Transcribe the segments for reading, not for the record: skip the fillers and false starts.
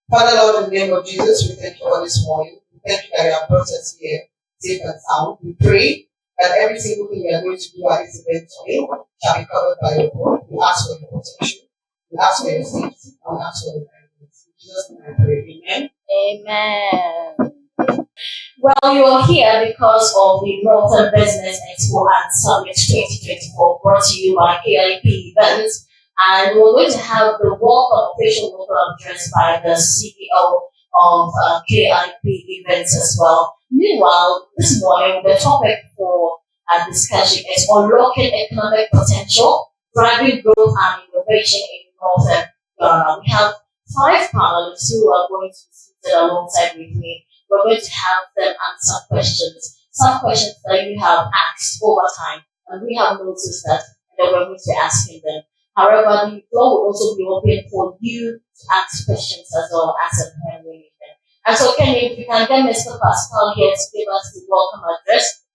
Father Lord, in the name of Jesus, we thank you for this morning. We thank you that you have brought us here safe and sound. We pray that every single thing we are going to do at this event today shall be covered by your word. We ask for your protection. We ask for your safety. And we ask for your guidance. In Jesus' name I pray. Amen. Amen. Well, you are here because of the Northern Business Expo and Summit 2024 brought to you by KIP Events. And we're going to have the official welcome address by the CEO of KIP Events as well. Meanwhile, this morning, the topic for our discussion is unlocking economic potential, driving growth and innovation in Northern Ghana. We have 5 panelists who are going to be seated alongside with me. We're going to have them answer some questions that you have asked over time, and we have noticed that we're going to be asking them. However, the floor will also be open for you to ask questions as well as a panel. And so, Kenny, if you can get Mr. Pascal here to give us the welcome address,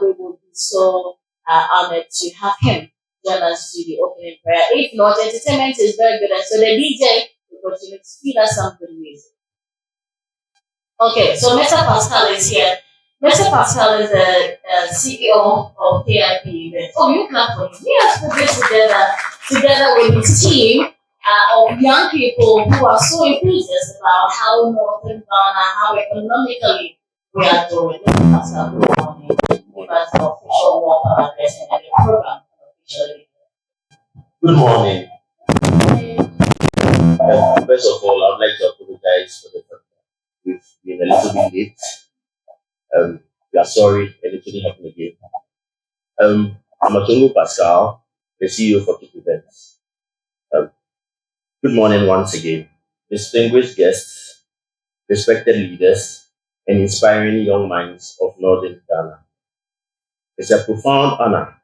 we will be so honored to have him join us to the opening prayer. If not, entertainment is very good, and so the DJ will continue to feed us some good music. Okay, so Mr. Pascal is here. Mr. Pascal is the CEO of KIP Events. Oh, you clap for him. He has put this together with his team of young people who are so enthusiastic about how Northern Ghana, how economically we are doing. Mr. Pascal, good morning. Give us the official welcome address and the program officially. Good morning. First of all, I would like to apologize for the fact that we've been a little bit late. We are sorry, and it didn't happen again. I'm Atongo Pascal, the CEO for KIP Events. Good morning once again, distinguished guests, respected leaders, and inspiring young minds of Northern Ghana. It's a profound honor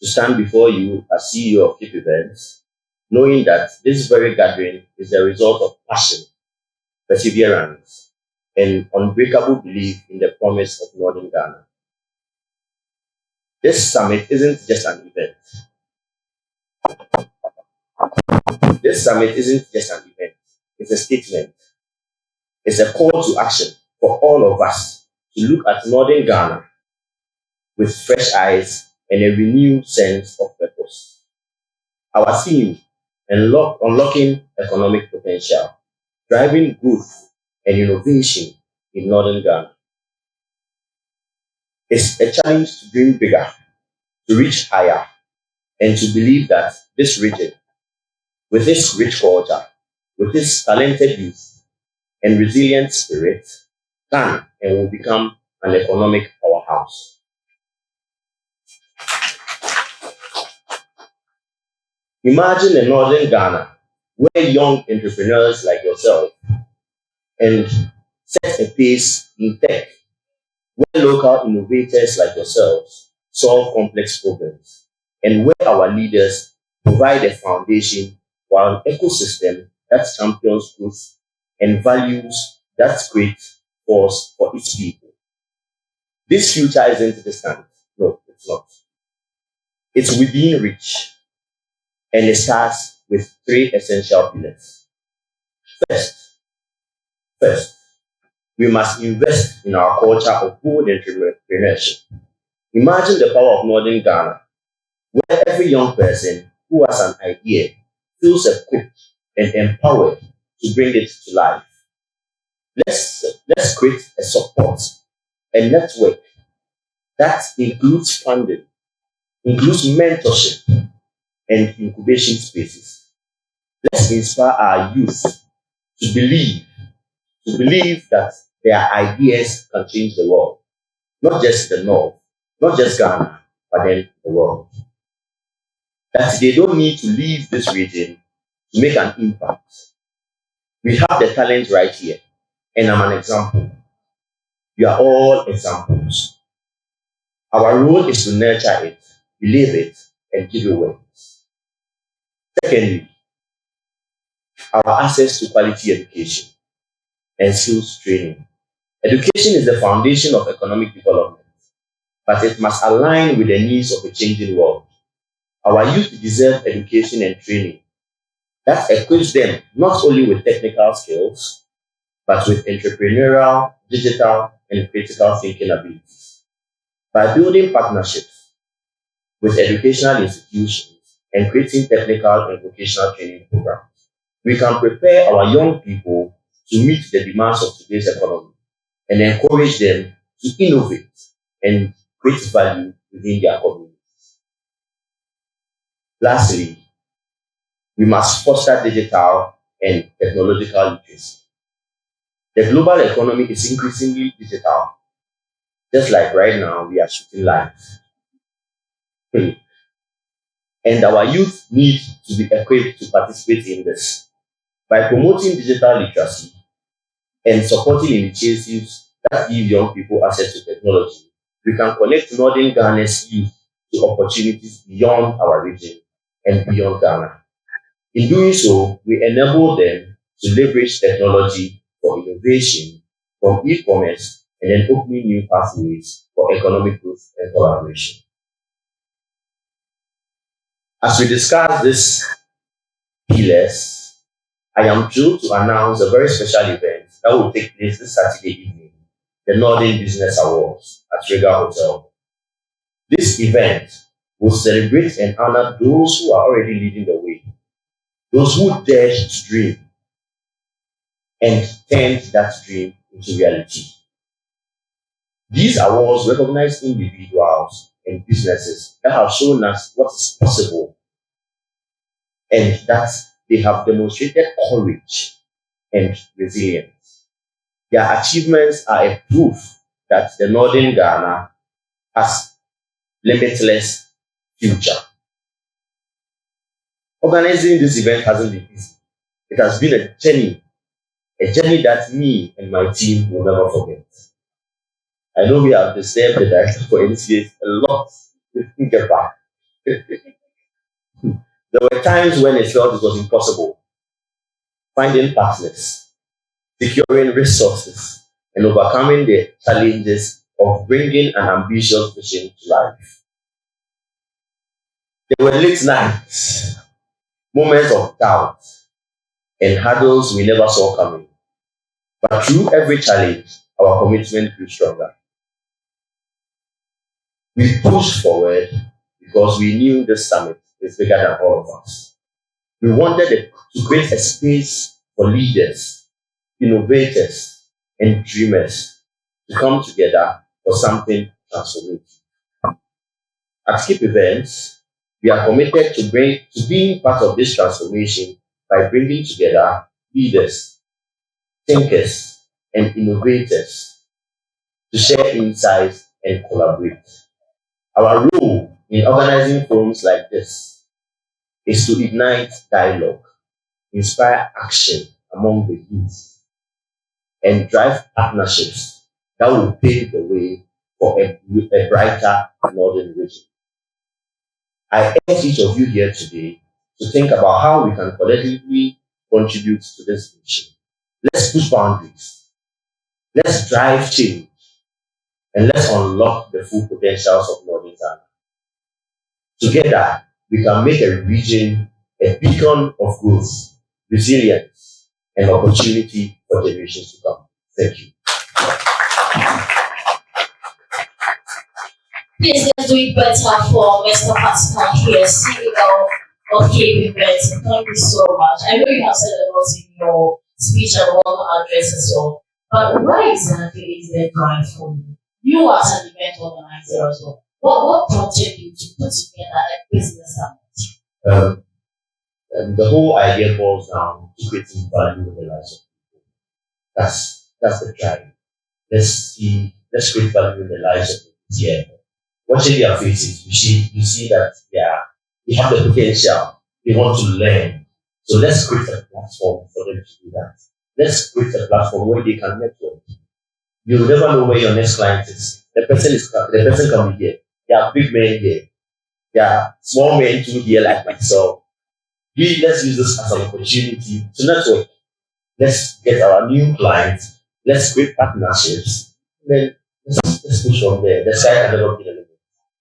to stand before you as CEO of KIP Events, knowing that this very gathering is the result of passion, perseverance, and unbreakable belief in the promise of Northern Ghana. This summit isn't just an event. It's a statement. It's a call to action for all of us to look at Northern Ghana with fresh eyes and a renewed sense of purpose. Our theme, unlocking economic potential, driving growth and innovation in Northern Ghana. It's a challenge to dream bigger, to reach higher, and to believe that this region, with its rich culture, with its talented youth and resilient spirit, can and will become an economic powerhouse. Imagine a Northern Ghana where young entrepreneurs like yourself and set a pace in tech, where local innovators like yourselves solve complex problems, and where our leaders provide a foundation for an ecosystem that champions growth and values that create force for its people. This future isn't distant. No, it's not. It's within reach, and it starts with 3 essential pillars. First, we must invest in our culture of bold entrepreneurship. Imagine the power of Northern Ghana, where every young person who has an idea feels equipped and empowered to bring it to life. Let's create a support, a network that includes funding, includes mentorship, and incubation spaces. Let's inspire our youth to believe that their ideas can change the world. Not just the North, not just Ghana, but then the world. That they don't need to leave this region to make an impact. We have the talent right here, and I'm an example. You are all examples. Our role is to nurture it, believe it, and give it wings. Secondly, our access to quality education and skills training. Education is the foundation of economic development, but it must align with the needs of a changing world. Our youth deserve education and training that equips them not only with technical skills, but with entrepreneurial, digital, and critical thinking abilities. By building partnerships with educational institutions and creating technical and vocational training programs, we can prepare our young people to meet the demands of today's economy and encourage them to innovate and create value within their community. Lastly, we must foster digital and technological literacy. The global economy is increasingly digital. Just like right now, we are shooting live. And our youth need to be equipped to participate in this. By promoting digital literacy and supporting initiatives that give young people access to technology, we can connect Northern Ghana's youth to opportunities beyond our region and beyond Ghana. In doing so, we enable them to leverage technology for innovation from e-commerce and then opening new pathways for economic growth and collaboration. As we discuss these pillars, I am thrilled to announce a very special event that will take place this Saturday evening, the Northern Business Awards at Regal Hotel. This event will celebrate and honor those who are already leading the way, those who dared to dream and turned that dream into reality. These awards recognize individuals and businesses that have shown us what is possible and that they have demonstrated courage and resilience. Their achievements are a proof that the Northern Ghana has limitless future. Organizing this event hasn't been easy. It has been a journey that me and my team will never forget. I know we have disturbed the director for NCS a lot to think about. There were times when it felt it was impossible. Finding partners, securing resources, and overcoming the challenges of bringing an ambitious vision to life. There were late nights, moments of doubt, and hurdles we never saw coming. But through every challenge, our commitment grew stronger. We pushed forward because we knew this summit is bigger than all of us. We wanted to create a space for leaders, innovators, and dreamers to come together for something transformative. At Skip Events, we are committed to being part of this transformation by bringing together leaders, thinkers, and innovators to share insights and collaborate. Our role in organizing forums like this is to ignite dialogue, inspire action among the youth, and drive partnerships that will pave the way for a brighter Northern region. I urge each of you here today to think about how we can collectively contribute to this mission. Let's push boundaries. Let's drive change. And let's unlock the full potentials of Northern Ghana. Together, we can make a region a beacon of growth, resilience, and opportunity for generations to come. Thank you. Please let's do it better for Mr. Pascal here, CEO of Cape Events. Thank you so much. I know you have said a lot in your speech and welcome address as well, but what exactly is the drive for you? You as an event organizer as well. What prompted you to put together a business summit? The whole idea boils down to creating value in the lives of people. That's the drive. Let's create value in the lives of people here. Watching their faces, you see that they have the potential. They want to learn. So let's create a platform for them to do that. Let's create a platform where they can network. You'll never know where your next client is. The person can be here. There are big men here. There are small men too here like myself. Let's use this as an opportunity to network. Let's get our new clients. Let's create partnerships. Then let's push from there. The sky can never be the limit.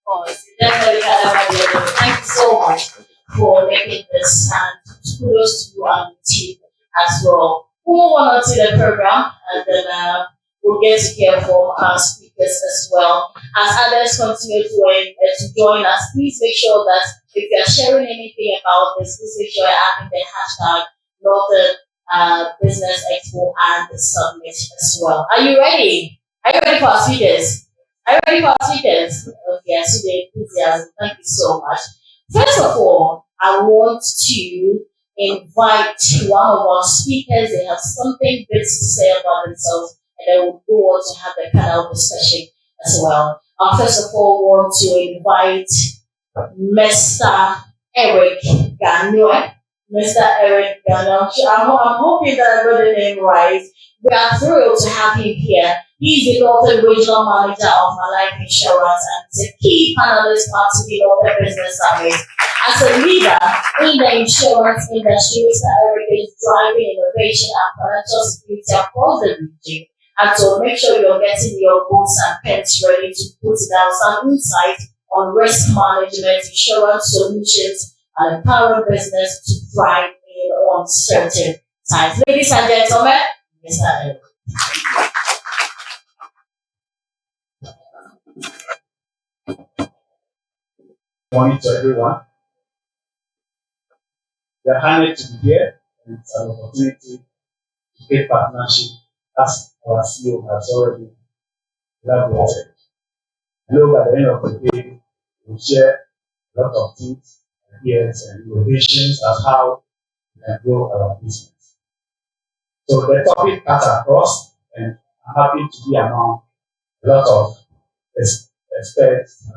Oh, it's definitely thank you so much for making this, and kudos to you and the team as well we'll move on to the program, and then we'll get to hear from our speakers as well. As others continue to join us, please make sure that if you're sharing anything about this, please make sure you're adding the hashtag Northern Business Expo and the Summit as well. Are you ready? Are you ready for our speakers? Are you ready for our speakers? Okay, I see the enthusiasm. Thank you so much. First of all, I want to invite one of our speakers. They have something good to say about themselves, and then we'll go on to have the panel discussion as well. First of all, want to invite Mr. Eric Ganoe. Mr. Eric Ganoe. I'm hoping that I got the name right. We are thrilled to have him here. He's the Northern Regional Manager of My Life Insurance and is a key panelist part of the Northern Business Summit. As a leader in the insurance industry, Mr. Eric is driving innovation and financial security across the region. And so make sure you're getting your books and pens ready to put down some insight on risk management, insurance solutions, and empowering business to thrive in uncertain times. Ladies and gentlemen, Mr. Eric. Morning to everyone. We are honored to be here, and it's an opportunity to create partnership as our CEO has already elaborated. I know by the end of the day, we'll share a lot of things, ideas, and innovations as how we can grow our business. So the topic cuts across, and I'm happy to be among a lot of experts,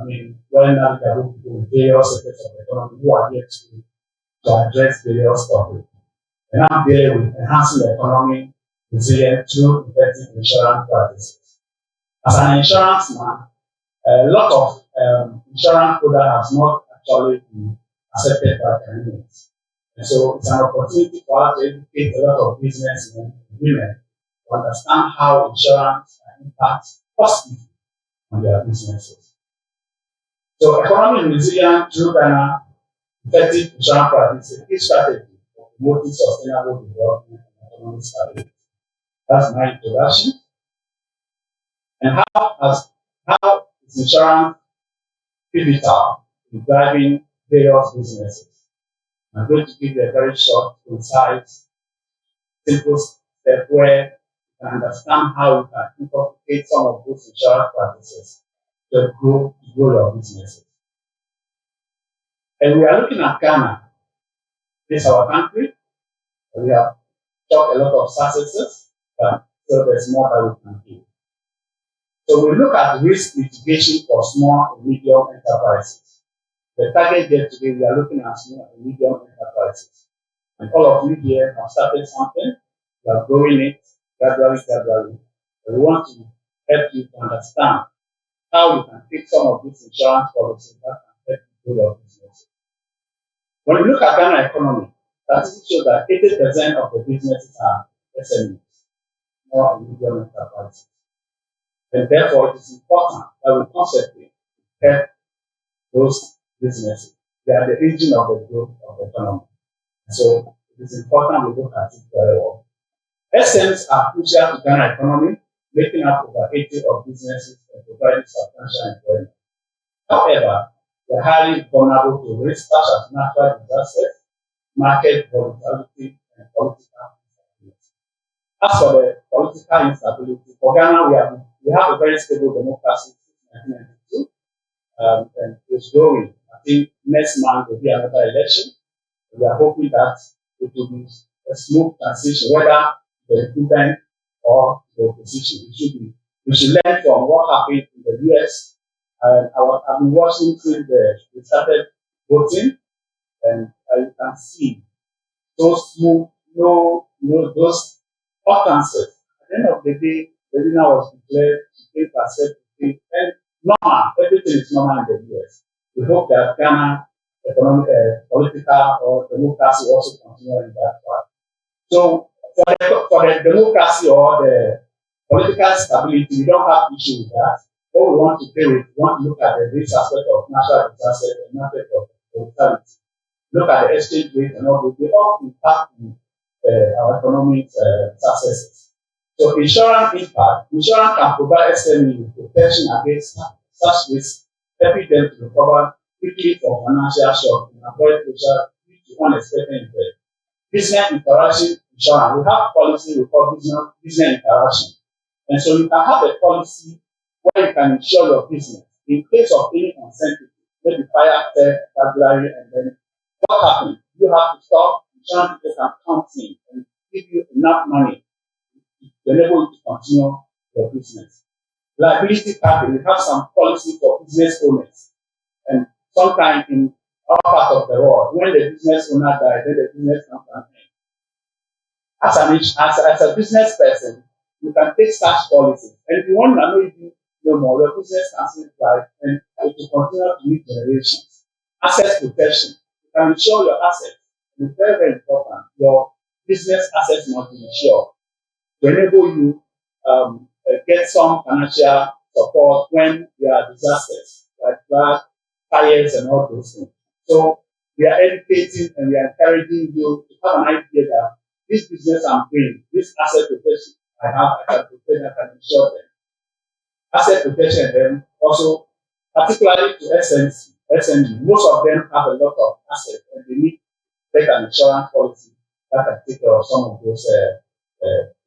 well-knowledgeable people in various sectors of the economy who are here to address various topics. And I'm dealing with enhancing the economy resilience through effective insurance practices. As an insurance man, a lot of insurance products have not actually been accepted by communities. And so it's an opportunity for us to educate a lot of businessmen and women to understand how insurance can impact positively on their businesses. So economic resilience through Ghana effective insurance practice is a key strategy for promoting sustainable development and economic stability. That's my introduction. And how is insurance pivotal in driving various businesses? I'm going to give you a very short, concise, simple step where you can understand how you can incorporate some of those insurance practices to grow your businesses. And we are looking at Ghana. This is our country. We have talked a lot of successes, but still there's more that we can do. So we look at risk mitigation for small and medium enterprises. The target here today, we are looking at small and medium enterprises. And all of you here have started something. We are growing it gradually. And we want to help you to understand how you can take some of these insurance policies that can help you grow your business. When we look at Ghana economy, statistics show that 80% of the businesses are SMEs, small and medium enterprises. And therefore, it is important that we constantly help those businesses. They are the engine of the growth of the economy. So it is important we look at it very well. SMEs are crucial to Ghana economy, making up over 80% of businesses and providing substantial employment. However, they are highly vulnerable to risks such as natural disasters, market volatility, and political instability. As for the political instability, for Ghana, we have a very stable democracy since 1992, and it's growing. I think next month will be another election. We are hoping that it will be a smooth transition, whether the incumbent or the opposition. We should learn from what happened in the US. I've been watching since they started voting, and you can see those smooth, those utterances. At the end of the day, the winner was declared to 8%, and normal, everything is normal in the US. We hope that Ghana economic, political or democracy also continue in that part. So for the democracy or the political stability, we don't have issue with that. What we want to do is we want to look at the risk aspect of natural disaster and market of volatility. Look at the exchange rate and all those, they all impact our economic successes. So insurance can provide SME with protection against such risks, helping them to recover quickly from financial shock and avoid pressure due to unexpected events. Business interaction insurance, we have policy we call business interaction. And so you can have a policy where you can insure your business in case of any uncertainty, maybe fire, theft, burglary, and then what happens? You have to stop, insurance people can come in and give you enough money to enable you to continue your business. Liability coverage, we have some policy for business owners. And sometimes in our part of the world, when the business owner dies, then the business comes to an end. As a business person, you can take such policies. And if you want to know if you know more, your business can still thrive and it will continue to meet generations. Asset protection. You can insure your assets. It's very, very important. Your business assets must be insured to enable you get some financial support when there are disasters like flood, fires, and all those things. So we are educating and we are encouraging you to have an idea that this business I'm doing, this asset protection I can protect, I can insure them. Asset protection then also, particularly to SME, most of them have a lot of assets and they need to take an insurance policy that can take care of some of those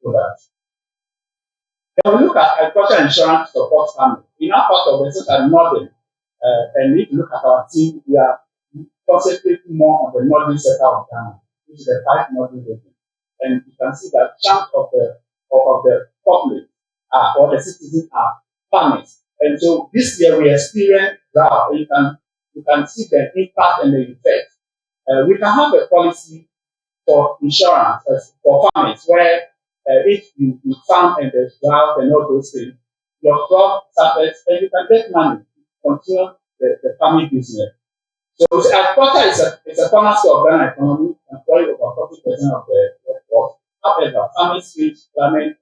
products. Then we look at agricultural insurance support farming. In our part of the central northern, and if you look at our team, we are concentrating more on the northern sector of Ghana, which is the 5 northern regions. And you can see that chunk of the populace or the citizens are farmers. And so this year we experienced drought. You can see the impact and the effect. We can have a policy for insurance for farmers where if you farm and there's drought and all those things, your crop suffers and you can get money to continue the farming business. So agriculture is a cornerstone of Ghana economy, employing over 40% of the workforce. However, farming face climate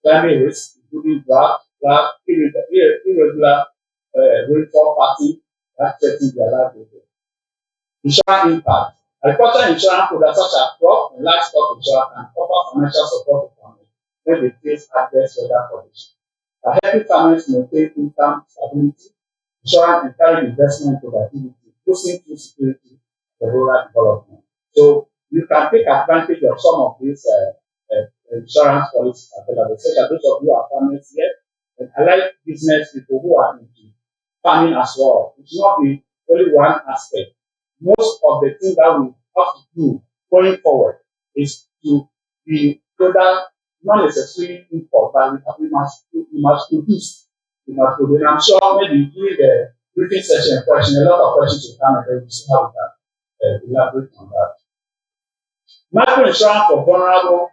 risk, including drought, irregular rainfall pattern that threaten their livelihood. Insurance impact. Agricultural insurance products such as crop and livestock insurance can offer financial support to farmers when they face adverse weather conditions. By helping farmers maintain income stability, insurance encourages investment and productivity, boosting food security and rural development. So you can take advantage of some of these insurance policies available, such as those of you who are farmers here, and allied business people who are into farming as well. It should not be only one aspect. Most of the things that we have to do going forward is to be product, not necessarily import, but we must produce. We must produce. And I'm sure maybe during the briefing session question, a lot of questions will come and then we'll see how we can elaborate on that. Microinsurance for vulnerable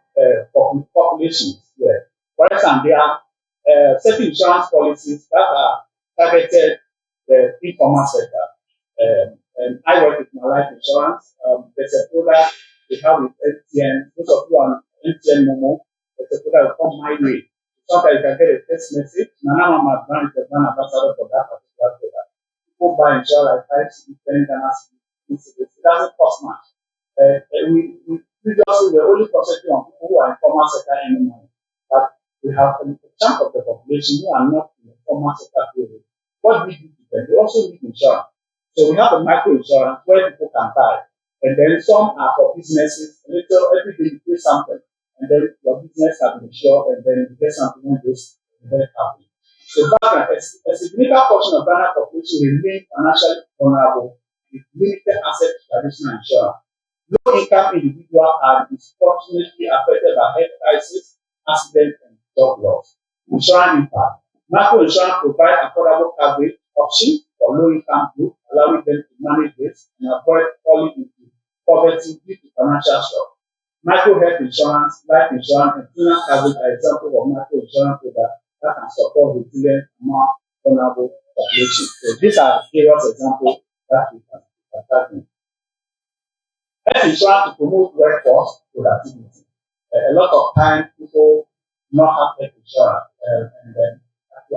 populations. Yeah. For example, there are certain insurance policies that are targeted the informal sector. And I work with my life insurance. There's a product we have with MTN. Those of you on MTN Momo, there's a product called My Way. Sometimes you can get a text message. Nana Mama Brand is the brand ambassador for that particular product. People buy insurance like 5 10 Ghana. It doesn't cost much. We previously were only concentrating on people who are in formal sector anymore. But we have a chunk of the population who are not in the formal sector field. What we do to them? They also need insurance. So we have a micro insurance where people can buy. And then some are for businesses. Every day you pay something. And then your business can be insured and then you get something when this event happens. So a significant portion of Ghana population remain financially vulnerable with limited access to traditional insurance. Low-income individuals are disproportionately affected by health crisis, accident, and job loss. Insurance impact. Macro insurance provides affordable coverage options for low-income groups, allowing them to manage this and avoid falling into poverty due to financial shock. Micro health insurance, life insurance, and funeral coverage are examples of micro insurance products that can support resilient among vulnerable populations. So these are various examples that we can tackle. Health insurance to promote workforce productivity. A lot of times people do not have health insurance, and then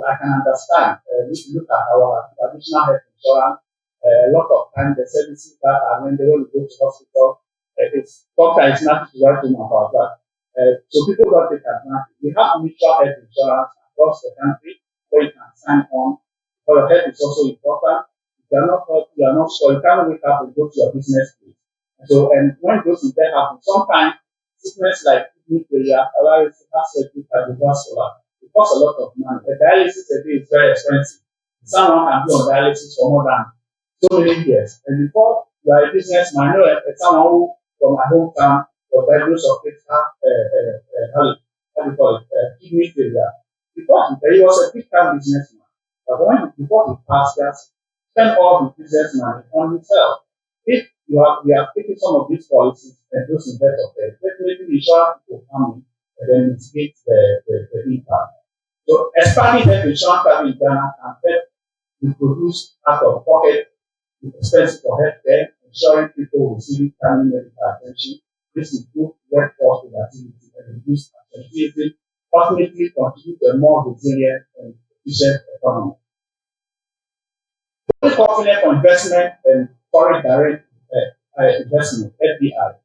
I can understand. If you look at our traditional health insurance, a lot of times the services that are when they want to go to hospital, it's sometimes not to write home about that. So people don't take advantage. We have mutual health insurance across the country where you can sign on. For your health is also important. If you are not healthy, you are not sure, you can't wake up and go to your business place. So, and when those things happen, sometimes sickness like kidney failure, paralysis, heart surgery, cardiovascular, it costs a lot of money. A dialysis a day is very expensive. Someone can be on dialysis for more than so many years. And before you are a businessman, I know someone who from my hometown was diagnosed of kidney failure. Because he was a big time businessman. But before he passed, he has spent all the business money on himself. If we have taken some of these policies and those investors of them, definitely the insurance will come in and then mitigate the impact. So expanding health insurance coverage in Ghana can help to produce out of pocket expenses for healthcare, ensuring people receiving timely medical attention. This improves workforce productivity and reduce absenteeism, ultimately contribute to a more resilient and efficient economy. Very confident for investment and foreign direct investment, FDI.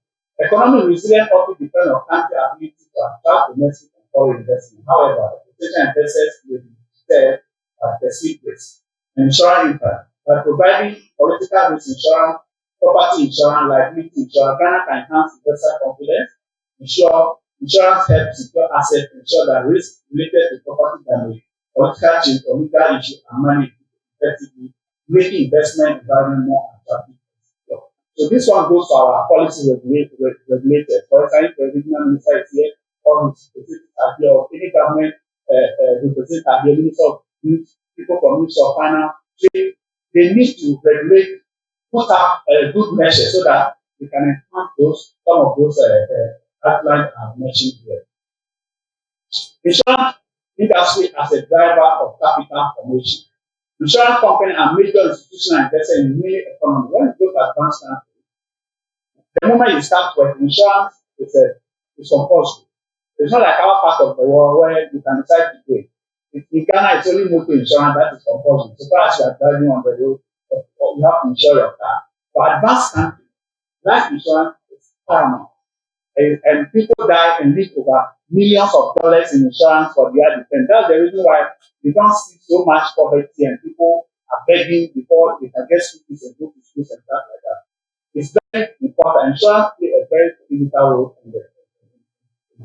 Economic resilience often depends on country ability to attract domestic and foreign investment. However, potential investors may be deterred by perceived risk. Insurance impact. By providing political risk insurance, property insurance, liability insurance, Ghana can enhance investor confidence. Insurance helps secure assets, ensure that risk related to property damage, political change, or legal issues are managed effectively, making investment environment more attractive. So this one goes to our policy regulators. For example, the regional minister is here, or his representatives are here, or any government representative are here, minister of youth, people from Ministry of Finance, they need to regulate, put up good measures so that we can enhance some of those outlines I have mentioned here. Insurance industry as a driver of capital formation. Insurance companies are major institutional investors in many economies. When you look at advanced countries, the moment you start with insurance, it's compulsory. It's not like our part of the world where you can decide to pay. In Ghana, it's only motor insurance that is compulsory. So far as you are driving on the road, you have to insure your car. For advanced countries, life insurance is paramount. And people die and leave over millions of dollars in insurance for their defense. That's the reason why we don't see so much poverty and people are begging before they can get school fees and go to schools and stuff like that. It's very important. Insurance plays a very critical role in the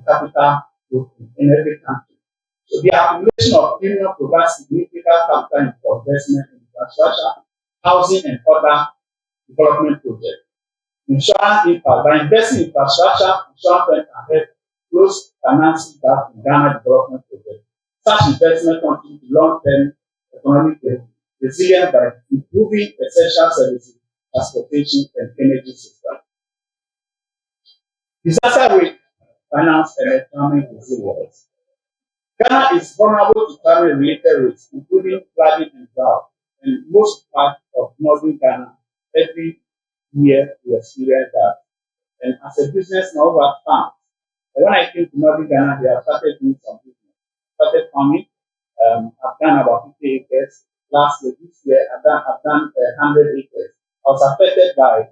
capital growth in every country. So the accumulation of premium provides significant capital for investment in infrastructure, housing, and other development projects. Insurance impact. By investing in infrastructure, insurance can help close financing gap in Ghana development projects. Such investment contribute to long-term economic resilience by improving essential services, transportation, and energy systems. Disaster risk, finance, and economic resilience. Ghana is vulnerable to climate-related risks, including flooding and drought, and most parts of northern Ghana every year we experience that. And as a businessman over time, when I came to northern Ghana, we have started doing some business. Started farming. I've done about 50 acres. Last year, this year, I've done 100 acres. I was affected by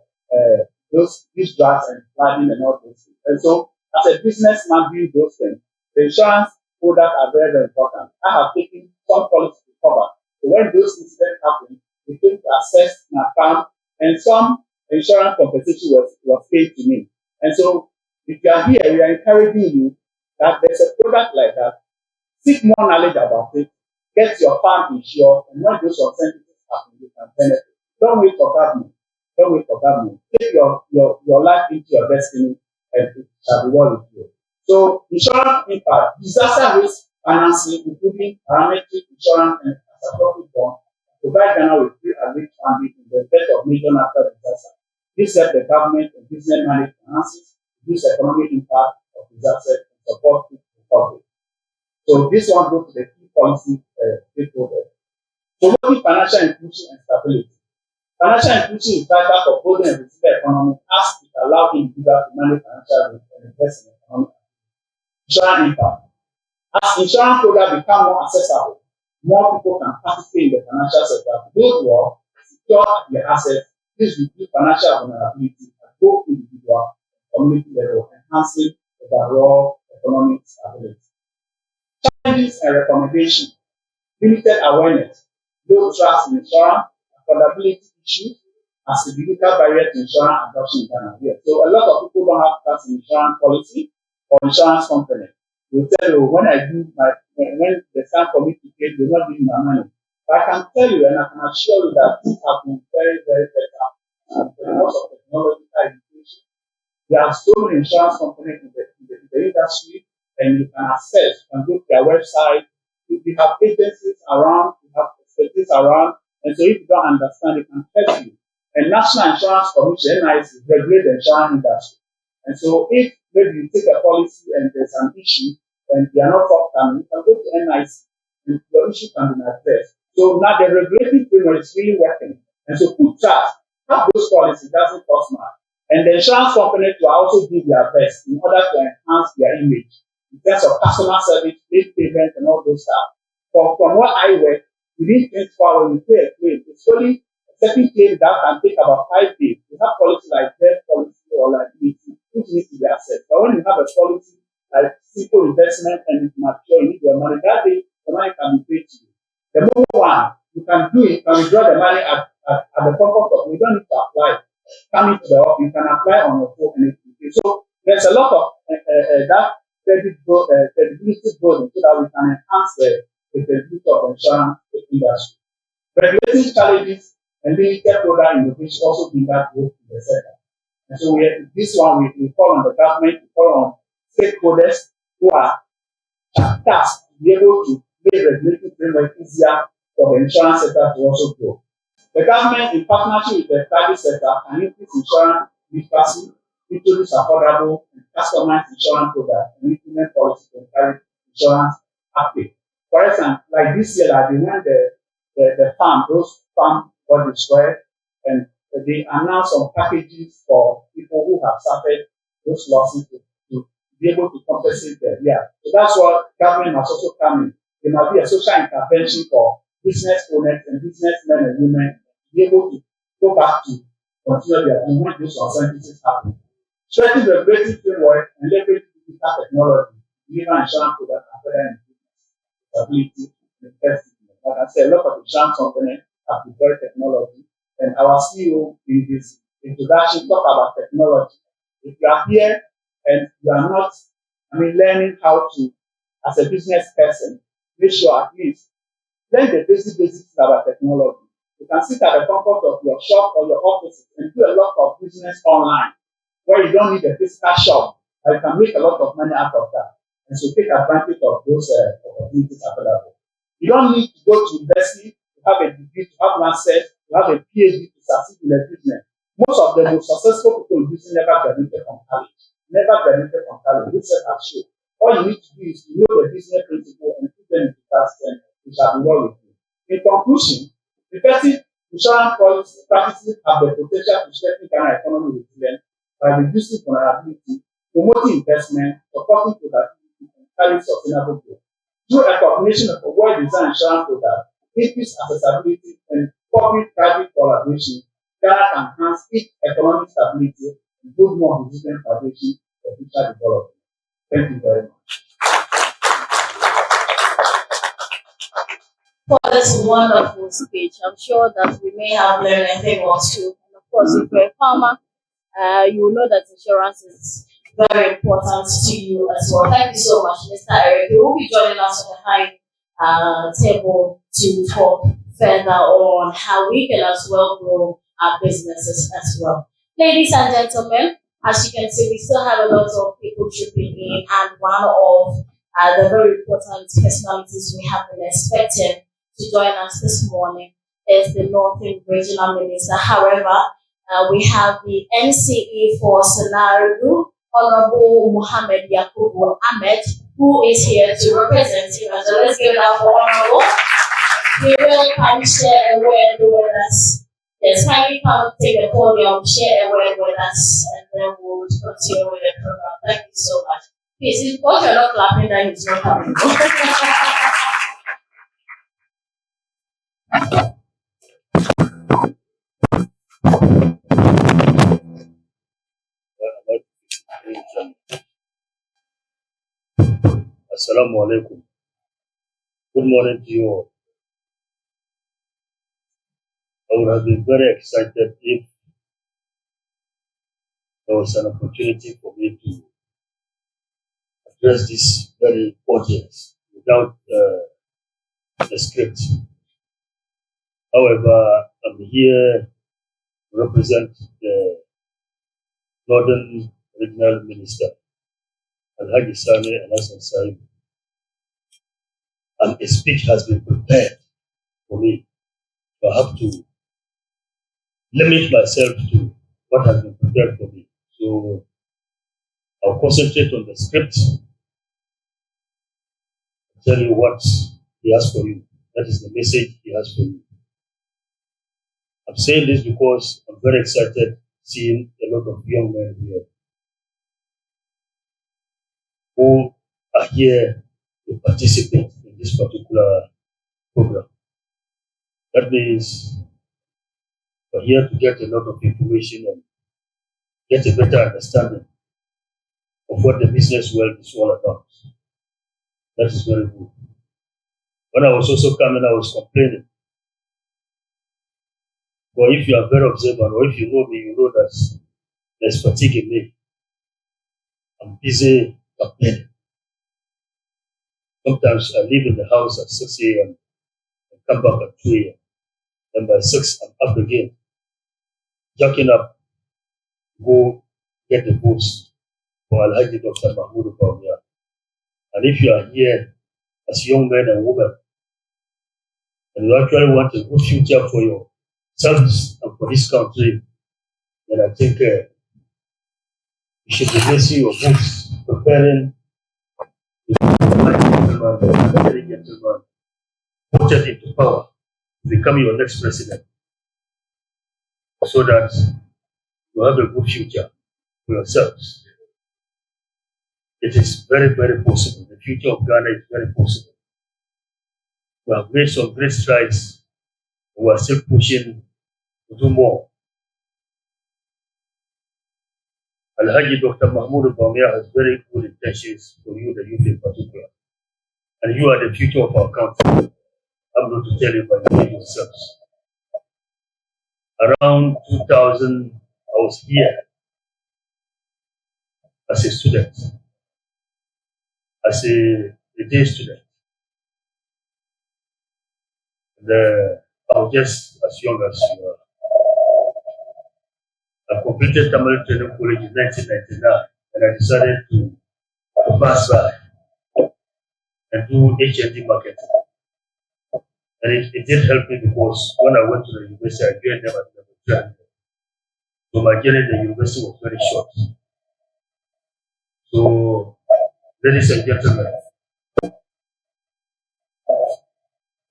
these droughts and flooding and all those things. And so, as a businessman doing those things, the insurance products are very, very important. I have taken some policies to cover. So when those incidents happen, we came to assess my farm, and some insurance compensation was paid to me. And so, if you are here, we are encouraging you that there's a product like that. Seek more knowledge about it. Get your farm insured, and when those uncertainties happen, you can benefit. Don't wait for government. Don't wait for government. Take your life into your destiny, and it shall be well with you. So, insurance impact, disaster risk financing, including parametric insurance and catastrophic bond, provide Ghana with free and rich funding in the event of major natural disaster. This helps the government and business manage finances, reduce economic impact of disaster, and support recovery. So this one goes to the key policy stakeholders. Promoting financial inclusion and stability. Financial inclusion is vital for building a resilient economy as it allows individuals to manage financial risk and invest in economic. Insurance impact. As insurance products become more accessible, more people can participate in the financial sector, build wealth, secure their assets, this reduce financial vulnerability, and both individual community level, enhancing the overall economic stability. Challenges and recommendations: limited awareness, low trust in insurance, affordability issues, and significant barrier to insurance adoption in Ghana. Yes. So a lot of people don't have trust in insurance policy or insurance company. They tell you when it's time for me to pay, they're not giving my money. But I can tell you and I can assure you that things have been very, very better. Because of technological education, there are so many insurance companies in the industry, and you can access, you can go to their website. If you have agencies around, you have expertise around, and so if you don't understand, it can help you. And National Insurance Commission, NIC, regulate the insurance industry. And so if maybe you take a policy and there's an issue and they are not forthcoming, you can go to NIC and your issue can be addressed. So now the regulatory framework is really working. And so put trust, have those policies, doesn't cost much. And the insurance companies will also do their best in order to enhance their image in terms of customer service, late payment, and all those stuff. From what I work, within 24 hours, you pay a claim. It's only a certain claim that can take about 5 days. You have policy like death policy or like which needs to be assessed. But when you have a policy like simple investment and it's mature, you need your money, that day the money can be paid to you. The moment one, you can do it, you can withdraw the money at the comfort of you don't need to apply. Come into the office, you can apply on your phone and it's so there's a lot of that credibility building so that we can enhance the credibility of the insurance industry. Regulating challenges and limited product innovation also bring that growth in the sector. And so this one we call on the government, we call on stakeholders who are tasked to be able to make regulatory framework easier for the insurance sector to also grow. The government, in partnership with the private sector, can increase insurance literacy, introduce affordable and customized insurance products, and implement policies to encourage insurance uptake. For example, like this year, like when those farms got destroyed, and they announced some packages for people who have suffered those losses to be able to compensate them. Yeah. So that's what government must also come in. There must be a social intervention for business owners and businessmen and women to be able to go back to continue their own when those uncertainties happen. Strengthen the regulatory framework and leverage digital technology to deliver insurance products and further improve stability and effectiveness. Like I said, a lot of insurance companies have deployed technology, and our CEO in his introduction talked about technology. If you are here and you are not, learning how to, as a business person, make sure at least learn the basics about technology. You can sit at the comfort of your shop or your office and do a lot of business online where you don't need a physical shop, and you can make a lot of money out of that. And so take advantage of those opportunities available. You don't need to go to university to have a degree, to have master's, to have a PhD to succeed in a business. Most of the most successful people in business never graduated from college. Research has shown. All you need to do is to know the business principle and put them into practice, and it shall be well with you. In conclusion, effective insurance policy practices have the potential to strengthen Ghana economy resilience by reducing vulnerability, promoting investment, supporting productivity, and carrying sustainable growth. Through a combination of well-designed insurance products, increased accessibility, and public-private collaboration, Ghana can enhance its economic stability and build more resilient foundation for future development. Thank you very much. For this wonderful speech, I'm sure that we may have learned a thing or two. And of course, if you're a farmer, you will know that insurance is very important to you as well. Thank you so much, Mr. Eric. You will be joining us on the high table to talk further on how we can as well grow our businesses as well. Ladies and gentlemen, as you can see, we still have a lot of people chipping in, and one of the very important personalities we have been expecting to join us this morning is the Northern Regional Minister. However, we have the NCE for Senaru, Honorable Mohammed Yakubu Ahmed, who is here to represent him. So let's give it up for Honorable. He will come share a word with us. Yes, kindly come take the podium, share a word with us, and then we'll continue with the program. Thank you so much. Please, because you're not clapping, then he's not coming. Assalamu alaikum. Good morning to you all. I would have been very excited if there was an opportunity for me to address this very audience without the script. However, I'm here to represent the Northern Regional Minister, Alhaji Sani Alhassan Saib, and a speech has been prepared for me. So I have to limit myself to what has been prepared for me. So I'll concentrate on the script, tell you what he has for you. That is the message he has for you. I'm saying this because I'm very excited seeing a lot of young men here who are here to participate in this particular program. That means we're here to get a lot of information and get a better understanding of what the business world is all about. That is very good. When I was also coming, I was complaining. But if you are very observant, or if you know me, you know that there's fatigue in me. I'm busy complaining. Sometimes I leave in the house at 6 a.m. and come back at 2 a.m. Then by 6, I'm up again, jacking up, go get the boots for Alhaji Dr. Mahmoud Bawumia. And if you are here as young men and women, and you actually want a good future for yourselves and for this country, then I think you should be lacing your boots, preparing the gentleman voted into power to become your next president, so that you have a good future for yourselves. It is very, very possible. The future of Ghana is very possible. We have made some great strides. We are still pushing to do more. Alhaji Dr. Mahmoud Bawumia has very good intentions for you, the youth in particular. And you are the future of our country. I'm going to tell you by knowing yourselves. Around 2000, I was here as a student, as a day student. I was just as young as you are. I completed Tamil Training College in 1999, and I decided to pass by and do HND marketing. And it did help me because when I went to the university, I joined them at level 12. So my journey in the university was very short. So, ladies and gentlemen,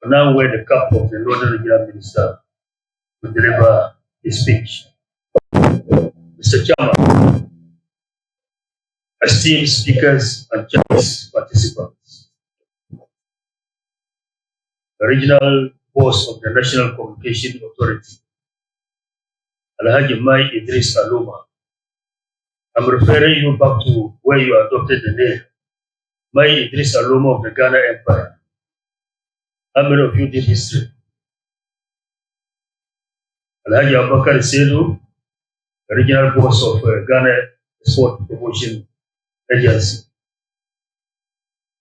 I now wear the cap of the Northern Regional Minister to deliver his speech. Mr. Chairman, esteemed speakers and Chinese participants, the regional boss of the National Communication Authority, Alhaji Mai Idris Aloma. I'm referring you back to where you adopted the name, Mai Idris Aloma of the Ghana Empire. How many of you did history? Alhaji Abubakar Sedu, the regional boss of Ghana Sport Promotion Agency.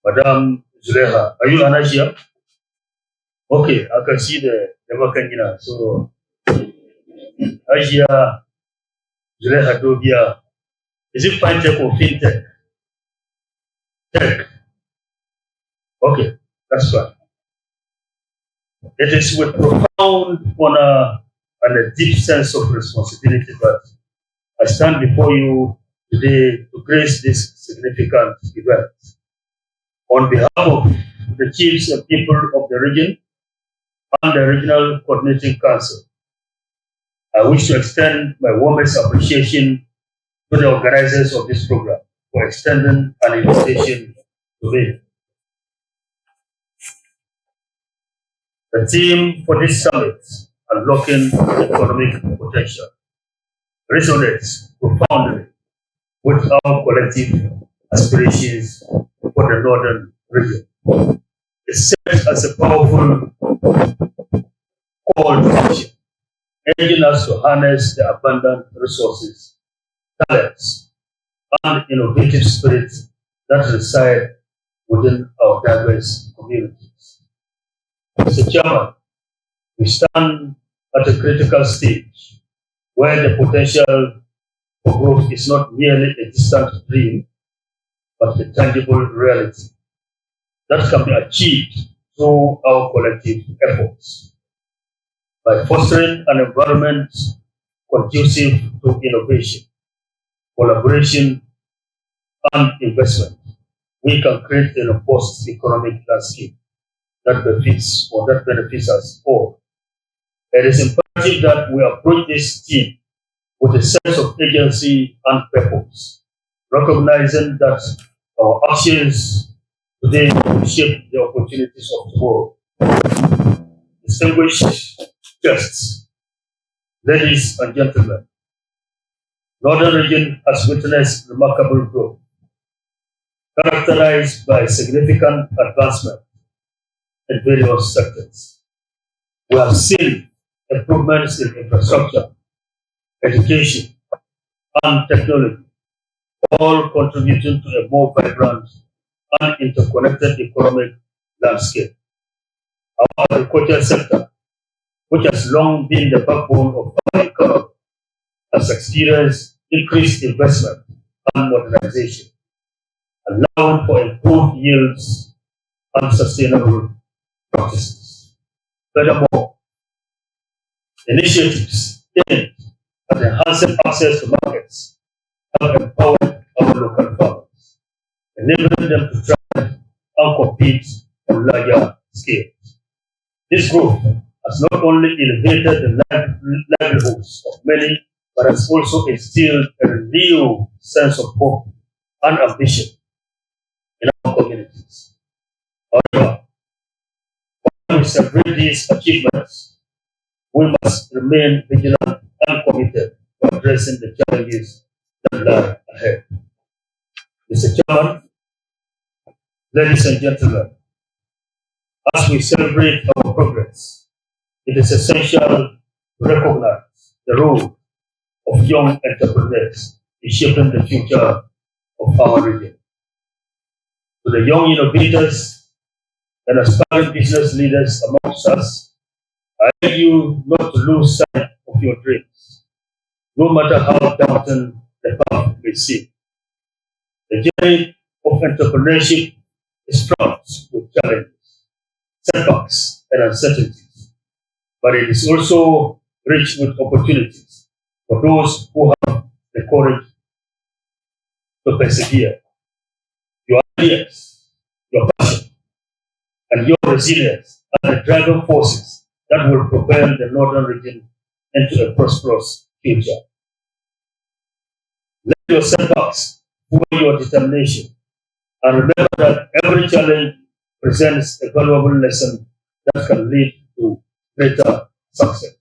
Madam Zuleha, are you Anasia? Okay, I can see the Makangina. So, Asia, Zuleha Dobia, is it fintech or fintech? Tech. Okay, that's fine. It is with profound honor and a deep sense of responsibility that I stand before you today to grace this significant event. On behalf of the chiefs and people of the region and the Regional Coordinating Council, I wish to extend my warmest appreciation to the organizers of this program for extending an invitation to me. The theme for this summit, Unlocking Economic Potential, resonates profoundly with our collective aspirations for the Northern region. It serves as a powerful call to action, urging us to harness the abundant resources, talents, and innovative spirits that reside within our diverse communities. Mr. Chairman, we stand at a critical stage where the potential for growth is not merely a distant dream, but a tangible reality that can be achieved through our collective efforts. By fostering an environment conducive to innovation, collaboration, and investment, we can create a robust economic landscape that benefits us all. It is imperative that we approach this theme with a sense of agency and purpose, recognizing that our actions today will shape the opportunities of tomorrow. Distinguished guests, ladies and gentlemen, Northern Region has witnessed remarkable growth, characterized by significant advancement in various sectors. We have seen improvements in infrastructure, education, and technology, all contributing to a more vibrant and interconnected economic landscape. Our agriculture sector, which has long been the backbone of our economy, has experienced increased investment and modernization, allowing for improved yields and sustainable practices. Furthermore, initiatives aimed at enhancing access to markets have empowered our local farmers, enabling them to thrive and compete on larger scales. This growth has not only elevated the livelihoods of many, but has also instilled a renewed sense of hope and ambition in our communities. However, while we celebrate these achievements, we must remain vigilant and committed to addressing the challenges that lie ahead. Mr. Chairman, ladies and gentlemen, as we celebrate our progress, it is essential to recognize the role of young entrepreneurs in shaping the future of our region. To the young innovators and aspiring business leaders amongst us, I urge you not to lose sight of your dreams, no matter how daunting the path may seem. The journey of entrepreneurship is fraught with challenges, setbacks, and uncertainties, but it is also rich with opportunities for those who have the courage to persevere. Your ideas, your passion, and your resilience are the driving forces that will propel the Northern Region into a prosperous future. Let your setbacks fuel your determination, and remember that every challenge presents a valuable lesson that can lead to greater success.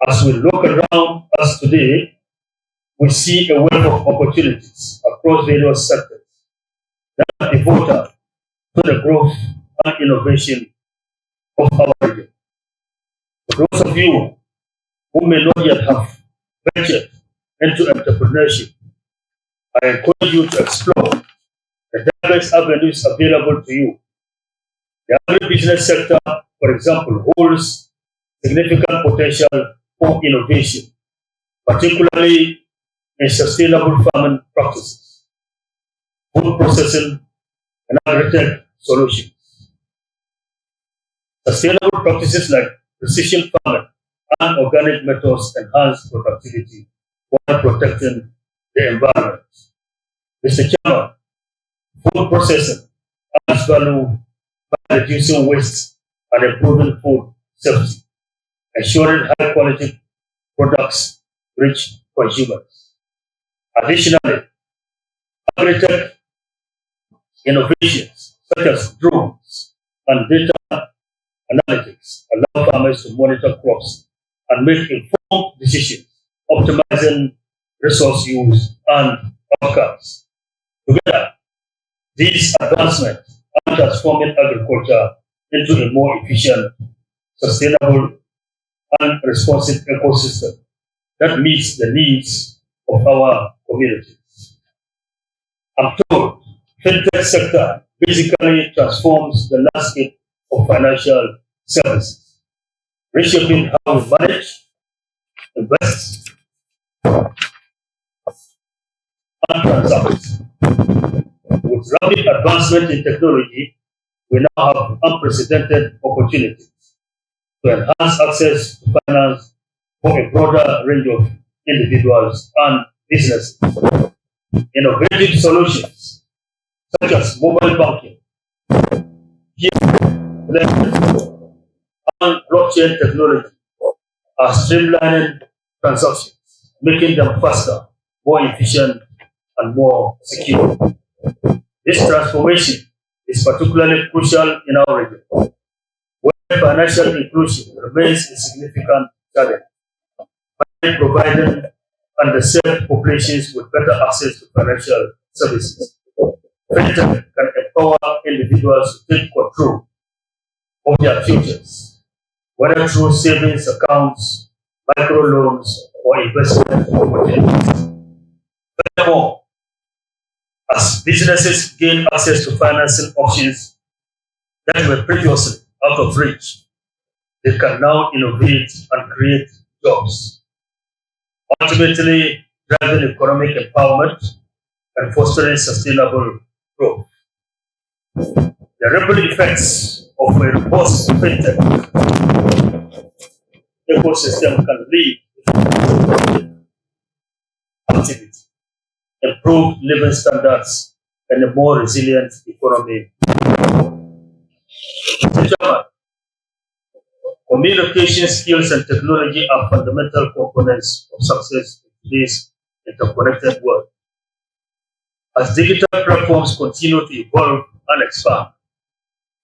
As we look around us today, we see a wave of opportunities across various sectors that are devoted to the growth and innovation of our region. For those of you who may not yet have ventured into entrepreneurship, I encourage you to explore the diverse avenues available to you. The agribusiness sector, for example, holds significant potential for innovation, particularly in sustainable farming practices, food processing, and agri-tech solutions. Sustainable practices like precision farming and organic methods enhance productivity while protecting the environment. Mr. Chairman, food processing adds value by reducing waste and improving food safety, ensuring high quality products reach consumers. Additionally, agri-tech innovations such as drones and data analytics allow farmers to monitor crops and make informed decisions, optimizing resource use and outcomes. Together, these advancements and transforming agriculture into a more efficient, sustainable, and responsive ecosystem that meets the needs of our communities. I'm told fintech sector basically transforms the landscape of financial services, reshaping how we manage, invest, and transact. With rapid advancement in technology, we now have unprecedented opportunities to enhance access to finance for a broader range of individuals and businesses. Innovative solutions such as mobile banking, and blockchain technology are streamlining transactions, making them faster, more efficient, and more secure. This transformation is particularly crucial in our region, where financial inclusion remains a significant challenge, by providing underserved populations with better access to financial services. Fintech can empower individuals to take control of their futures, whether through savings accounts, microloans, or investment opportunities. Furthermore, as businesses gain access to financing options that were previously out of reach, they can now innovate and create jobs, ultimately driving economic empowerment and fostering sustainable growth. The ripple effects of a robust fintech ecosystem can lead to activity, improved living standards, and a more resilient economy. Mr. Chairman, communication skills and technology are fundamental components of success in today's interconnected world. As digital platforms continue to evolve and expand,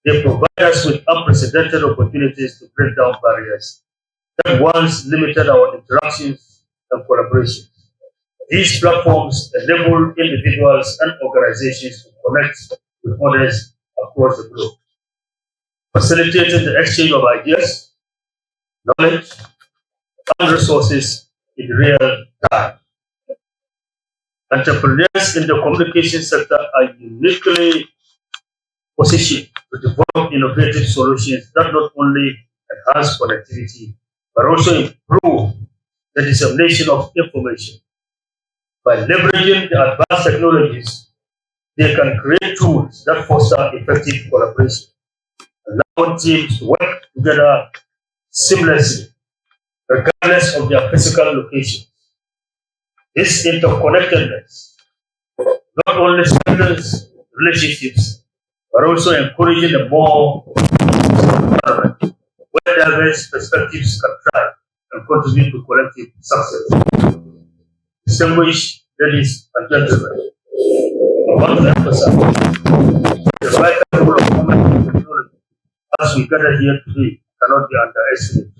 they provide us with unprecedented opportunities to break down barriers that once limited our interactions and collaboration. These platforms enable individuals and organizations to connect with others across the globe, facilitating the exchange of ideas, knowledge, and resources in real time. Entrepreneurs in the communication sector are uniquely positioned to develop innovative solutions that not only enhance connectivity, but also improve the dissemination of information. By leveraging the advanced technologies, they can create tools that foster effective collaboration, allowing teams to work together seamlessly, regardless of their physical location. This interconnectedness not only strengthens relationships, but also encouraging a more environment where diverse perspectives can thrive and contribute to collective success. Distinguished ladies and gentlemen, I want to emphasize the vital role of women in technology as we gather here today cannot be underestimated.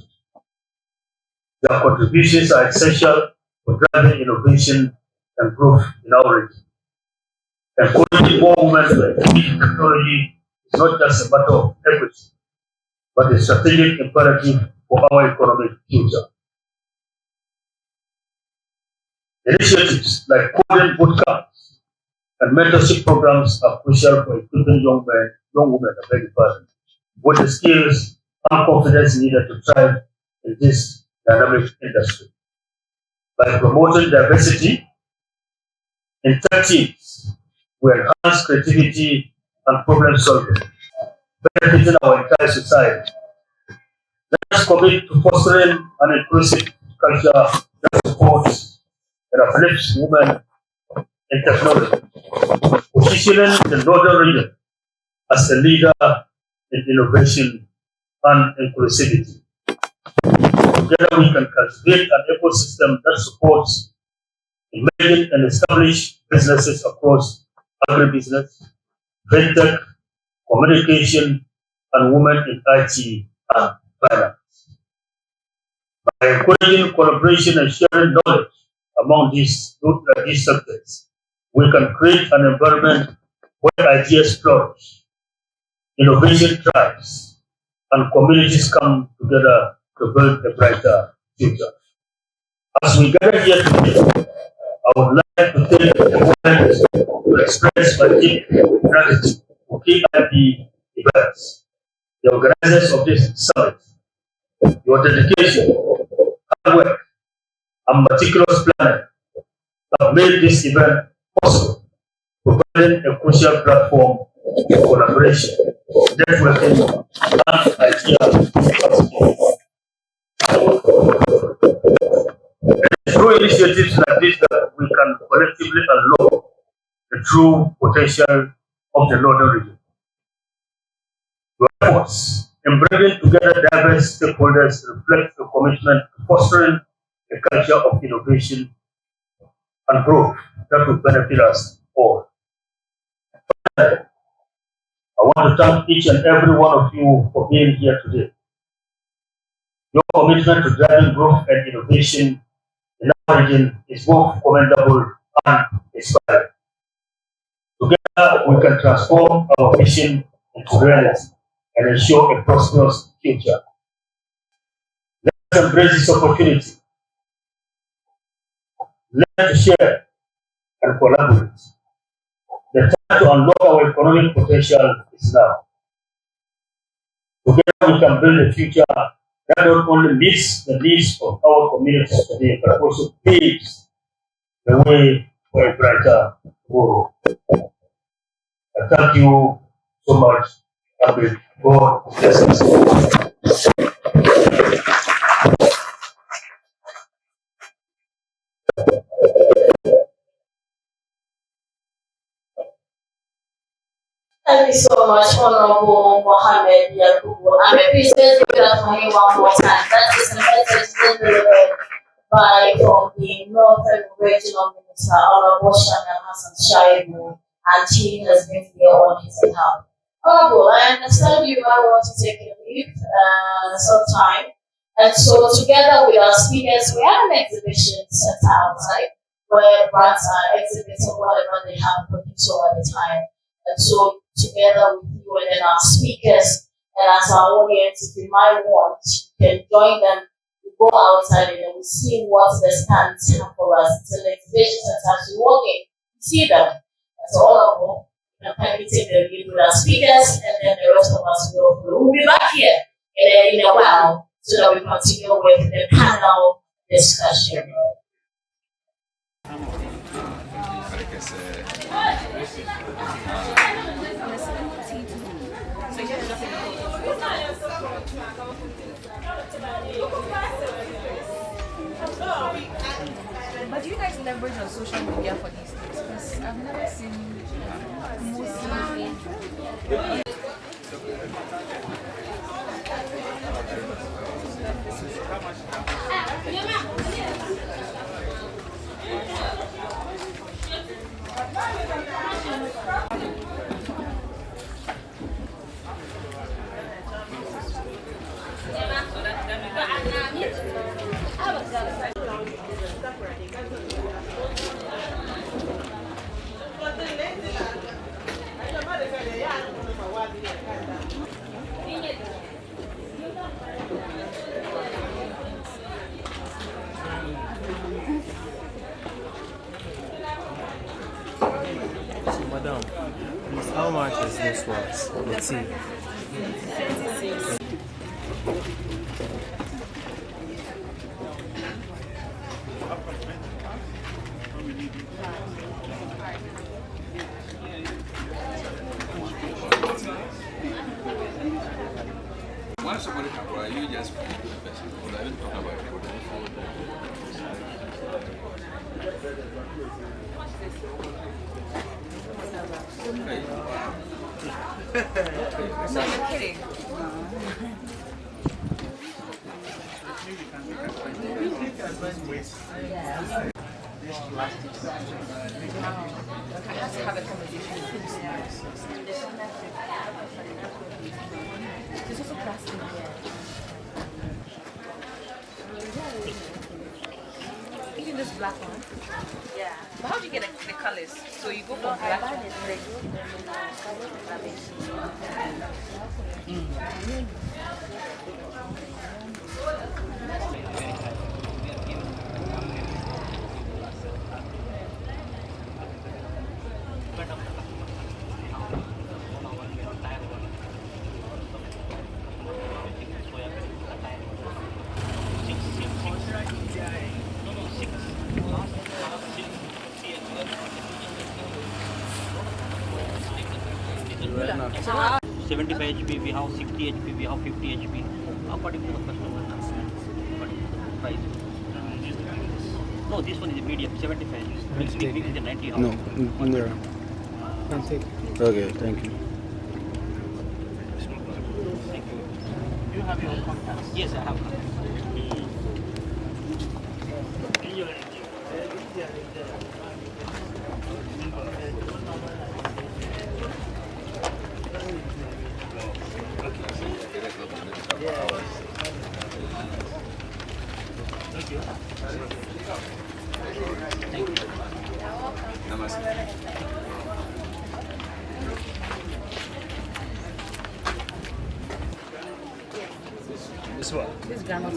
Their contributions are essential for driving innovation and growth in our region. Encouraging more women to engage in technology is not just a matter of equity, but a strategic imperative for our economic future. Initiatives like coding bootcamps and mentorship programs are crucial for equipping young women, with the skills and confidence needed to thrive in this dynamic industry. By promoting diversity in tech teams, we enhance creativity and problem solving, benefiting our entire society. Let us commit to fostering an inclusive culture that supports and uplifts women in technology, positioning the Northern region as a leader in innovation and inclusivity. Together we can cultivate an ecosystem that supports emerging and established businesses across agribusiness, fintech, communication, and women in IT and finance. By encouraging collaboration and sharing knowledge among these sectors, we can create an environment where ideas flourish, innovation thrives, and communities come together to build a brighter future. As we gather here today, I would like to take a moment to express my deep gratitude to KIP Events, the organizers of this summit. Your dedication, hard work, and meticulous planning have made this event possible, providing a crucial platform for collaboration, networking, and idea exchange. It is through initiatives like this that we can collectively unlock the true potential of the northern region. Your efforts in bringing together diverse stakeholders reflect a commitment to fostering a culture of innovation and growth that will benefit us all. I want to thank each and every one of you for being here today. Your commitment to driving growth and innovation in our region is both commendable and inspiring. Together, we can transform our vision into reality and ensure a prosperous future. Let's embrace this opportunity. Let's share and collaborate. The time to unlock our economic potential is now. Together, we can build a future that not only meets the needs of our communities today, but also paves the way for a brighter tomorrow. Thank you so much. And God bless us. Thank you so much, Honorable Mohammed Yakubu. I'm a pleased to give that for him one more time. That is a message delivered by from the Northern Regional Minister, Honorable Shamil Hassan Shaibu, and he has been here on his behalf. Honorable, I understand you might want to take a leave sometime. And so together with our speakers, we have an exhibition set outside where brands are exhibiting whatever they have produced over the time. And so together with you and then our speakers and as our audience, if you might want, you can join them. We go outside and then we see what the stands have for us. It's an exhibition center. As you walk in, you see them. That's all of them. And kindly take the lead with our speakers and then the rest of us will. We'll be back here in a while so that we continue with the panel discussion. But do you guys leverage on social media for these things? Because I've never seen mostly. So, madam, please, how much is this one? The tea. Once somebody can cry, you just put the person. Because I didn't talk about it. No, you're kidding. I have to have a conversation with him. There's also plastic here. Even this black one? Yeah. But how do you get the colors? So you go for black one. So 75 HP, we have 60 HP, we have 50 HP. According to the customer, according to the price. No, this one is a medium, 75. This big is a 90. No, no. Okay, thank you. You have your contacts? Yes, I have. This one. This granite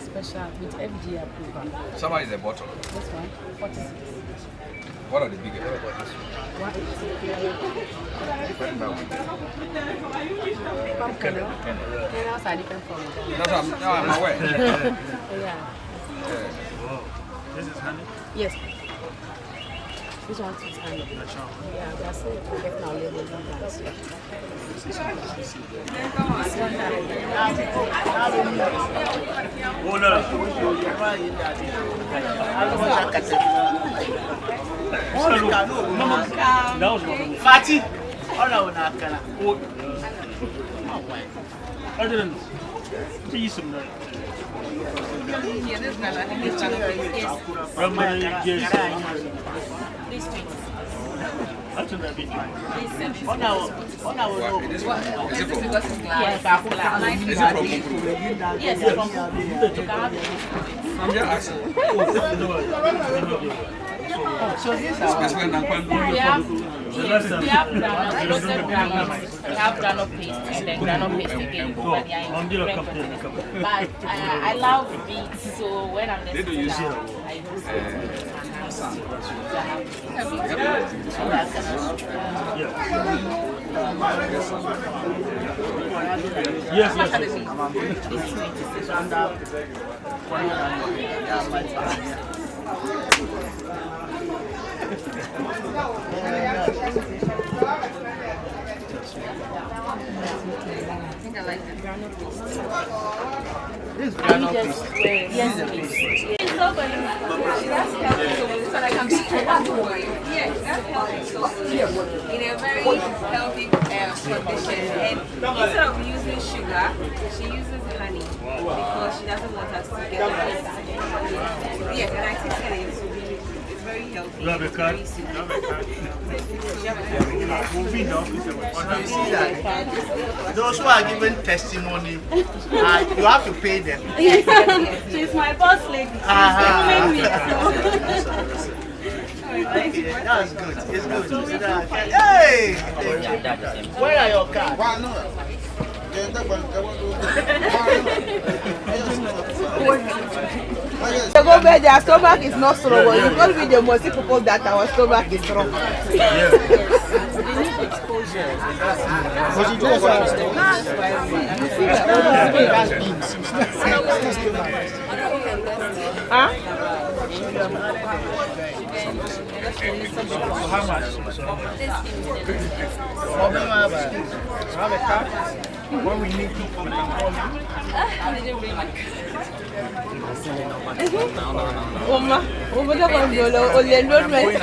special with FG approval. Somebody is a bottle. This one, 46. What are the biggest? From Kenya. Kenyans are different from Ghana. That's what I'm aware. Yeah. This is honey. Yes. This one is honey. Yeah, that's it. Get now label numbers. Oh, no. That was one. Fatty! Oh, no, not gonna. I didn't see some. Yeah, this granite. I think this granite. Yes. This 20. That's a bit. This 70. On our This one. Is it from? because it's glass. Yes, Is it from Mukuru? yes, from you can have it. I'm just asking. So this is Especially in Nankwandu. we have granite, roasted granite, we have granite paste, and then granite paste again. But they are in different quantities. But I love beets, so when I'm They don't use it. I use it. Yes, What are yes. the beets? This is 26 under 100. I think I like the granite paste. This Yes, please. It's so funny. That's healthy. So I can be yes, that's healthy. So in a very healthy condition. And instead of using sugar, she uses honey because she doesn't want us to get like that. Yes, and I think that it's very healthy. You have a card? Very sweet. moving on. You see that those who are giving testimony, you have to pay them. Yes. She's my boss lady. She's filming me. Okay, that's good. It's good. Hey! Where are your cards? They go where their stomach is not strong. You told me they must see people that our stomach is strong. Huh? How much? Have a card? When we need to come Oma, over the gondola, only enrollment.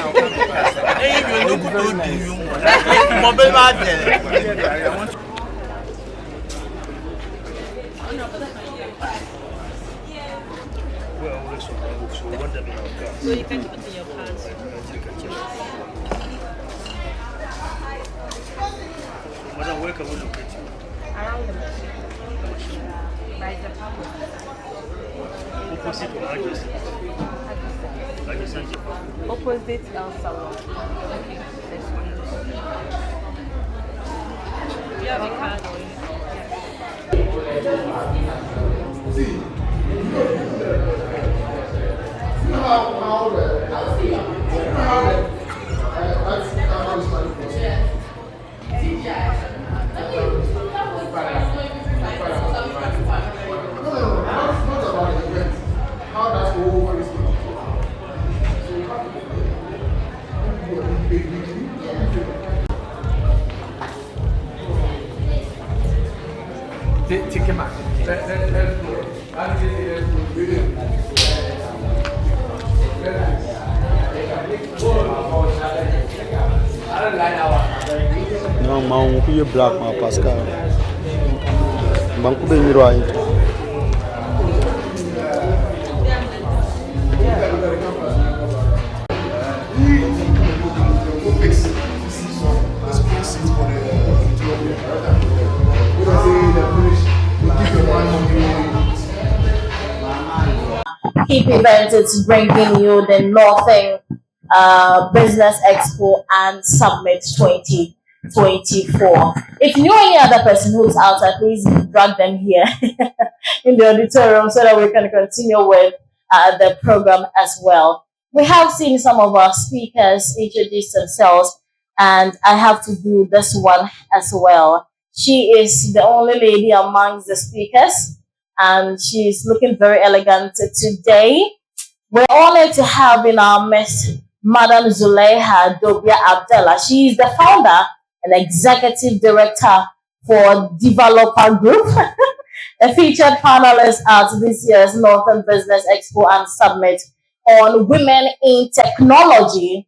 Hey, you look good. Mobile bad. Well, this one. So what them in our car? So you can put in your pants. Madam, where can we locate you? Around the machine. By the power. Opposite or adjacent? Adjacent. Opposite El Salon. This one. You have a card or Take him out. Non, ma on peut black ma Pascal. Banco bem miroir. Keep Events is bringing you the Northern Business Expo and Summit 2024. If you know any other person who's outside, please drag them here in the auditorium so that we can continue with the program as well. We have seen some of our speakers introduce themselves, and I have to do this one as well. She is the only lady amongst the speakers, and she's looking very elegant today. We're honored to have in our midst Madam Zulaiha Dobia Abdallah. She is the founder and executive director for Developer Group, a featured panelist at this year's Northern Business Expo and Summit on women in technology.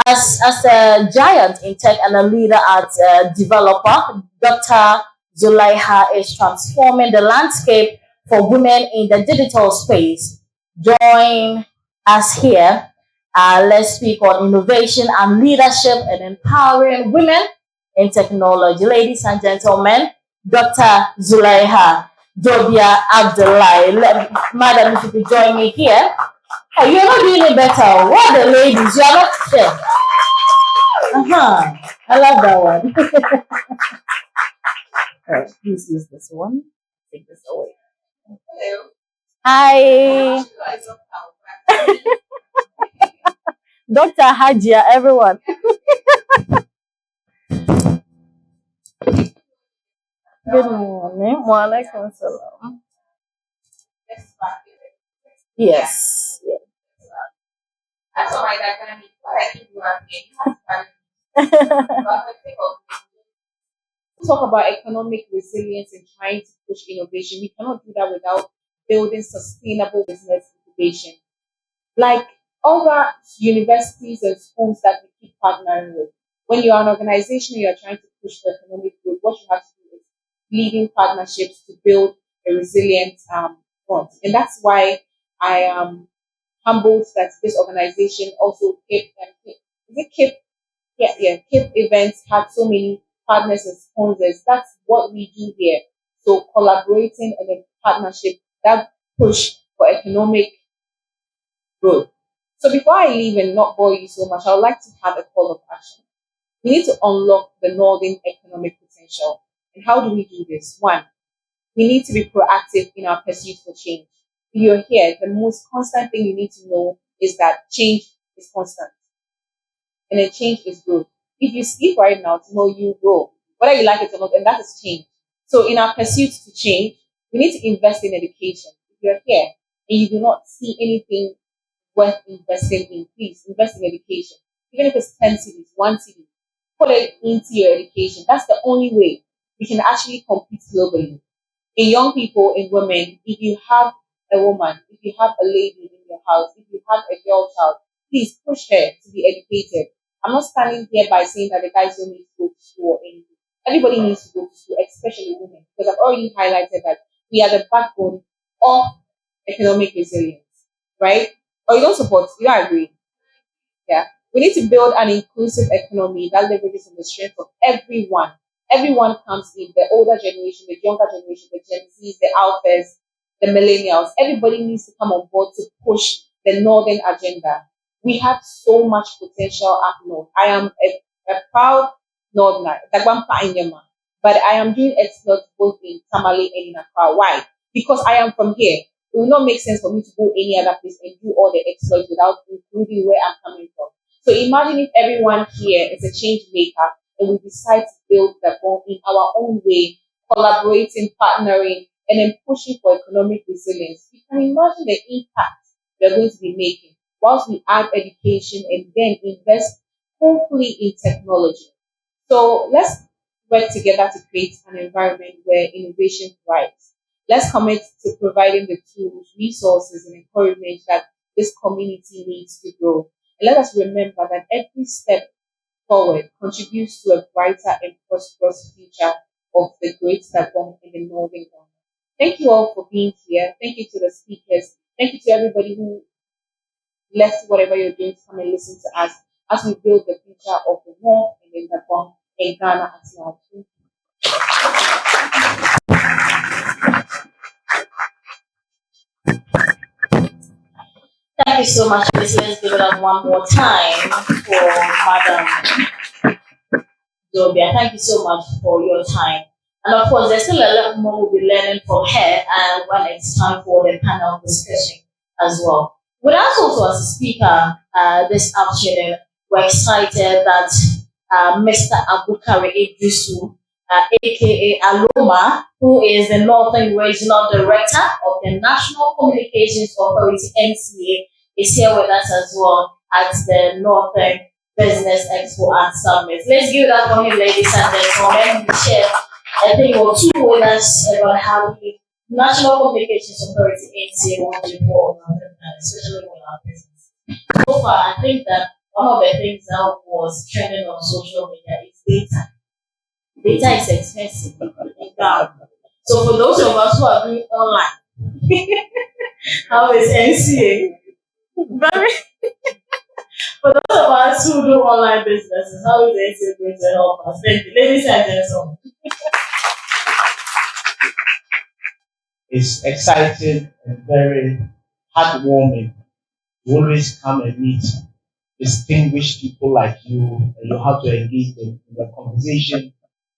As a giant in tech and a leader at Developer, Dr. Zulaiha is transforming the landscape for women in the digital space. Join us here. Let's speak on innovation and leadership and empowering women in technology. Ladies and gentlemen, Dr. Zulaiha Dobia Abdullah. Madam, if you could join me here. Oh, you're not doing it better. What are the ladies? You're not sure. I love that one. Right, please use this one. Take this away. Hello. Hi. Dr. Hajia, everyone. Good morning. Walaikum salam. Yes. That's all right. I can Talk about economic resilience and trying to push innovation. We cannot do that without building sustainable business incubation. Like other universities and schools that we keep partnering with, when you are an organization and you are trying to push for economic growth, what you have to do is leading partnerships to build a resilient front. And that's why I am humbled that this organization also Cape Events had so many partners and sponsors. That's what we do here. So collaborating and a partnership that push for economic growth. So before I leave and not bore you so much, I would like to have a call of action. We need to unlock the Northern economic potential. And how do we do this? One, we need to be proactive in our pursuit for change. If you're here, the most constant thing you need to know is that change is constant. And then change is growth. If you sleep right now, tomorrow you grow, whether you like it or not, and that is change. So in our pursuit to change, we need to invest in education. If you're here and you do not see anything worth investing in, please invest in education. Even if it's 10 cities, 1 city, put it into your education. That's the only way we can actually compete globally. In young people, in women, if you have a woman, if you have a lady in your house, if you have a girl child, please push her to be educated. I'm not standing here by saying that the guys don't need to go to school or anything. Everybody needs to go to school, especially women, because I've already highlighted that we are the backbone of economic resilience, right? Or you don't support, you don't agree? Yeah. We need to build an inclusive economy that leverages on the strength of everyone everyone comes in, the older generation, the younger generation, the Gen Zs, the Alphas, the millennials. Everybody needs to come on board to push the Northern agenda. We have so much potential up north. I am a proud Northerner, Dagwampa Inyama, but I am doing exploits both in Tamale and in Accra. Why? Because I am from here. It will not make sense for me to go any other place and do all the exploits without including where I'm coming from. So imagine if everyone here is a change maker and we decide to build the bomb in our own way, collaborating, partnering, and then pushing for economic resilience. You can imagine the impact we're going to be making whilst we add education and then invest hopefully in technology. So let's work together to create an environment where innovation thrives. Let's commit to providing the tools, resources, and encouragement that this community needs to grow. And let us remember that every step forward contributes to a brighter and prosperous future of the great Dagom in the Northern Ghana. Thank you all for being here. Thank you to the speakers. Thank you to everybody who left whatever you're doing to come and listen to us as we build the future of the North and then Dagom in Ghana at large. Thank you so much, please. Let's give it up one more time for Madam Dobia. Thank you so much for your time. And of course, there's still a lot more we'll be learning from her and when it's time for the panel discussion as well. With us also as a speaker this afternoon, we're excited that Mr. Abukari Idrisu, aka Aloma, who is the Northern Regional Director of the National Communications Authority (NCA), is here with us as well at the Northern Business Expo and Summit. Let's give that for him, ladies and gentlemen. We share a thing or two with us about how the National Communications Authority (NCA) will do for especially with our business. So far, I think that one of the things that was trending on social media is data. Data is expensive in Ghana. So for those of us who are doing online, how is NCA? Very. For those of us who do online businesses, how is NCA going to help us? Thank you, ladies and gentlemen. It's exciting and very heartwarming to always come and meet distinguished people like you, and you have to engage them in a conversation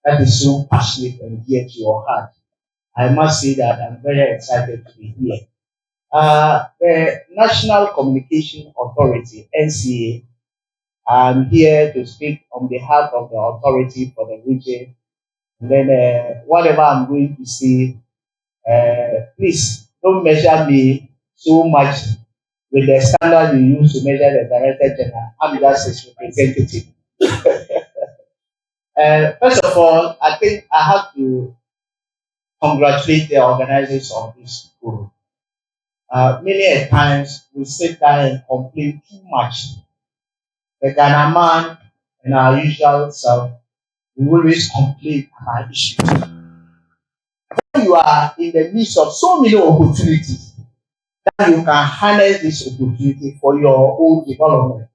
that is so passionate and dear to your heart. I must say that I'm very excited to be here. The National Communication Authority, NCA, I'm here to speak on behalf of the authority for the region. And then whatever I'm going to say, please don't measure me so much with the standard you use to measure the Director General. I'm just his representative. First of all, I think I have to congratulate the organizers of this forum. Many a times we sit down and complain too much. The Ghana man and our usual self, we always complain about issues. When you are in the midst of so many opportunities, that you can harness this opportunity for your own development.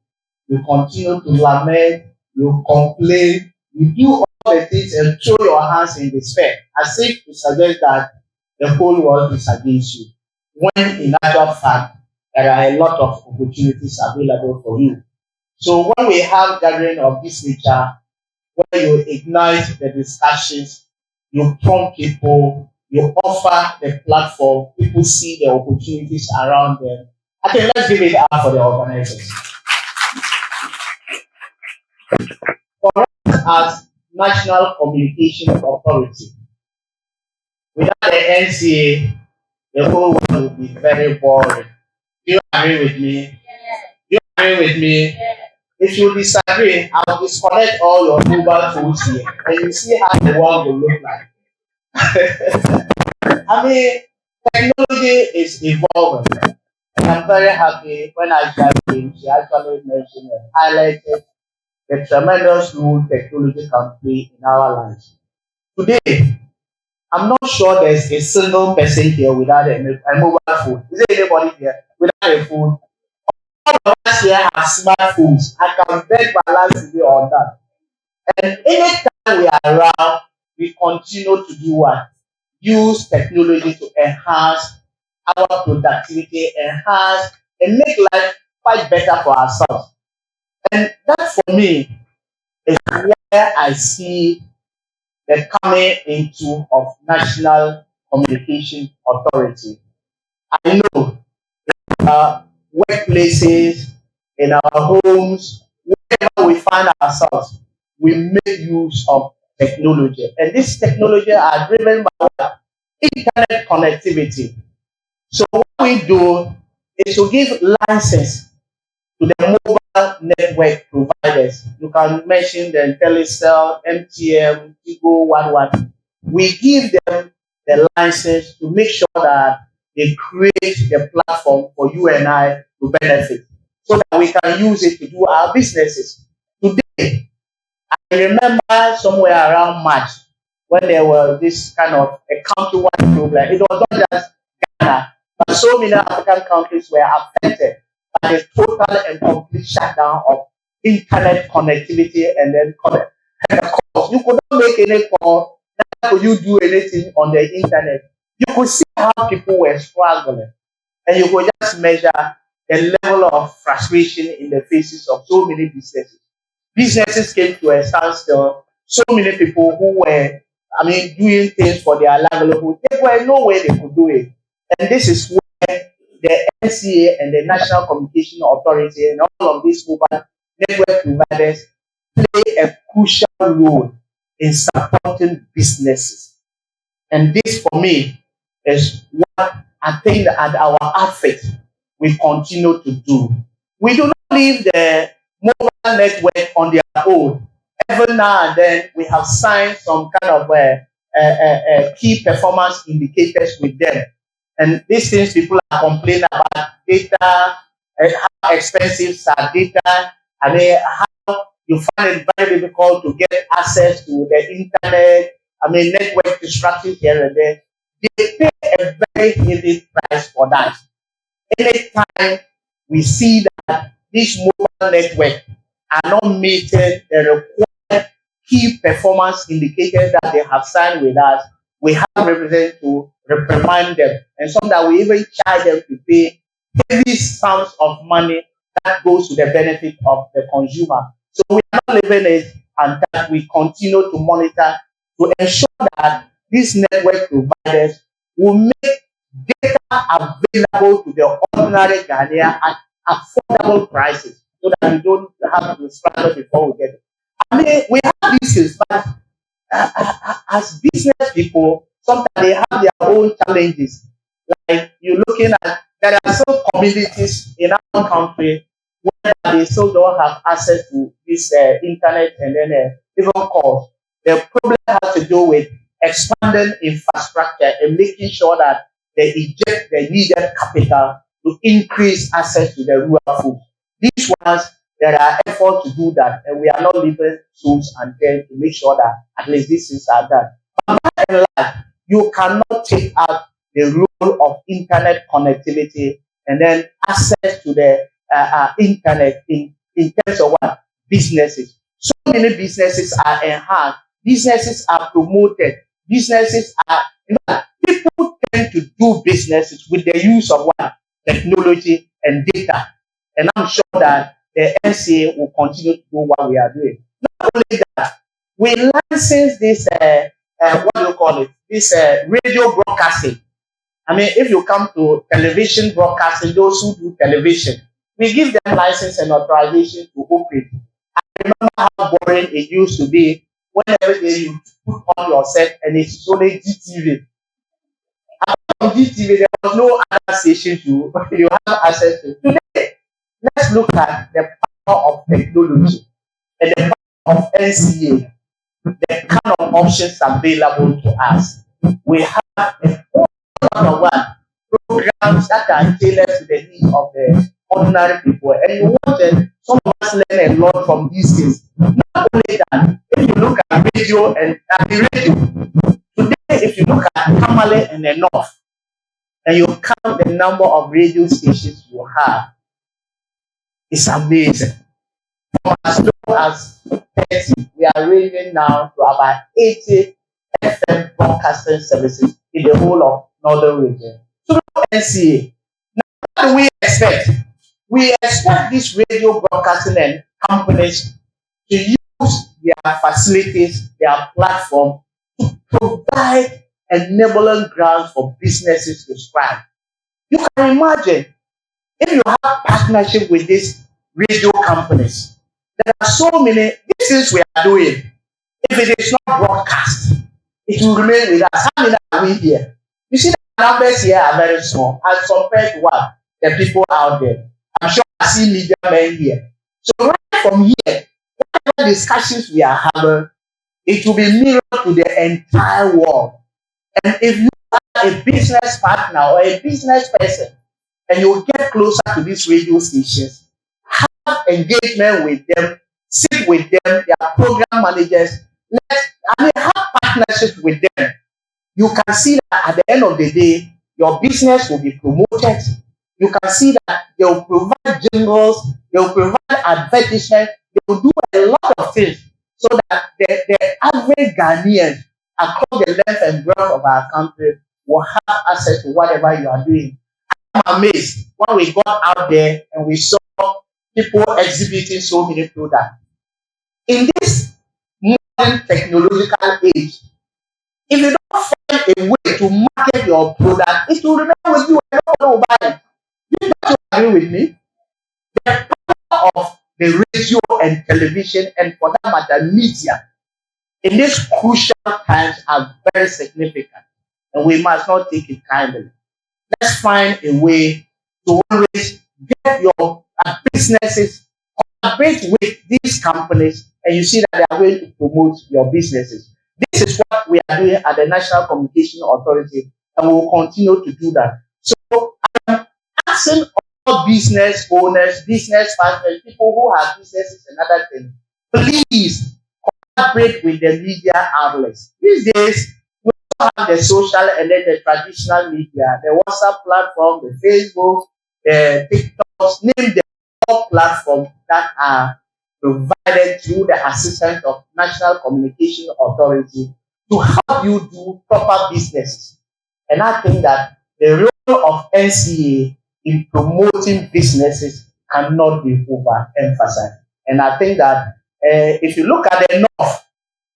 You continue to lament, you complain, you do all the things and throw your hands in despair, as if to suggest that the whole world is against you. When in actual fact, there are a lot of opportunities available for you. So when we have gathering of this nature, where you ignite the discussions, you prompt people, you offer the platform, people see the opportunities around them. I think let's give it up for the organizers. For us as National Communication Authority, without the NCA, the whole world will be very boring. Do you agree with me? Do you agree with me? If you disagree, I'll disconnect all your mobile phones here and you see how the world will look like. I mean, technology is evolving. And I'm very happy when I came, she actually mentioned and highlighted the tremendous role technology can play in our lives. Today, I'm not sure there's a single person here without a mobile phone. Is there anybody here without a phone? All of us here have smartphones. I can bet my life today on that. And anytime we are around, we continue to do what? Use technology to enhance our productivity, enhance and make life quite better for ourselves. And that for me is where I see the coming into of National Communication Authority. I know workplaces, in our homes, wherever we find ourselves, we make use of technology. And this technology are driven by what? Internet connectivity. So what we do is to give license to the mobile network providers. You can mention the Telecel, MTN, Tigo, what. We give them the license to make sure that they create the platform for you and I to benefit, so that we can use it to do our businesses. Today, I remember somewhere around March when there was this kind of a countrywide problem. It was not just Ghana, but so many African countries were affected by the total and complete shutdown of internet connectivity and then calls. You could not make any call, neither could you do anything on the internet. You could see how people were struggling, and you could just measure the level of frustration in the faces of so many businesses. Businesses came to a standstill. So many people who were, doing things for their livelihood, there were no way they could do it. And this is where the NCA and the National Communication Authority and all of these mobile network providers play a crucial role in supporting businesses. And this, for me, is what I think that our effort we continue to do. We do not leave the mobile network on their own. Every now and then, we have signed some kind of key performance indicators with them. And these things people are complaining about data, how expensive are data, how you find it very difficult to get access to the internet, network distractions here and there. They pay a very heavy price for that. Anytime we see that these mobile networks are not meeting the required key performance indicators that they have signed with us, we have representatives to reprimand them, and sometimes we even charge them to pay heavy sums of money that goes to the benefit of the consumer. So we are not leaving it until we continue to monitor to ensure that these network providers will make data available to the ordinary Ghanaian at affordable prices, so that we don't have to struggle before we get it. We have these things, but as business people, sometimes they have their own challenges. Like you're looking at, there are some communities in our country where they still don't have access to this internet and then even calls. The problem has to do with expanding infrastructure and making sure that they inject the needed capital to increase access to the rural food. These ones, there are efforts to do that, and we are not leaving tools and then to make sure that at least these things are done. But by and large, you cannot take out the role of internet connectivity and then access to the internet in terms of what? Businesses. So many businesses are enhanced, businesses are promoted, businesses are, people tend to do businesses with the use of what? Technology and data. And I'm sure that the NCA will continue to do what we are doing. Not only that, we license this, what do you call it? This radio broadcasting. If you come to television broadcasting, those who do television, we give them license and authorization to operate. I remember how boring it used to be when every day you put on your set and it's only GTV. On GTV, there was no other station you have access to. Today, let's look at the power of technology and the power of NCA, the kind of options available to us. We have a whole lot of programs that are tailored to the needs of the ordinary people. And you want some of us learn a lot from these things. Not only that, if you look at radio and the radio, today, if you look at Tamale and the North, and you count the number of radio stations you have, it's amazing. From as low as 30, we we are ranging now to about 80 FM broadcasting services in the whole of Northern region. Through NCA, now what do we expect? We expect these radio broadcasting and companies to use their facilities, their platform, to provide enabling grounds for businesses to thrive. You can imagine if you have partnership with these radio companies, there are so many things we are doing. If it is not broadcast, it will remain with us. How many are we here? You see, the numbers here are very small as compared to what the people out there. I'm sure I see media men here. So right from here, whatever discussions we are having, it will be mirrored to the entire world. And if you are a business partner or a business person, and you get closer to these radio stations, have engagement with them, sit with them, their program managers, have partnerships with them. You can see that at the end of the day, your business will be promoted. You can see that they will provide jingles, they will provide advertisements, they will do a lot of things so that the average Ghanaian across the length and breadth of our country will have access to whatever you are doing. I'm amazed when we got out there and we saw people exhibiting so many products. In this modern technological age, if you don't find a way to market your product, it will remain with you and nobody will buy it. You don't agree with me? The power of the radio and television, and for that matter, media, in these crucial times are very significant, and we must not take it kindly. Let's find a way to always get your businesses, collaborate with these companies, and you see that they are going to promote your businesses. This is what we are doing at the National Communication Authority, and we will continue to do that. So I'm asking all business owners, business partners, people who have businesses and other things, please collaborate with the media outlets. These days, we have the social and then the traditional media, the WhatsApp platform, the Facebook, the TikToks, name the all platforms that are provided through the assistance of National Communication Authority to help you do proper businesses. And I think that the role of NCA in promoting businesses cannot be overemphasized. And I think that if you look at the North,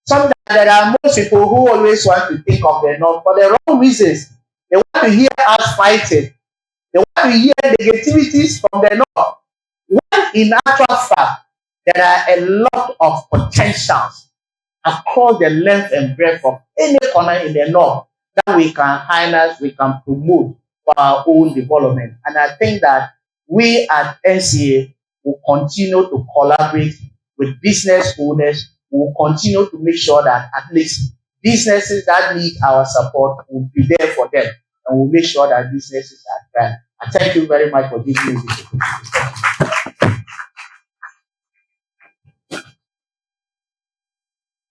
sometimes there are most people who always want to think of the North for the wrong reasons. They want to hear us fighting. They want to hear negativities from the North. When in actual fact, there are a lot of potentials across the length and breadth of any corner in the North that we can harness, we can promote for our own development. And I think that we at NCA will continue to collaborate with business owners. We will continue to make sure that at least businesses that need our support will be there for them, and we'll make sure that businesses are trying. I thank you very much for giving me this opportunity.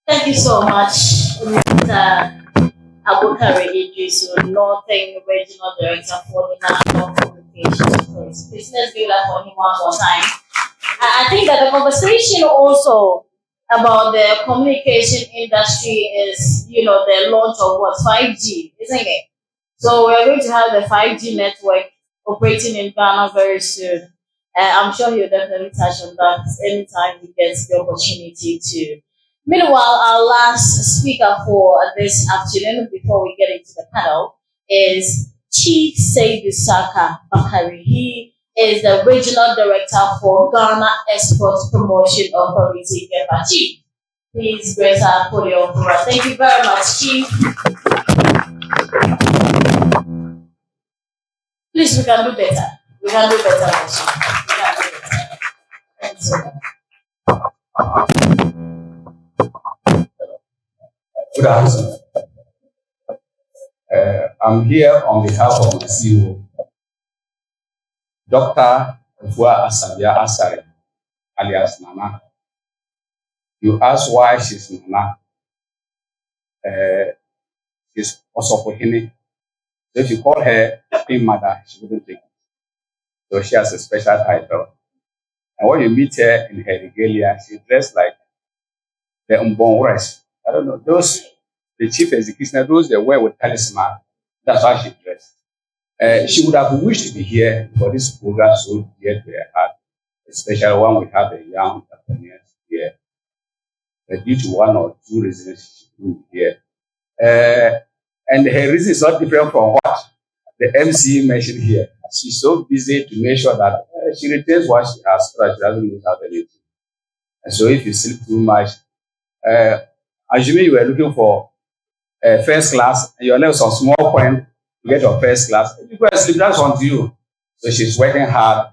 Thank you so much, Mr. Abukari Idrisu, Northern Regional Director for the National Communications. Please let's give that for him one more time. I think that the conversation also about the communication industry is, the launch of 5G, isn't it? So we're going to have the 5G network operating in Ghana very soon. I'm sure he'll definitely touch on that anytime he gets the opportunity to. Meanwhile, our last speaker for this afternoon, before we get into the panel, is Chief Seydou Saka Bakari. He is the Regional Director for Ghana Exports Promotion Authority, GEPA. Chief, please grace our podium for us. Thank you very much, Chief. Please, we can do better. We can do better, Chief. We can do better. Thank you so much. Good afternoon. I'm here on behalf of my CEO, Dr. Afua Asabia Asare, alias Nana. You ask why she's Nana. She's also for him. So if you call her Queen Mother, she wouldn't take it. So she has a special title. And when you meet her in her regalia, she's dressed like the Mbonwres. I don't know, those, the chief executioner, those that wear with talisman. That's how she dressed. She would have wished to be here for this program so dear to her heart, especially when we have the young entrepreneurs here. But due to one or two reasons, she couldn't be here. And her reason is not different from what the MC mentioned here. She's so busy to make sure that she retains what she has so that she doesn't lose out anything. And so if you sleep too much, assuming you were looking for first class and you're left some small point to get your first class, if you go and sleep, that's on to you. So she's working hard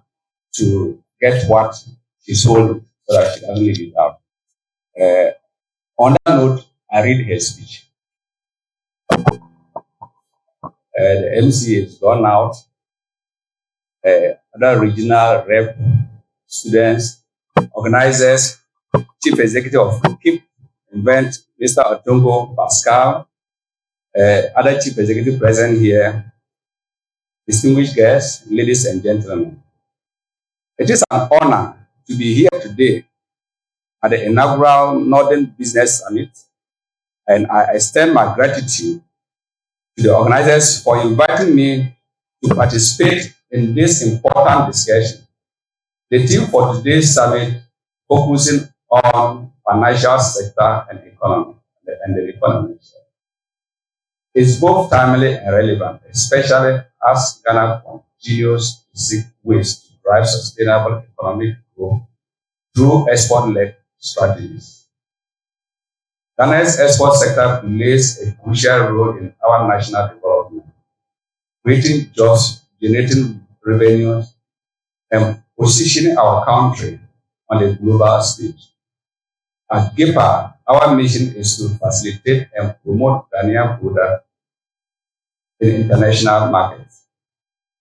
to get what she's holding so that she doesn't leave it out. On that note, I read her speech. The MC is gone out. Other regional rep, students, organizers, chief executive of KIP Invent, Mr. Otungo Pascal, other chief executive present here, distinguished guests, ladies and gentlemen. It is an honor to be here today at the inaugural Northern Business Summit, and I extend my gratitude to the organizers for inviting me to participate in this important discussion. The theme for today's summit focusing on financial sector and economy and the economy is both timely and relevant, especially as Ghana continues to seek ways to drive sustainable economic growth through export-led strategies. Ghana's export sector plays a crucial role in our national development, creating jobs, generating revenues, and positioning our country on the global stage. At GEPA, our mission is to facilitate and promote Ghanaian products in international markets,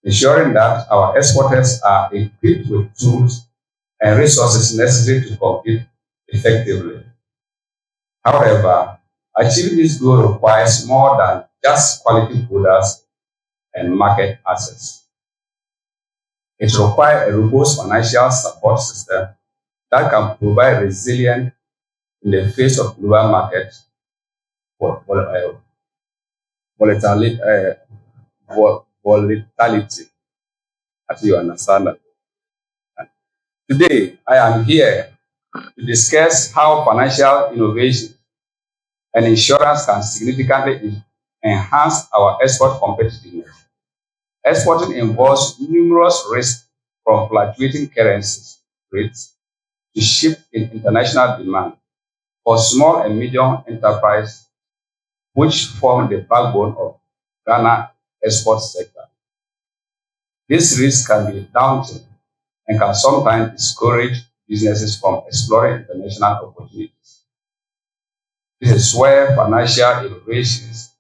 ensuring that our exporters are equipped with tools and resources necessary to compete effectively. However, achieving this goal requires more than just quality products and market access. It requires a robust financial support system that can provide resilience in the face of global market volatility. As you understand that. Today, I am here to discuss how financial innovation and insurance can significantly enhance our export competitiveness. Exporting involves numerous risks from fluctuating currencies rates to shift in international demand for small and medium enterprises, which form the backbone of Ghana export sector. This risk can be daunting and can sometimes discourage businesses from exploring international opportunities. This is where financial innovations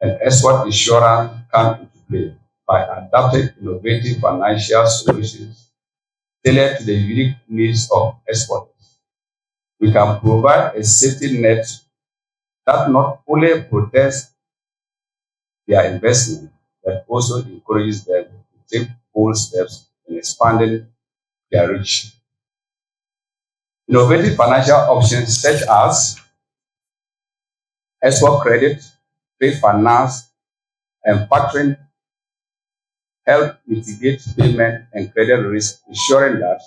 and export insurance come into play by adapting innovative financial solutions tailored to the unique needs of exporters. We can provide a safety net that not only protects their investment, but also encourages them to take bold steps in expanding their reach. Innovative financial options such as export credit, trade finance, and factoring help mitigate payment and credit risk, ensuring that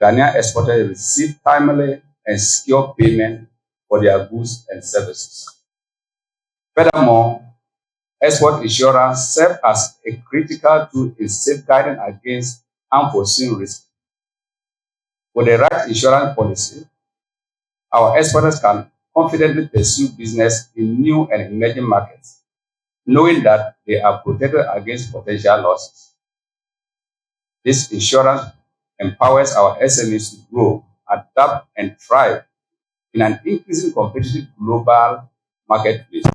Ghanaian exporters receive timely and secure payment for their goods and services. Furthermore, export insurance serves as a critical tool in safeguarding against unforeseen risks. With the right insurance policy, our exporters can confidently pursue business in new and emerging markets, knowing that they are protected against potential losses. This insurance empowers our SMEs to grow, adapt, and thrive in an increasingly competitive global marketplace.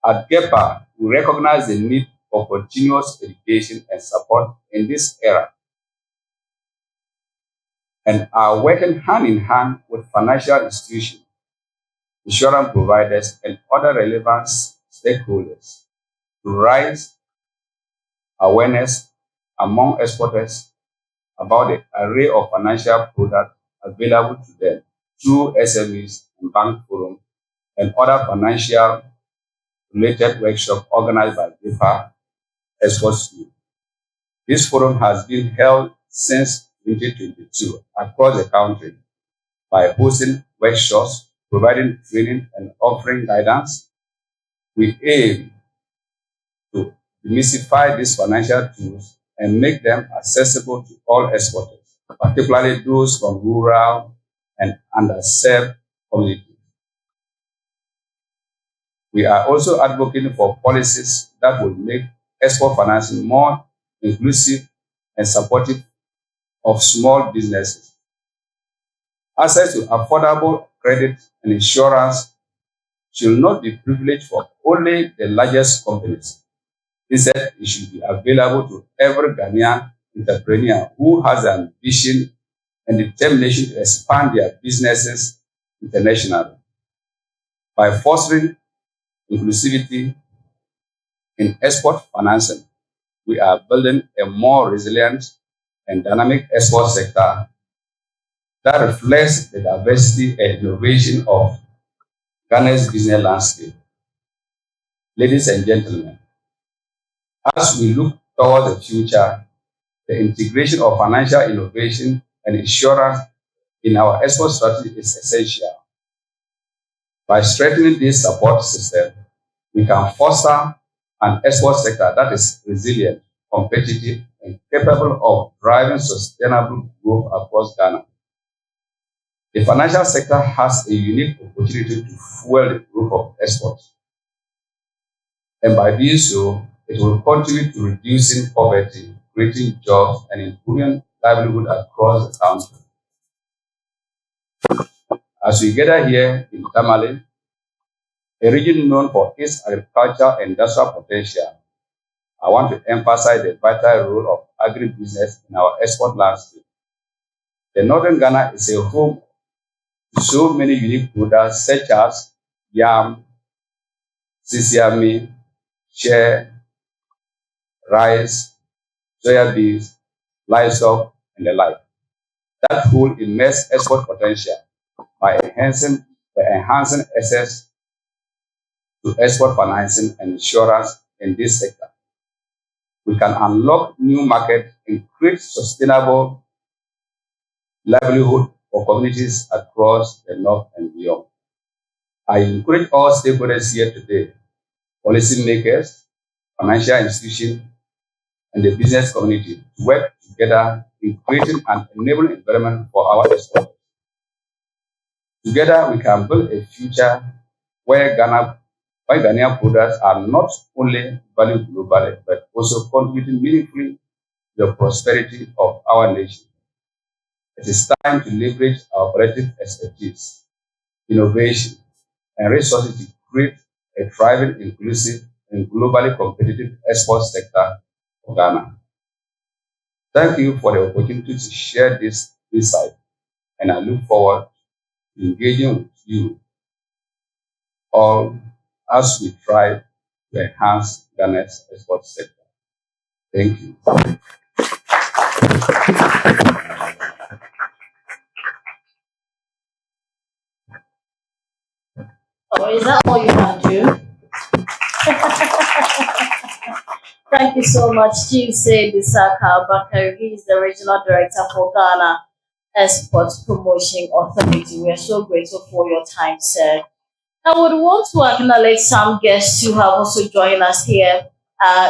At GEPA, we recognize the need for continuous education and support in this era, and are working hand in hand with financial institutions, insurance providers, and other relevant stakeholders to raise awareness among exporters about the array of financial products available to them through SMEs and Bank Forum and other financial related workshops organized by DEPA Export School. This forum has been held since 2022 across the country by hosting workshops, providing training, and offering guidance. We aim to demystify these financial tools and make them accessible to all exporters, particularly those from rural and underserved communities. We are also advocating for policies that will make export financing more inclusive and supportive of small businesses. Access to affordable credit and insurance should not be privileged for only the largest companies. Instead, it should be available to every Ghanaian entrepreneur who has the ambition and determination to expand their businesses internationally. By fostering inclusivity in export financing, we are building a more resilient and dynamic export sector that reflects the diversity and innovation of Ghana's business landscape. Ladies and gentlemen, as we look towards the future, the integration of financial innovation and insurance in our export strategy is essential. By strengthening this support system, we can foster an export sector that is resilient, competitive, and capable of driving sustainable growth across Ghana. The financial sector has a unique opportunity to fuel the growth of exports. And by doing so, it will contribute to reducing poverty, creating jobs, and improving livelihood across the country. As we gather here in Tamale, a region known for its agricultural and industrial potential, I want to emphasize the vital role of agribusiness in our export landscape. The Northern Ghana is a home to so many unique products such as yam, sisiame, shea, rice, soya beans, livestock, and the like, that hold immense export potential by enhancing access to export financing and insurance in this sector. We can unlock new markets and create sustainable livelihood for communities across the North and beyond. I encourage all stakeholders here today, policymakers, financial institutions, and the business community to work together in creating an enabling environment for our exporters. Together, we can build a future where Ghanaian products are not only valued globally, but also contributing meaningfully to the prosperity of our nation. It is time to leverage our collective expertise, innovation, and resources to create a thriving, inclusive, and globally competitive export sector for Ghana. Thank you for the opportunity to share this insight, and I look forward to engaging with you all as we try to enhance Ghana's export sector. Thank you. Oh, is that all you can do? Thank you so much, Chief Said Isaka Bakari. He is the Regional Director for Ghana Export Promotion Authority. We are so grateful for your time, sir. I would want to acknowledge some guests who have also joined us here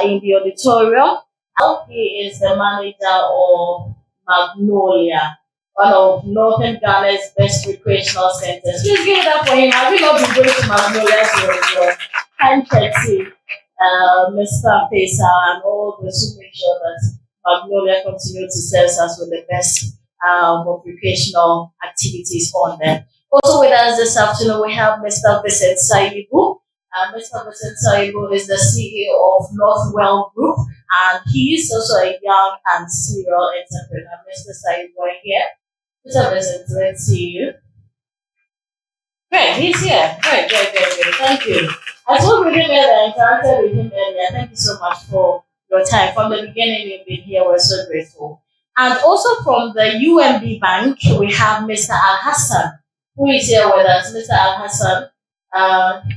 in the auditorium. He is the manager of Magnolia, one of Northern Ghana's best recreational centers. Please give it up for him. I will not be going to Magnolia to enjoy. Kind courtesy, Mr. Pesa, and all those who make sure that Magnolia continue to serve us with the best of recreational activities on there. Also with us this afternoon, we have Mr. Vincent Saibu. Mr. Vincent Saibu is the CEO of Northwell Group, and he is also a young and serial entrepreneur. Mr. Saibu here. Mr. Vincent, let's see you. Great, he's here. Great. Thank you. I told him earlier, I interacted with him earlier. Thank you so much for your time. From the beginning, you've been here. We're so grateful. And also from the UMB Bank, we have Mr. Al Hassan, who is here with us, Mr. Al Hassan.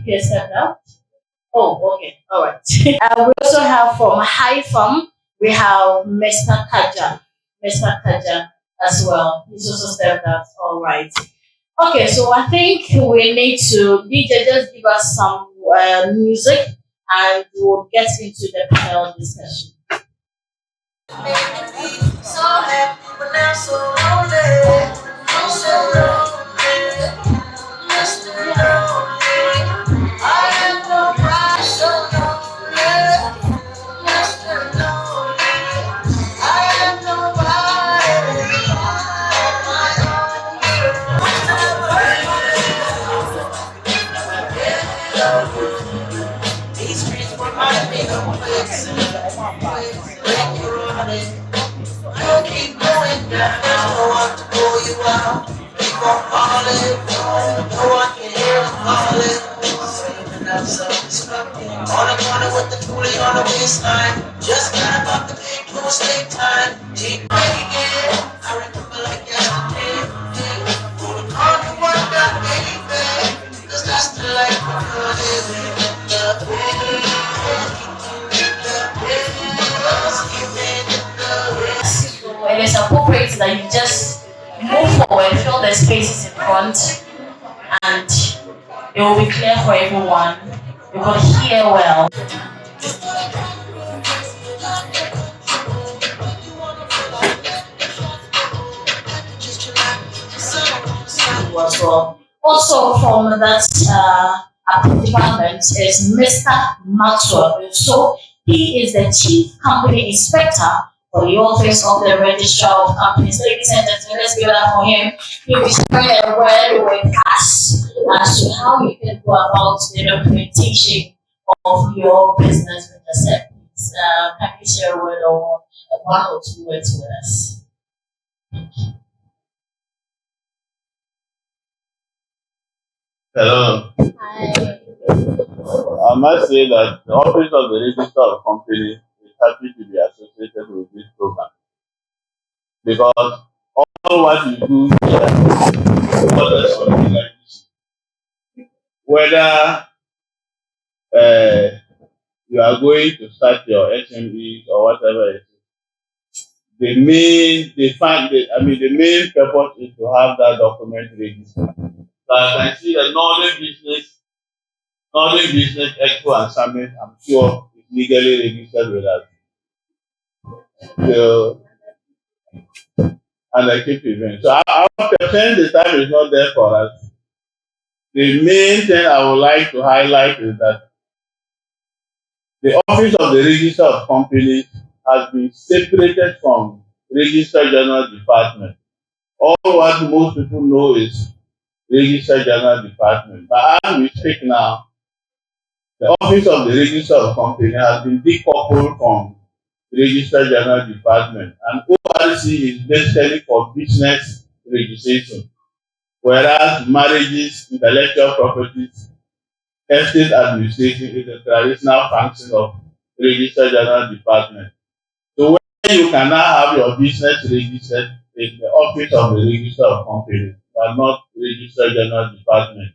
Please stand up. Oh, okay, all right. We also have from HiFarm, we have Mr. Kaja as well. He's also stepped up. All right. Okay, so I think we need to DJ just give us some music, and we'll get into the panel discussion. So happy, but now so lonely. I'm so lonely. Just too lonely. I have no pride, so lonely. Just too lonely. I have nobody on my own. These streets remind me of place. Like you're running. You'll keep going down. No one to pull you out. Keep on falling. No one can hear them calling. Saving up self-destructing. On the corner with the coolie on the waistline. Just climb up the big blue state time. Keep making it. I remember like yesterday. Pull the car to work out, baby. Cause that's the life we're living. The pain. It is appropriate that you just move forward, fill the spaces in front, and it will be clear for everyone. You will hear well. Also from that department is Mr. Maxwell. So he is the Chief Company Inspector for the Office of the Registrar of Companies. Ladies and gentlemen, let's give it up for him. He'll be sharing a word with us as to how you can go about the documentation of your business with the please. Can you share a word or one or two words with us? Hello. Hi. I must say that the Office of the Registrar of Companies is happy to be associated with this program because all what you do here is something like this. Whether you are going to start your SMEs or whatever it is, the main purpose is to have that document registered. So I can see the Northern Business Expo and Summit, I'm sure, is legally registered with us. So, and I keep events. So after saying the time is not there for us, the main thing I would like to highlight is that the Office of the Registrar of Companies has been separated from Registrar General Department. All what most people know is Registrar General Department. But as we speak now, the Office of the Registrar of Companies has been decoupled from Registrar General Department, and ORC is basically for business registration, whereas marriages, intellectual properties, estate administration is the traditional function of Registrar General Department. So when you can now have your business registered in the Office of the Registrar of Companies, but not Registrar General Department.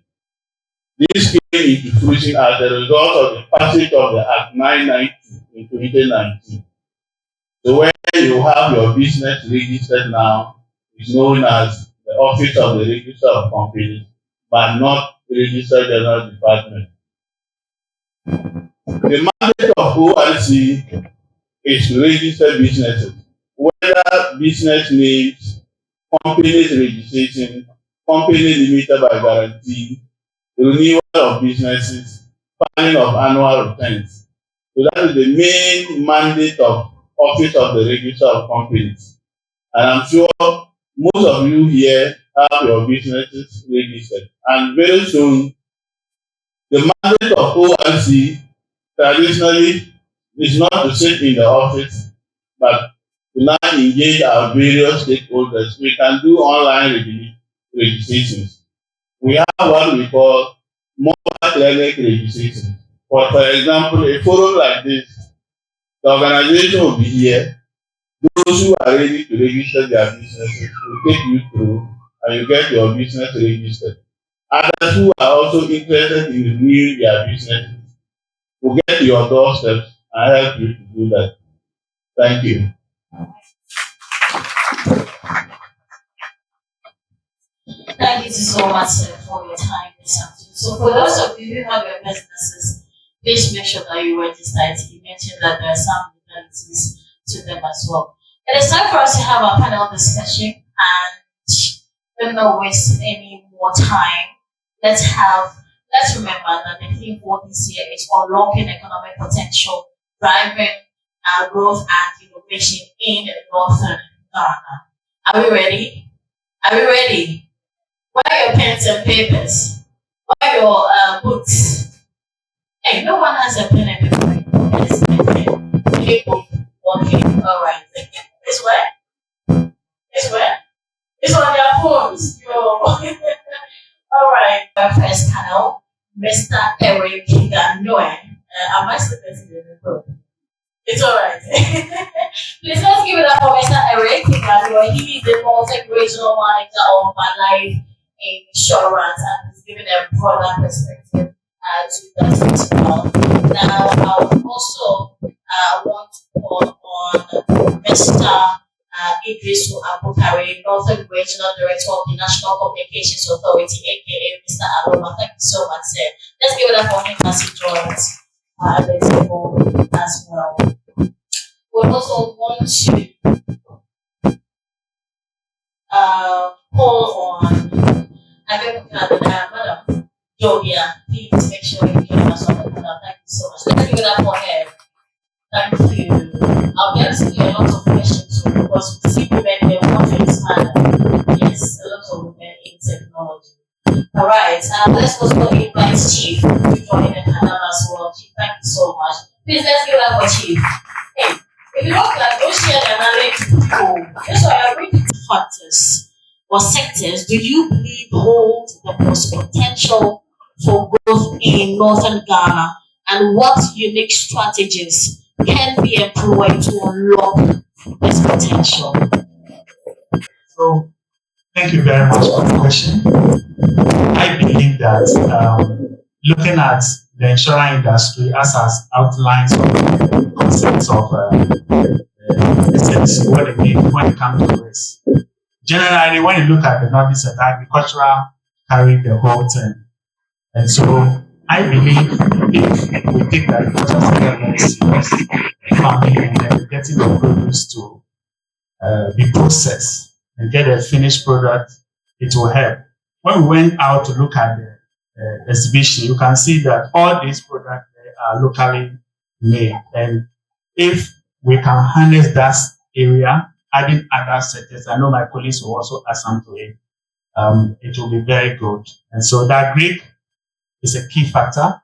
This came into fruition as a result of the passage of the Act 990 in 2019. So when you have your business registered now, it's known as the Office of the Registrar of Companies, but not the Registrar General Department. The mandate of ORC is to register businesses, whether business names, companies registration, company limited by guarantee, renewal of businesses, filing of annual returns. So that is the main mandate of Office of the Registrar of Companies. And I'm sure most of you here have your businesses registered. And very soon, the mandate of ORC traditionally is not to sit in the office, but to now engage our various stakeholders. We can do online registrations. We have what we call mobile clinic registration. For example, a forum like this, the organization will be here. Those who are ready to register their businesses will take you through, and you get your business registered. Others who are also interested in renewing their business will get to your doorsteps and help you to do that. Thank you. Thank you so much for your time this afternoon. So for those of you who have your businesses, please make sure that you register it. You mentioned that there are some legalities to them as well. It is time for us to have our panel discussion, and don't waste any more time. Let's remember that the theme for this year is unlocking economic potential, driving growth and innovation in Northern Ghana. Are we ready? Are we ready? Where are your pens and papers? Where are your books? Hey, no one has a pen and paper. It is okay, alright. It's where? It's where? It's on their phones. Alright, our first panel, Mr. Eric Ganoe. Am I still getting the phone? It's alright. Please let's give it up for Mr. Eric Ganoe. He is the multi-regional manager of My Life Insurance and is giving a broader perspective to that as well. Now, I would also want to call on Mr. Idrisu Abukari, Northern Regional Director of the National Communications Authority, aka Mr. Aloma. Thank you so much, sir. Let's give it up for him as he joins the table as well. We also want to call on Madam Jovia. Please make sure you join us on the panel. Thank you so much. Let's give it up for her. Thank you. I'll be asking you a lot of questions because we see women in confidence manner. Yes, a lot of women in technology. Alright, let's also invite Chief to join the panel as well. Chief, thank you so much. Please let's give it up for Chief. Hey, if you don't like, don't share the knowledge to people. That's why I'm going to factors or sectors do you believe hold the most potential for growth in Northern Ghana, and what unique strategies can be employed to unlock this potential? So, thank you very much for the question. I believe that looking at the insurance industry as outlines of concepts of essentially what it means when it comes to risk. Generally, when you look at the Northeast sector, agricultural carry the whole thing. And so I believe if we take the agricultural sector very serious, farming, and then getting the produce to be processed and get a finished product, it will help. When we went out to look at the exhibition, you can see that all these products are locally made. And if we can harness that area, adding other sectors, I know my colleagues will also add some to it, it will be very good. And so that Greek is a key factor.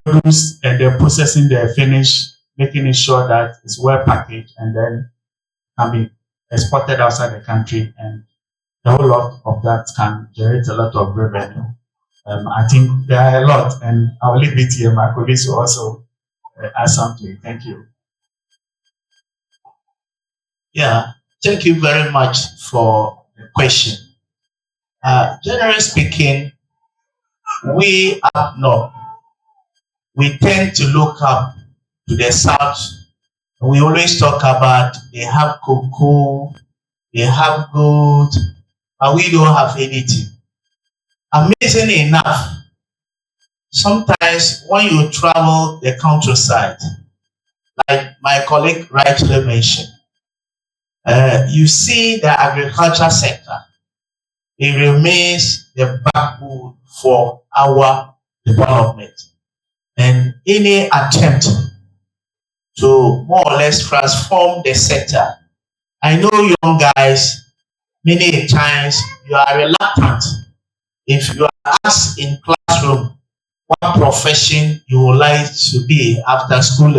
Produce and then processing the finish, making sure that it's well packaged and then can be exported outside the country, and a whole lot of that can generate a lot of revenue. I think there are a lot, and I'll leave it here. My colleagues will also add something. Thank you. Yeah, thank you very much for the question. Generally speaking, we up north, we tend to look up to the south. We always talk about they have cocoa, they have gold, but we don't have anything. Amazing enough, sometimes when you travel the countryside, like my colleague rightly mentioned, you see the agriculture sector. It remains the backbone for our development. And any attempt to more or less transform the sector, I know young guys, many times you are reluctant. If you are asked in classroom what profession you would like to be after school,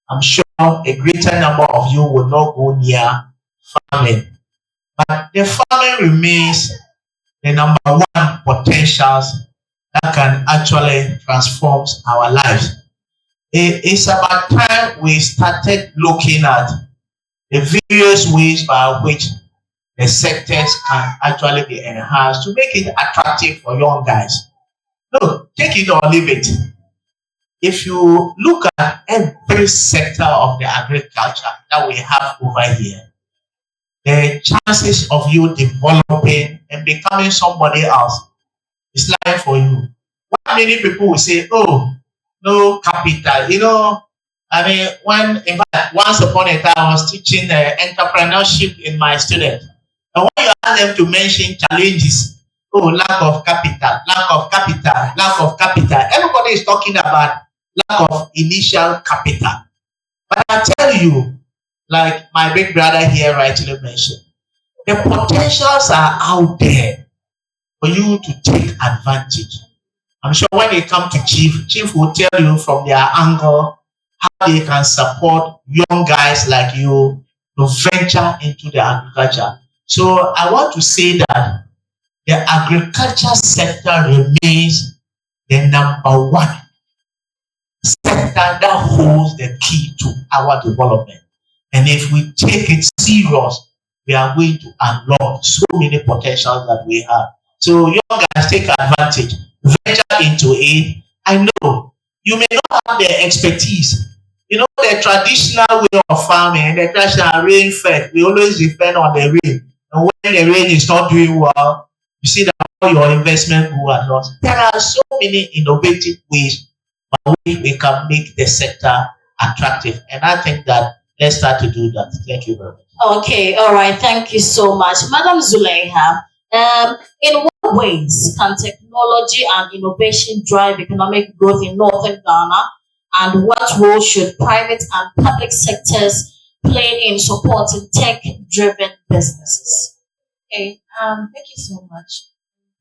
I'm sure a greater number of you will not go near farming. But the farming remains the number one potentials that can actually transform our lives. It's about time we started looking at the various ways by which the sectors can actually be enhanced to make it attractive for young guys. Look, take it or leave it. If you look at every sector of the agriculture that we have over here, the chances of you developing and becoming somebody else is lying for you. Why many people will say, oh, no capital. You know, I mean, in fact, once upon a time, I was teaching entrepreneurship in my students. And when you ask them to mention challenges, oh, lack of capital, lack of capital, lack of capital. Everybody is talking about lack of initial capital. But I tell you, like my big brother here rightly mentioned, the potentials are out there for you to take advantage. I'm sure when they come to Chief will tell you from their angle how they can support young guys like you to venture into the agriculture. So I want to say that the agriculture sector remains the number one sector that holds the key to our development. And if we take it serious, we are going to unlock so many potentials that we have. So young guys, take advantage, venture into it. I know you may not have the expertise. You know, the traditional way of farming, the traditional rain fed, we always depend on the rain. And when the rain is not doing well, you see that all your investment go at loss. There are so many innovative ways by which we can make the sector attractive. And I think that let's start to do that. Thank you very much. Okay, all right. Thank you so much. Madam Zulaiha, in what ways can technology and innovation drive economic growth in northern Ghana? And what role should private and public sectors play in supporting tech-driven businesses? Okay, thank you so much.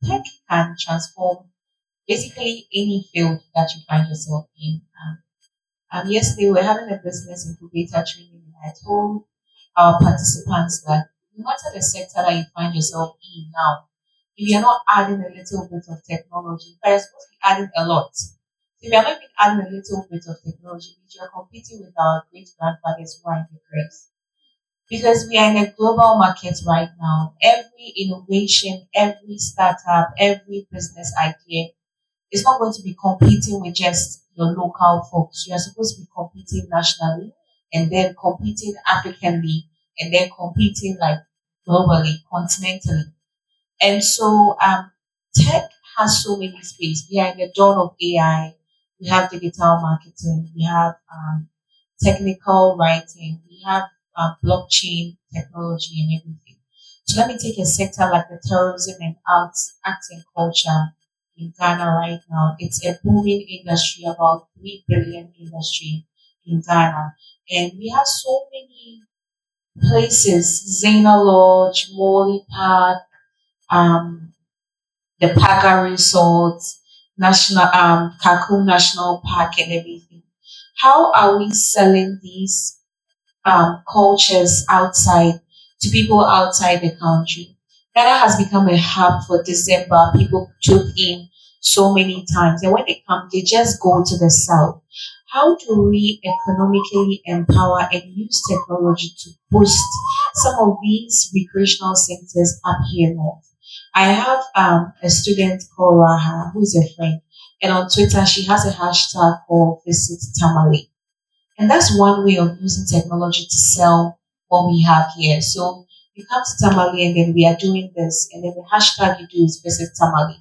Tech can transform basically any field that you find yourself in. Yesterday we were having a business incubator training, and I told our participants that no matter the sector that you find yourself in now, if you're not adding a little bit of technology, you're supposed to be adding a lot. If you're not even adding a little bit of technology, you're competing with our great grandfathers who are in the grace. Because we are in a global market right now, every innovation, every startup, every business idea is not going to be competing with just your local folks. You are supposed to be competing nationally and then competing Africanly and then competing like globally, continentally. And so tech has so many space. We are in the dawn of AI. We have digital marketing. We have technical writing. We have blockchain technology and everything. So let me take a sector like the tourism and arts and culture in Ghana right now. It's a booming industry, about 3 billion industry in Ghana. And we have so many places, Zena Lodge, Morley Park, the Paga Resort, National Kakum National Park and everything. How are we selling these cultures outside to people outside the country? Ghana has become a hub for December. People took in so many times, and when they come, they just go to the south. How do we economically empower and use technology to boost some of these recreational centers up here north? I have a student called Raha, who is a friend, and on Twitter she has a hashtag called Visit Tamale. And that's one way of using technology to sell what we have here. So you come to Tamale and then we are doing this, and then the hashtag you do is Visit Tamale.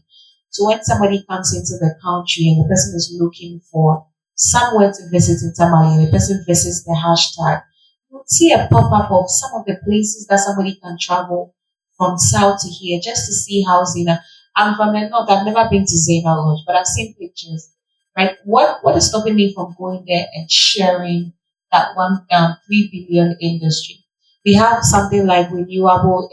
So when somebody comes into the country and the person is looking for somewhere to visit in Tamale and the person visits the hashtag, you will see a pop-up of some of the places that somebody can travel from south to here just to see how Zena. I'm from the north. I've never been to Zena Lodge, but I've seen pictures. Right? What is stopping me from going there and sharing that 3 billion industry? We have something like renewable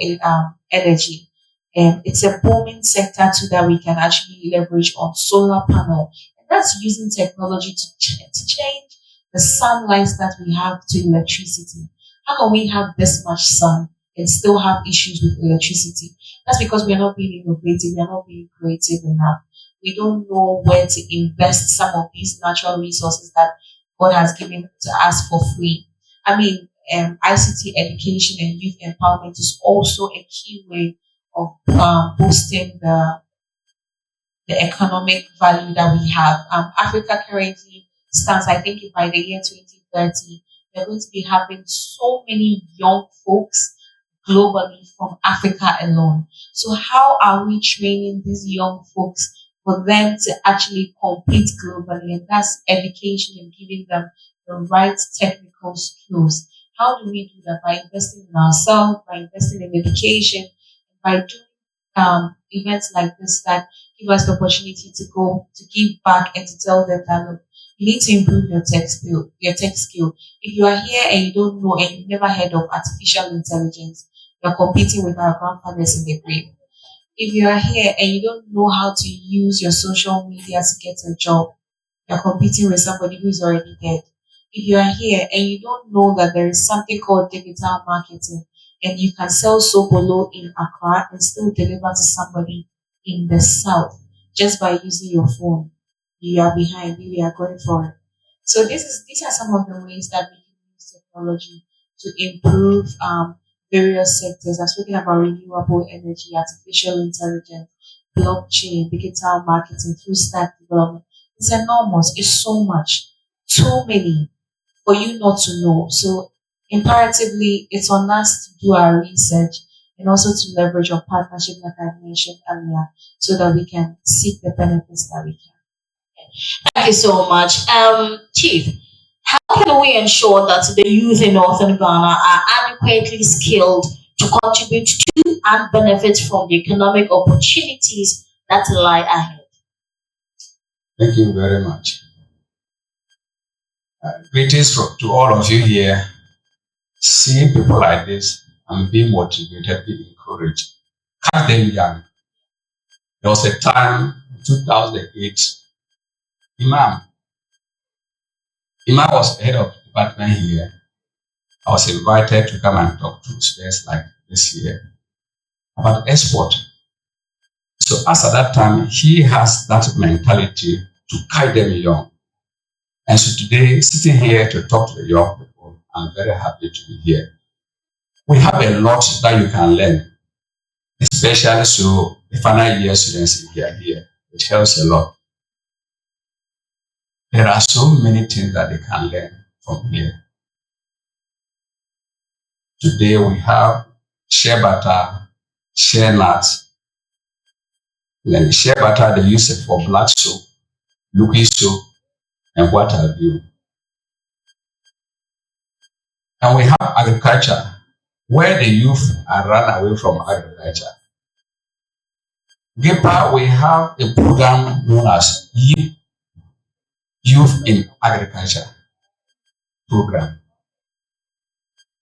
energy, and it's a booming sector too that we can actually leverage on solar panel. And that's using technology to change the sunlight that we have to electricity. How can we have this much sun and still have issues with electricity? That's because we are not being innovative, we are not being creative enough. We don't know where to invest some of these natural resources that God has given to us for free. I mean, ICT education and youth empowerment is also a key way of boosting the economic value that we have. Africa currently stands, I think, by the year 2030, we're going to be having so many young folks globally from Africa alone. So how are we training these young folks for them to actually compete globally? And that's education and giving them the right technical skills. How do we do that? By investing in ourselves, by investing in education, by doing events like this that give us the opportunity to go to give back and to tell them that look, you need to improve your tech skill. If you are here and you don't know and you've never heard of artificial intelligence, you're competing with our grandfathers in the grave. If you are here and you don't know how to use your social media to get a job, you're competing with somebody who is already dead. If you are here and you don't know that there is something called digital marketing and you can sell Sobolo in Accra and still deliver to somebody in the south just by using your phone, you are behind, you are going for it. So these are some of the ways that we can use technology to improve various sectors. I'm speaking about renewable energy, artificial intelligence, blockchain, digital marketing, full stack development. It's enormous. It's so much, too many for you not to know. So imperatively, it's on us to do our research and also to leverage our partnership, like I mentioned earlier, so that we can seek the benefits that we can. Thank you so much. Chief, how can we ensure that the youth in Northern Ghana are adequately skilled to contribute to and benefit from the economic opportunities that lie ahead? Thank you very much. Greetings to all of you here. Seeing people like this and being motivated, being encouraged. Catch them young. There was a time, 2008, Imam was head of department here. I was invited to come and talk to students like this year about export. So as at that time, he has that mentality to guide them young. And so today, sitting here to talk to the young people, I'm very happy to be here. We have a lot that you can learn, especially so the final year students here. It helps a lot. There are so many things that they can learn from here. Today we have shea butter, shea nuts. Then shea butter, they use it for black soap, liquid soap, and what have you. And we have agriculture, where the youth are run away from agriculture. GEPA, we have a program known as Youth in Agriculture program.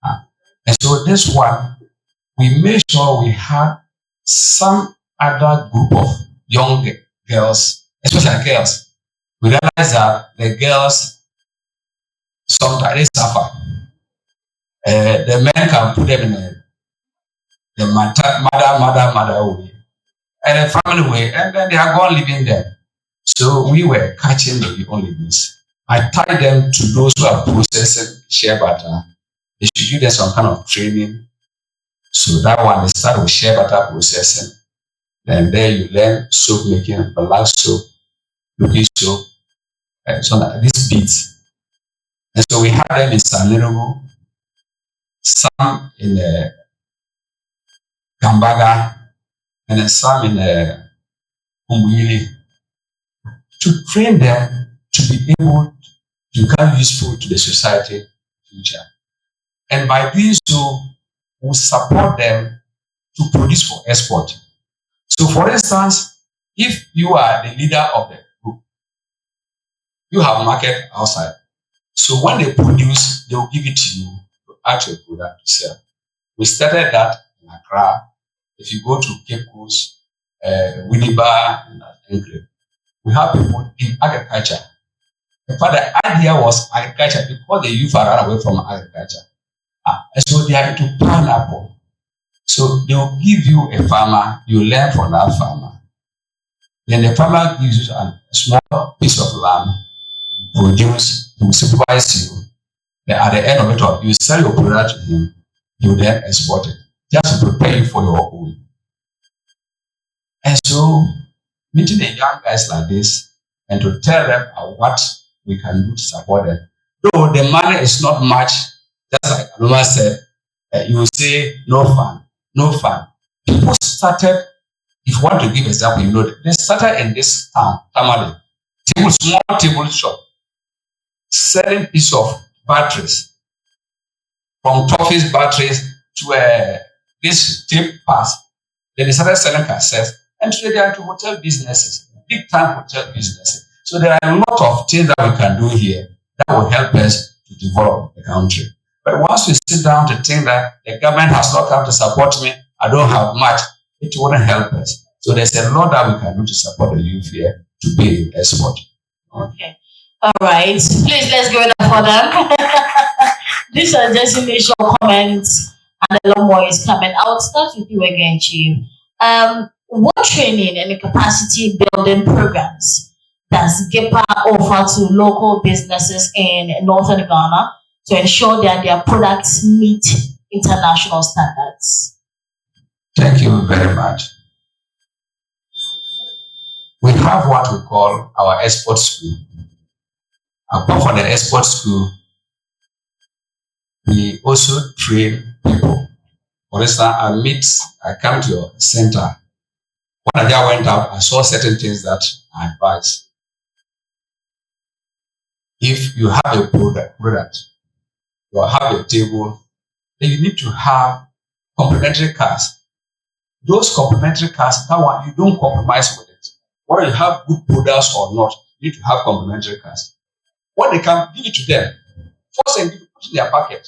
And so this one, we made sure we had some other group of young girls, especially girls. We realized that the girls sometimes they suffer. The men can put them in the mother way, and a family way, and then they are gone living there. So we were catching the only this. I tied them to those who are processing shea butter. They should give them some kind of training. So that one, they start with shea butter processing. Then there you learn soap making, black soap, liquid soap, and so on, these beads. And so we had them in Sanlerivo, some in Gambaga, and then some in Umwili, to train them to be able to become useful to the society future. And by doing so, we support them to produce for export. So for instance, if you are the leader of the group, you have market outside. So when they produce, they will give it to you to add your product to sell. We started that in Accra. If you go to Cape Coast, Winneba, and Anchorage, we have people in agriculture. In fact, the idea was agriculture because the youth are run away from agriculture. And so they are into pineapple. So they will give you a farmer, you learn from that farmer. Then the farmer gives you a small piece of land, produce, to supervise you. Then at the end of it all, you sell your product to him, he will then export it, just to prepare you for your own. And so, meeting the young guys like this and to tell them what we can do to support them. Though the money is not much, just like Aloma said, you will say no fun, no fun. People started, if you want to give example, you know, they started in this town, Tamale, small table shop, selling piece of batteries, from Toffee's batteries to this tape pass. Then they started selling cassettes, and today they are into hotel businesses, big time hotel businesses. So there are a lot of things that we can do here that will help us to develop the country. But once we sit down to think that the government has not come to support me, I don't have much, it wouldn't help us. So there's a lot that we can do to support the youth here to be in export. Okay. All right. Please, let's give it up for them. These are just initial comments, and a lot more is coming. I would start with you again, Chief. What training and capacity building programs does GIPA offer to local businesses in Northern Ghana to ensure that their products meet international standards? Thank you very much. We have what we call our export school. Apart from the export school, we also train people. For instance, I come to your center. When I went out, I saw certain things that I advise. If you have a product, you have a table, then you need to have complementary cars. Those complementary cars, that one, you don't compromise with it. Whether you have good products or not, you need to have complementary cars. What they can give it to them, first and give it in their pocket.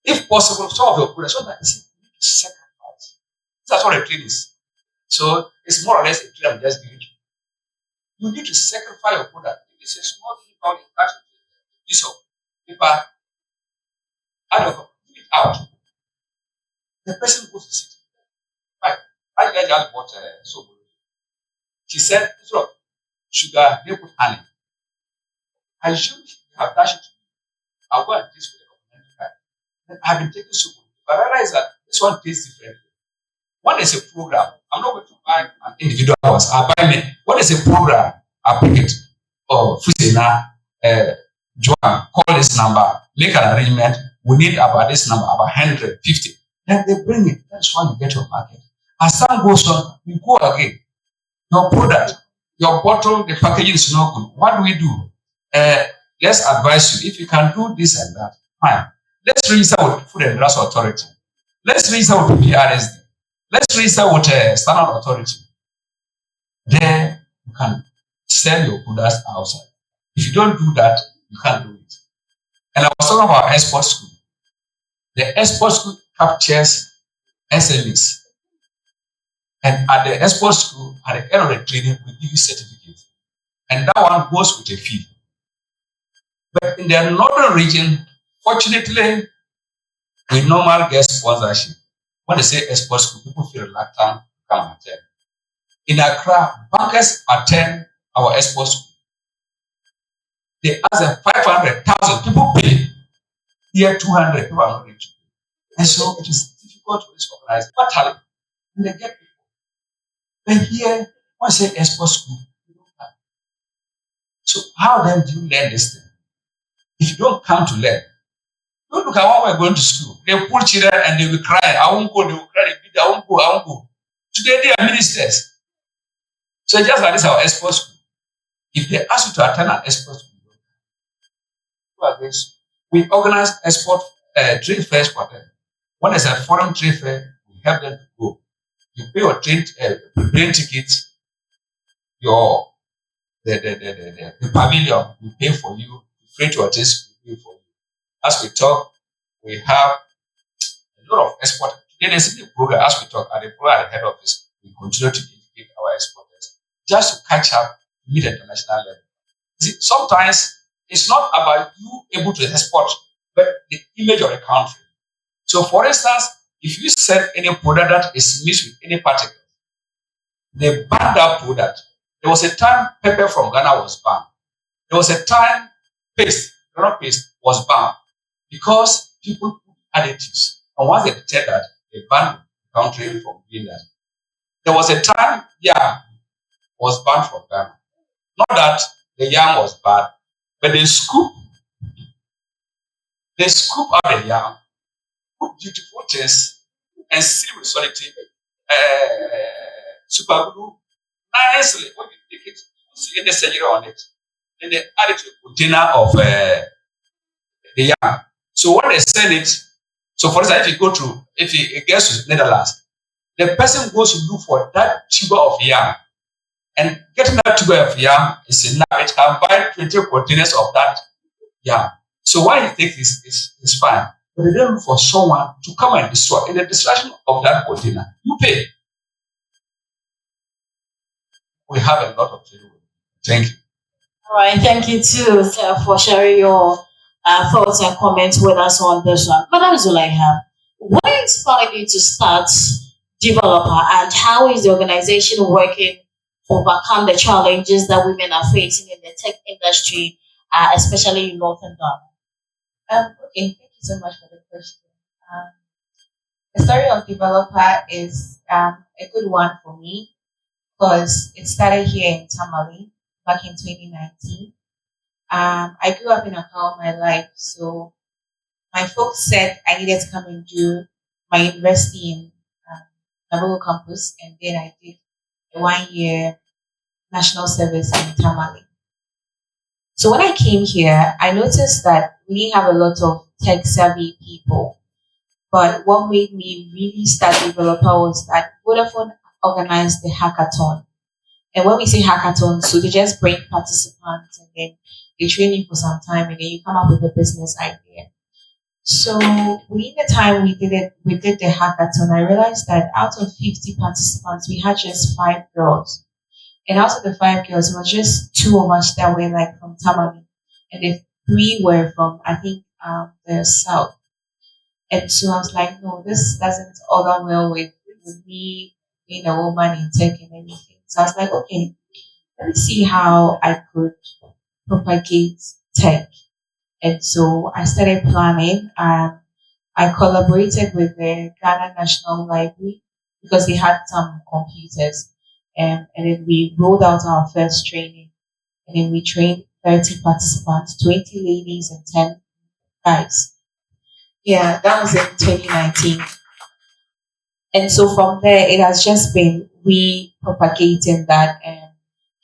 If possible, some of your products, sometimes you need to sacrifice. That's what a trade is. So it's more or less a trade I'm just giving you. You need to sacrifice your product. If it's a small thing, piece of paper, give it out. The person goes to sit. Right. I just bought soap. She said, instead of sugar, they put honey. I should have dashed it. I'll go and taste with the complementary card. Then I've been taking soup. But I realize that this one tastes different. One is a program. I'm not going to buy an individual house. I buy me. What is a program? I pick it. Oh, Fusina, Joan, call this number, make an arrangement. We need about this number, about 150. Then they bring it. That's why you get your market. As time goes on, you go again. Your product, your bottle, the packaging is not good. What do we do? Let's advise you. If you can do this and that, fine. Let's register with Food and Drugs Authority. Let's register with PRSD. Let's register with Standard Authority. Then you can sell your products outside. If you don't do that, you can't do it. And I was talking about export school. The export school captures SMEs. And at the export school, at the end of the training, we give you certificates. And that one goes with a fee. But in the northern region, fortunately, we normally get sponsorship. When they say export school, people feel reluctant to come and attend. In Accra, bankers attend our export school. They ask them 500,000 people pay. Here, 200 people are not rich. And so it is difficult to organize talent. And they get people. But here, when I say export school, you don't have. So how then do you learn this thing? If you don't come to learn, don't look at when we're going to school. They pull children and they will cry. I won't go, they will cry, I won't go, I won't go. Today they are ministers. So just like this, our export school. If they ask you to attend an export school, we organize export trade fairs for them. When there's a foreign trade fair, we help them to go. You pay your train ticket, the pavilion, we pay for you, freight your taste, we pay for you. As we talk, we have a lot of export. Today there's a program, as we talk, at the program at the head office, we continue to educate our exporters just to catch up, meet the international level. See, sometimes it's not about you able to export, but the image of the country. So, for instance, if you sell any product that is mixed with any particle, they ban that product. There was a time pepper from Ghana was banned. There was a time Ghana paste was banned. because people put additives. And once they detect that, they ban the country from doing that. There was a time yam was banned from Ghana. Not that the yam was bad, but they scoop out the yam, put beautiful things, and seal with solidity, super glue, nicely. When you take it, you see any surgery on it. Then they add it to a container of the yam. So when they sell it, so for example, if it gets to Netherlands, the person goes to look for that tuber of yam. And getting that tuber of yam is enough. It can buy 20 containers of that yam. So why you take this is fine. But they don't look for someone to come and destroy. In the destruction of that container, you pay. We have a lot of to do. Thank you. All right, thank you too, sir, for sharing your thoughts and comments with us on this one. Madam Zulaiha, what inspired you to start Developer, and how is the organization working to overcome the challenges that women are facing in the tech industry, especially in Northern Ghana? Okay, thank you so much for the question. The story of Developer is a good one for me because it started here in Tamale back in 2019. I grew up in Accra all my life, so my folks said I needed to come and do my university in Nabogo campus, and then I did a 1-year national service in Tamale. So when I came here, I noticed that we have a lot of tech savvy people. But what made me really start Developer was that Vodafone organized the hackathon. And when we say hackathon, so they just bring participants and then they train you for some time and then you come up with a business idea. So within the time we did the hackathon, I realized that out of 50 participants, we had just 5 girls. And out of the 5 girls, it was just 2 of us that were like from Tamale. And the 3 were from, I think, the South. And so I was like, no, this doesn't order well with me being a woman in tech and everything. So I was like, okay, let me see how I could propagate tech. And so I started planning. I collaborated with the Ghana National Library because they had some computers. And then we rolled out our first training. And then we trained 30 participants, 20 ladies and 10 guys. Yeah, that was in 2019. And so from there, it has just been we propagating that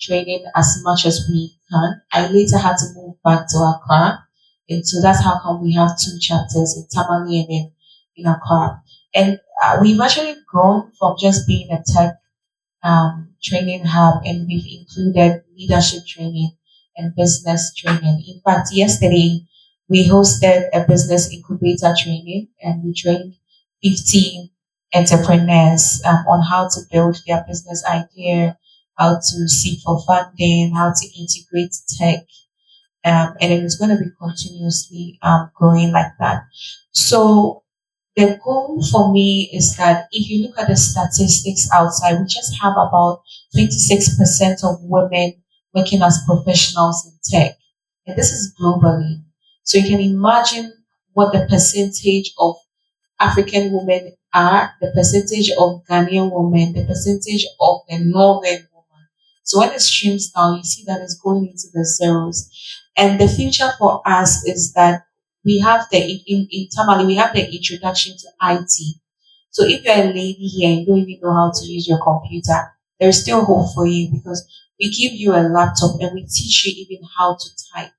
training as much as we can. I later had to move back to Accra. And so that's how come we have 2 chapters in Tamale and then in Accra. And we've actually grown from just being a tech training hub, and we've included leadership training and business training. In fact, yesterday we hosted a business incubator training, and we trained 15 entrepreneurs on how to build their business idea, how to seek for funding, how to integrate tech. And it's going to be continuously growing like that. So the goal for me is that if you look at the statistics outside, we just have about 26% of women working as professionals in tech. And this is globally. So you can imagine what the percentage of African women are, the percentage of Ghanaian women, the percentage of the Northern women. So when it streams down, you see that it's going into the zeros. And the future for us is that we have in Tamale, we have the introduction to IT. So if you're a lady here and you don't even know how to use your computer, there's still hope for you because we give you a laptop and we teach you even how to type.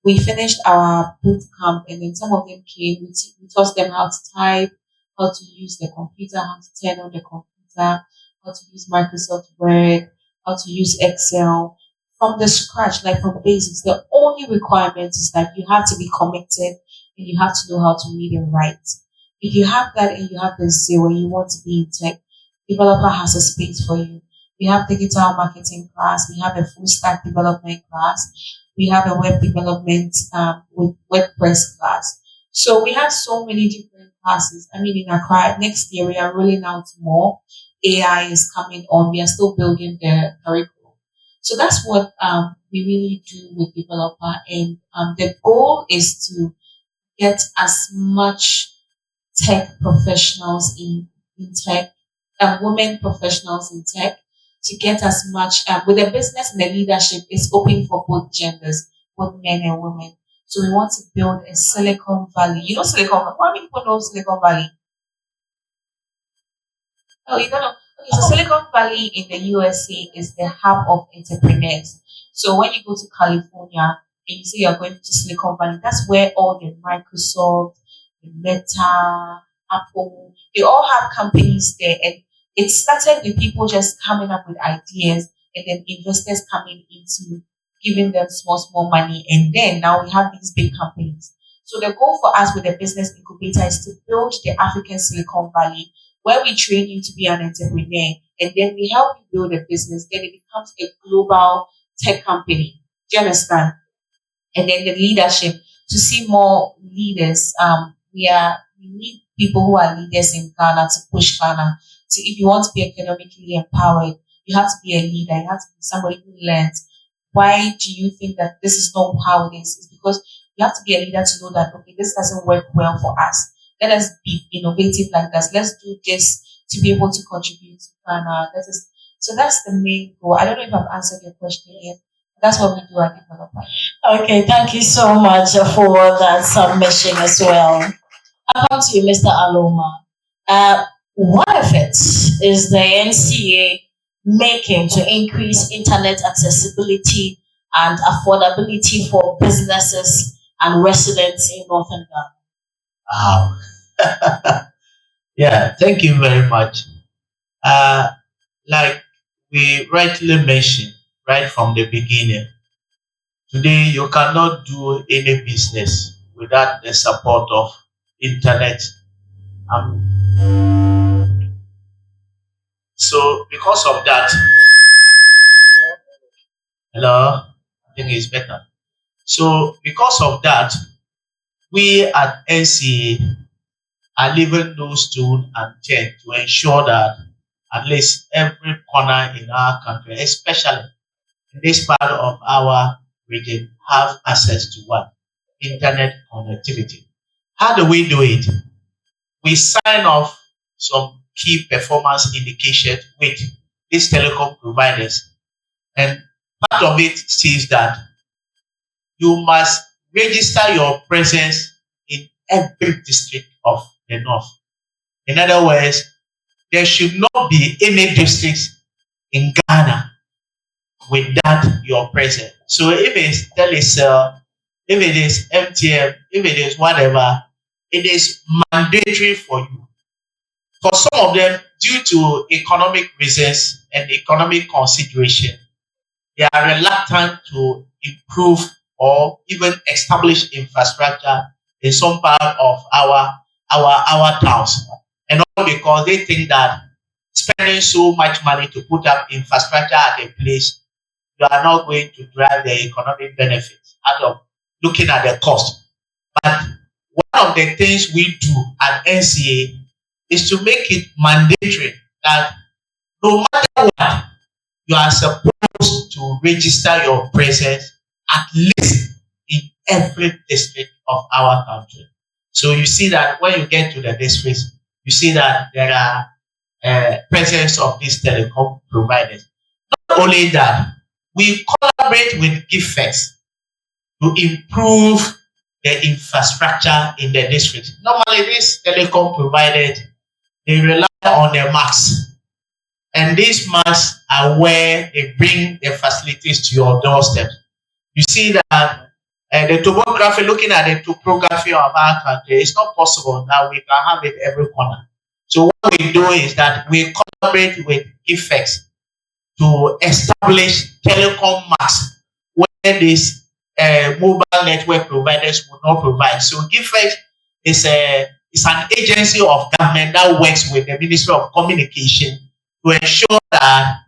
We finished our boot camp and then some of them came, we taught them how to type, how to use the computer, how to turn on the computer, how to use Microsoft Word, how to use Excel. From the scratch, like from basics, the only requirement is that you have to be committed and you have to know how to read and write. If you have that and you have the zeal and you want to be in tech, Developer has a space for you. We have digital marketing class, we have a full stack development class, we have a web development with WordPress class. So we have so many different classes. I mean, in Accra, next year we are rolling out more. AI is coming on. We are still building the curriculum. So that's what we really do with Developer. And the goal is to get as much tech professionals in tech, women professionals in tech, to get as much, with the business and the leadership is open for both genders, both men and women. So we want to build a Silicon Valley. You know Silicon Valley? How many people know Silicon Valley? Oh, you don't know? Okay, so Silicon Valley in the USA is the hub of entrepreneurs. So when you go to California and you say you're going to Silicon Valley, that's where all the Microsoft, the Meta, Apple, they all have companies there. And it started with people just coming up with ideas and then investors coming into giving them small money. And then now we have these big companies. So the goal for us with the business incubator is to build the African Silicon Valley, where we train you to be an entrepreneur and then we help you build a business. Then it becomes a global tech company. Do you understand? And then the leadership, to see more leaders. We need people who are leaders in Ghana to push Ghana. So if you want to be economically empowered, you have to be a leader. You have to be somebody who learns. Why do you think that this is not how it is? It's because you have to be a leader to know that, okay, this doesn't work well for us. Let us be innovative like this. Let's do this to be able to contribute to Ghana. So that's the main goal. I don't know if I've answered your question yet. That's what we do at Developer. Okay, thank you so much for that submission as well. I'll come to you, Mr. Aloma. What efforts is the NCA making to increase internet accessibility and affordability for businesses and residents in Northern Ghana? Wow. Yeah, thank you very much. Like we rightly mentioned right from the beginning, today you cannot do any business without the support of internet. So because of that, hello, I think it's better. So because of that, we at NCA are leaving no stone unturned to ensure that at least every corner in our country, especially in this part of our region, have access to what? Internet connectivity. How do we do it? We sign off some key performance indicators with these telecom providers. And part of it says that you must register your presence in every district of the North. In other words, there should not be any districts in Ghana without your presence. So if it's Telecel, if it is MTM, if it is whatever, it is mandatory for you. For some of them, due to economic reasons and economic consideration, they are reluctant to improve or even establish infrastructure in some part of our towns. And all because they think that spending so much money to put up infrastructure at a place, you are not going to drive the economic benefits out of looking at the cost. But one of the things we do at NCA is to make it mandatory that no matter what, you are supposed to register your presence at least in every district of our country. So you see that when you get to the districts, you see that there are presence of these telecom providers. Not only that, we collaborate with GIFEX to improve the infrastructure in the district. Normally, these telecom providers, they rely on the masts. And these masts are where they bring the facilities to your doorstep. You see that the topography, looking at the topography of our country, it's not possible that we can have it every corner. So what we do is that we collaborate with GIFEX to establish telecom masts where these mobile network providers will not provide. So GIFEX is an agency of government that works with the Ministry of Communication to ensure that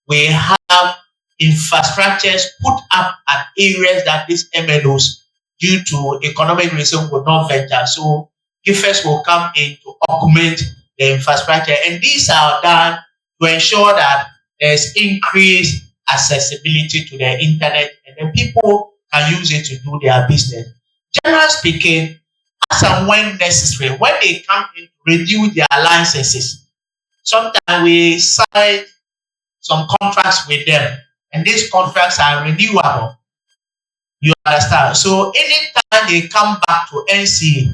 we have infrastructures put up at areas that these MNOs, due to economic reasons, will not venture. So GIFEX will come in to augment the infrastructure. And these are done to ensure that there's increased accessibility to the internet and then people can use it to do their business. Generally speaking, as and when necessary, when they come in to renew their licenses, sometimes we sign some contracts with them, and these contracts are renewable. You understand? So anytime they come back to NCA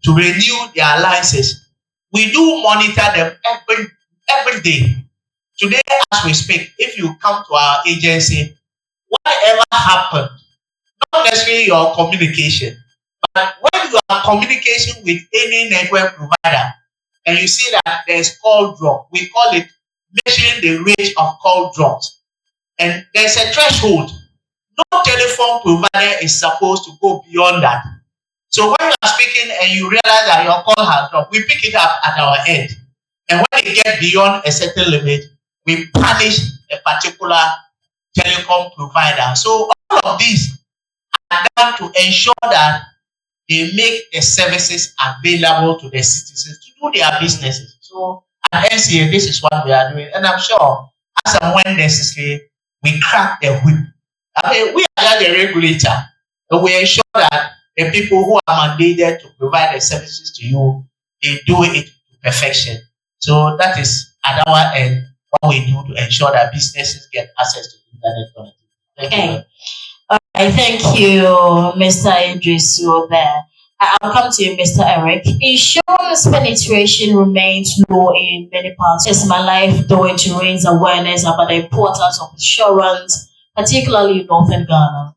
to renew their license, we do monitor them every day. Today, as we speak, if you come to our agency, whatever happened, not necessarily your communication, but when you are communicating with any network provider and you see that there's call drop, we call it measuring the rate of call drops. And there's a threshold. No telephone provider is supposed to go beyond that. So when you are speaking and you realize that your call has dropped, we pick it up at our end. And when it gets beyond a certain limit, we punish a particular telecom provider. So all of these are done to ensure that they make the services available to the citizens to do their businesses. So at NCA, this is what we are doing. And I'm sure as and when necessary, we crack the whip. I mean, we are just the regulator. And we ensure that the people who are mandated to provide the services to you, they do it to perfection. So that is at our end what we do to ensure that businesses get access to internet connectivity. Thank you. All right, thank you, Mr. Idris. You're there. I'll come to you, Mr. Eric. Insurance penetration remains low in many parts of my life, though to raise awareness about the importance of insurance, particularly in Northern Ghana.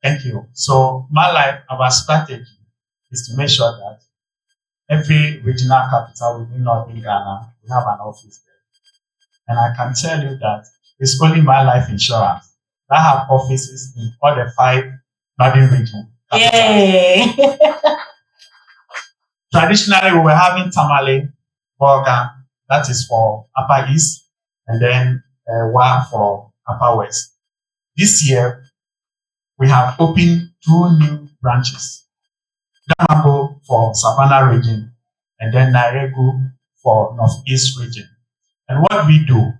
Thank you. So, my life, our strategy is to make sure that every regional capital within Northern Ghana, we have an office there. And I can tell you that it's only My Life Insurance that have offices in all the 5 northern regions. Yay! Traditionally, we were having Tamale, Bolga, that is for Upper East, and then Wa for Upper West. This year, we have opened 2 new branches. Damago for Savannah region, and then Naregu for Northeast region. And what we do,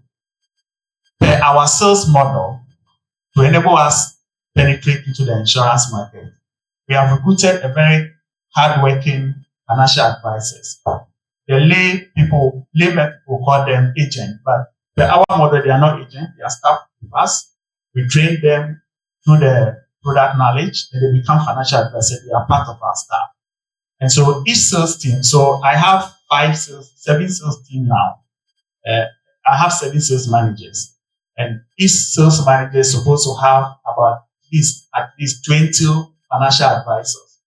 per our sales model, to enable us penetrate into the insurance market, we have recruited a very hardworking financial advisors. The laymen people call them agents, but per our model, they are not agents, they are staff with us. We train them through the product knowledge, and they become financial advisors. They are part of our staff. And so each sales team, so I have 7 sales team now. I have 7 sales managers, and each sales manager is supposed to have about at least 20 financial advisors.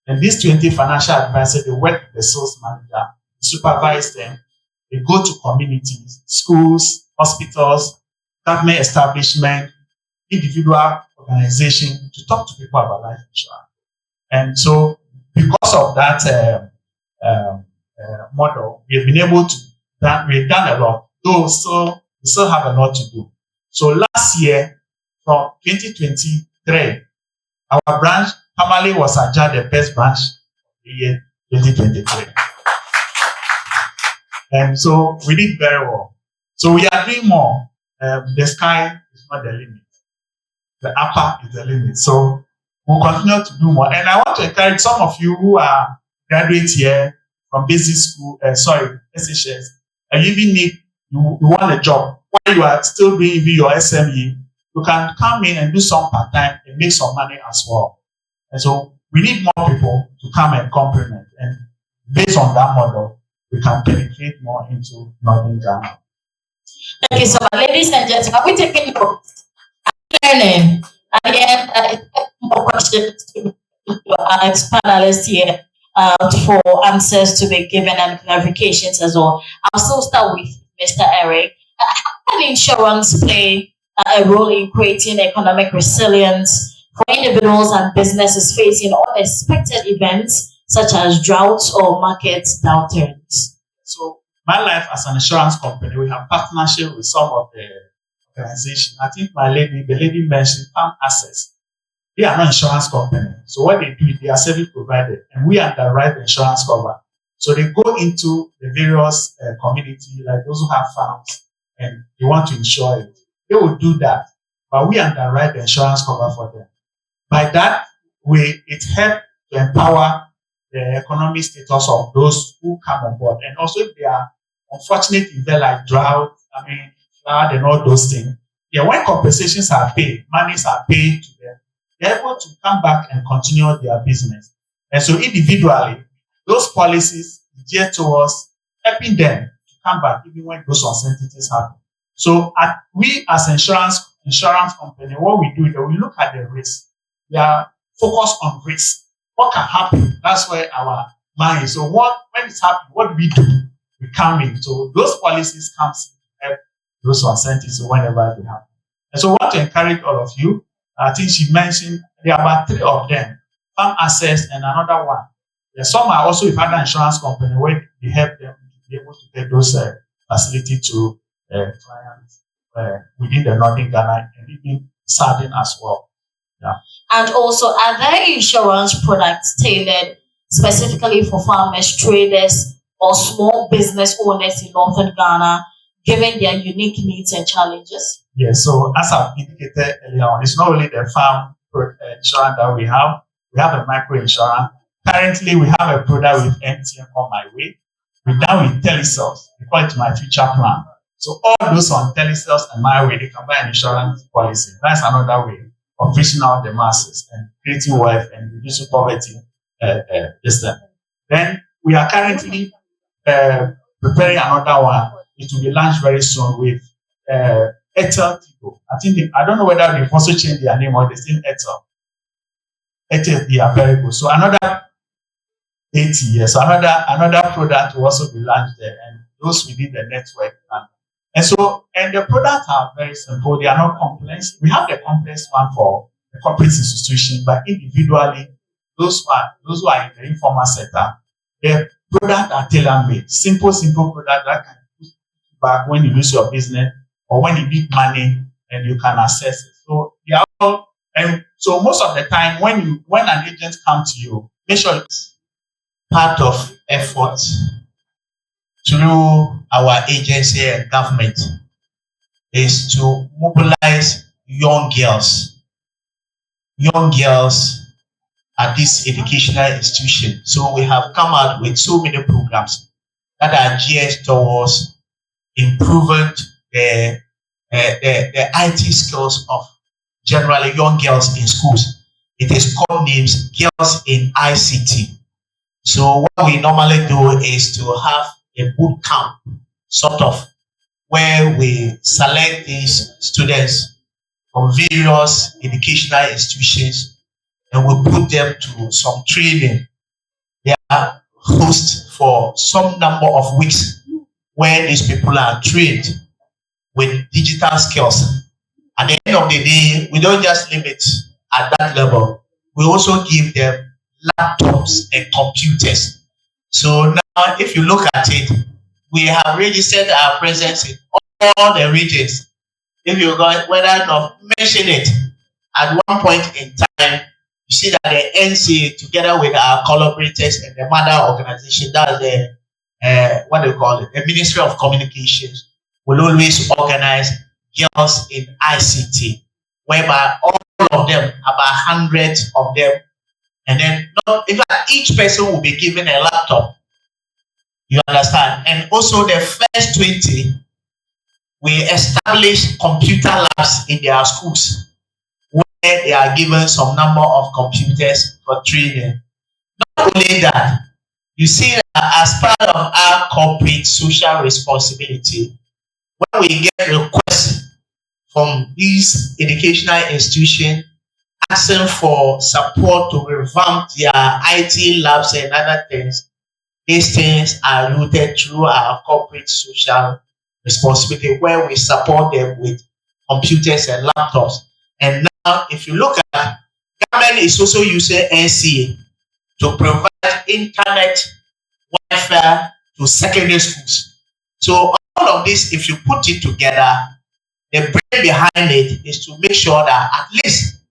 And these 20 financial advisors, they work with the sales manager, supervise them. They go to communities, schools, hospitals, government establishment, individual organization to talk to people about life insurance. And so because of that model, we've been able to, we've done a lot, though we still have a lot to do. So last year, from 2023, our branch, Tamale was adjudged the best branch of the year 2023. And so we did very well. So we are doing more. The sky is not the limit. The upper is the limit. So we'll continue to do more. And I want to encourage some of you who are graduates here from basic school, SHS, and you even you want a job. While you are still doing even your SME, you can come in and do some part-time and make some money as well. And so we need more people to come and complement. And based on that model, we can penetrate more into Northern Ghana. Thank you so much. Ladies and gentlemen, we're taking notes. Learning. Again, more questions to our panelists here for answers to be given and clarifications as well. I'll still start with Mr. Eric. How can insurance play a role in creating economic resilience for individuals and businesses facing unexpected events such as droughts or market downturns? So, My Life as an insurance company, we have partnership with some of the organizations. I think the lady mentioned Farm Access. They are not insurance company. So what they do, they are service providers, and we underwrite the insurance cover. So they go into the various communities, like those who have farms, and they want to insure it. They will do that, but we underwrite the insurance cover for them. By that way, it helps to empower the economic status of those who come on board. And also if they are unfortunate events like drought, flood and all those things, when compensations are paid, monies are paid to them, they're able to come back and continue their business. And so individually, those policies geared towards helping them to come back even when those uncertainties happen. So we as insurance company, what we do is that we look at the risk. We are focused on risk. What can happen? That's where our mind is. So when it's happening, what do we do? We come in. So those policies come to help those uncertainties whenever they happen. And so I want to encourage all of you. I think she mentioned there are about 3 of them, Farm Access and another one. Some are also with other insurance company where we help them to be able to get those facilities to clients within the Northern Ghana and even Southern as well. Yeah. And also, are there insurance products tailored specifically for farmers, traders, or small business owners in Northern Ghana, given their unique needs and challenges? Yes, so as I've indicated earlier on, it's not only the farm insurance that we have a micro insurance. Currently, we have a product with MTN on My Way. We're done with Telecells. We call it My Future Plan. So all those on Telecells and My Way, they can buy an insurance policy. That's another way of reaching out the masses and creating wealth and reducing poverty. Then we are currently preparing another one. It will be launched very soon with Airtel Tigo. I don't know whether they've also changed their name or the same Airtel. Airtel, they are very good. So another 80 years, another product will also be launched there, and those within the network. And the products are very simple. They are not complex. We have the complex one for the corporate institution, but individually, those who are in the informal sector, the products are tailor-made. Simple product that can put back when you lose your business or when you need money and you can access it. So they are all, and so most of the time when an agent comes to you, make sure it's part of effort through our agency and government is to mobilize young girls at this educational institution. So we have come out with so many programs that are geared towards improving the IT skills of generally young girls in schools. It is called names Girls in ICT. So what we normally do is to have a boot camp, sort of, where we select these students from various educational institutions and we put them to some training. They are host for some number of weeks where these people are trained with digital skills. At the end of the day, we don't just leave it at that level. We also give them laptops and computers. So now, if you look at it, we have registered our presence in all the regions. If you go, whether not mention it, at one point in time, you see that the NCA, together with our collaborators and the mother organization, that's the the Ministry of Communications, will always organize Girls in ICT, whereby all of them, about hundreds of them, and then in fact, each person will be given a laptop. You understand? And also the first 20, we establish computer labs in their schools where they are given some number of computers for training. Not only that, you see that as part of our corporate social responsibility, when we get requests from these educational institutions asking for support to revamp their IT labs and other things, these things are routed through our corporate social responsibility where we support them with computers and laptops. And now, if you look at, government is also using NCA to provide internet Wi-Fi to secondary schools. So all of this, if you put it together, the brain behind it is to make sure that at least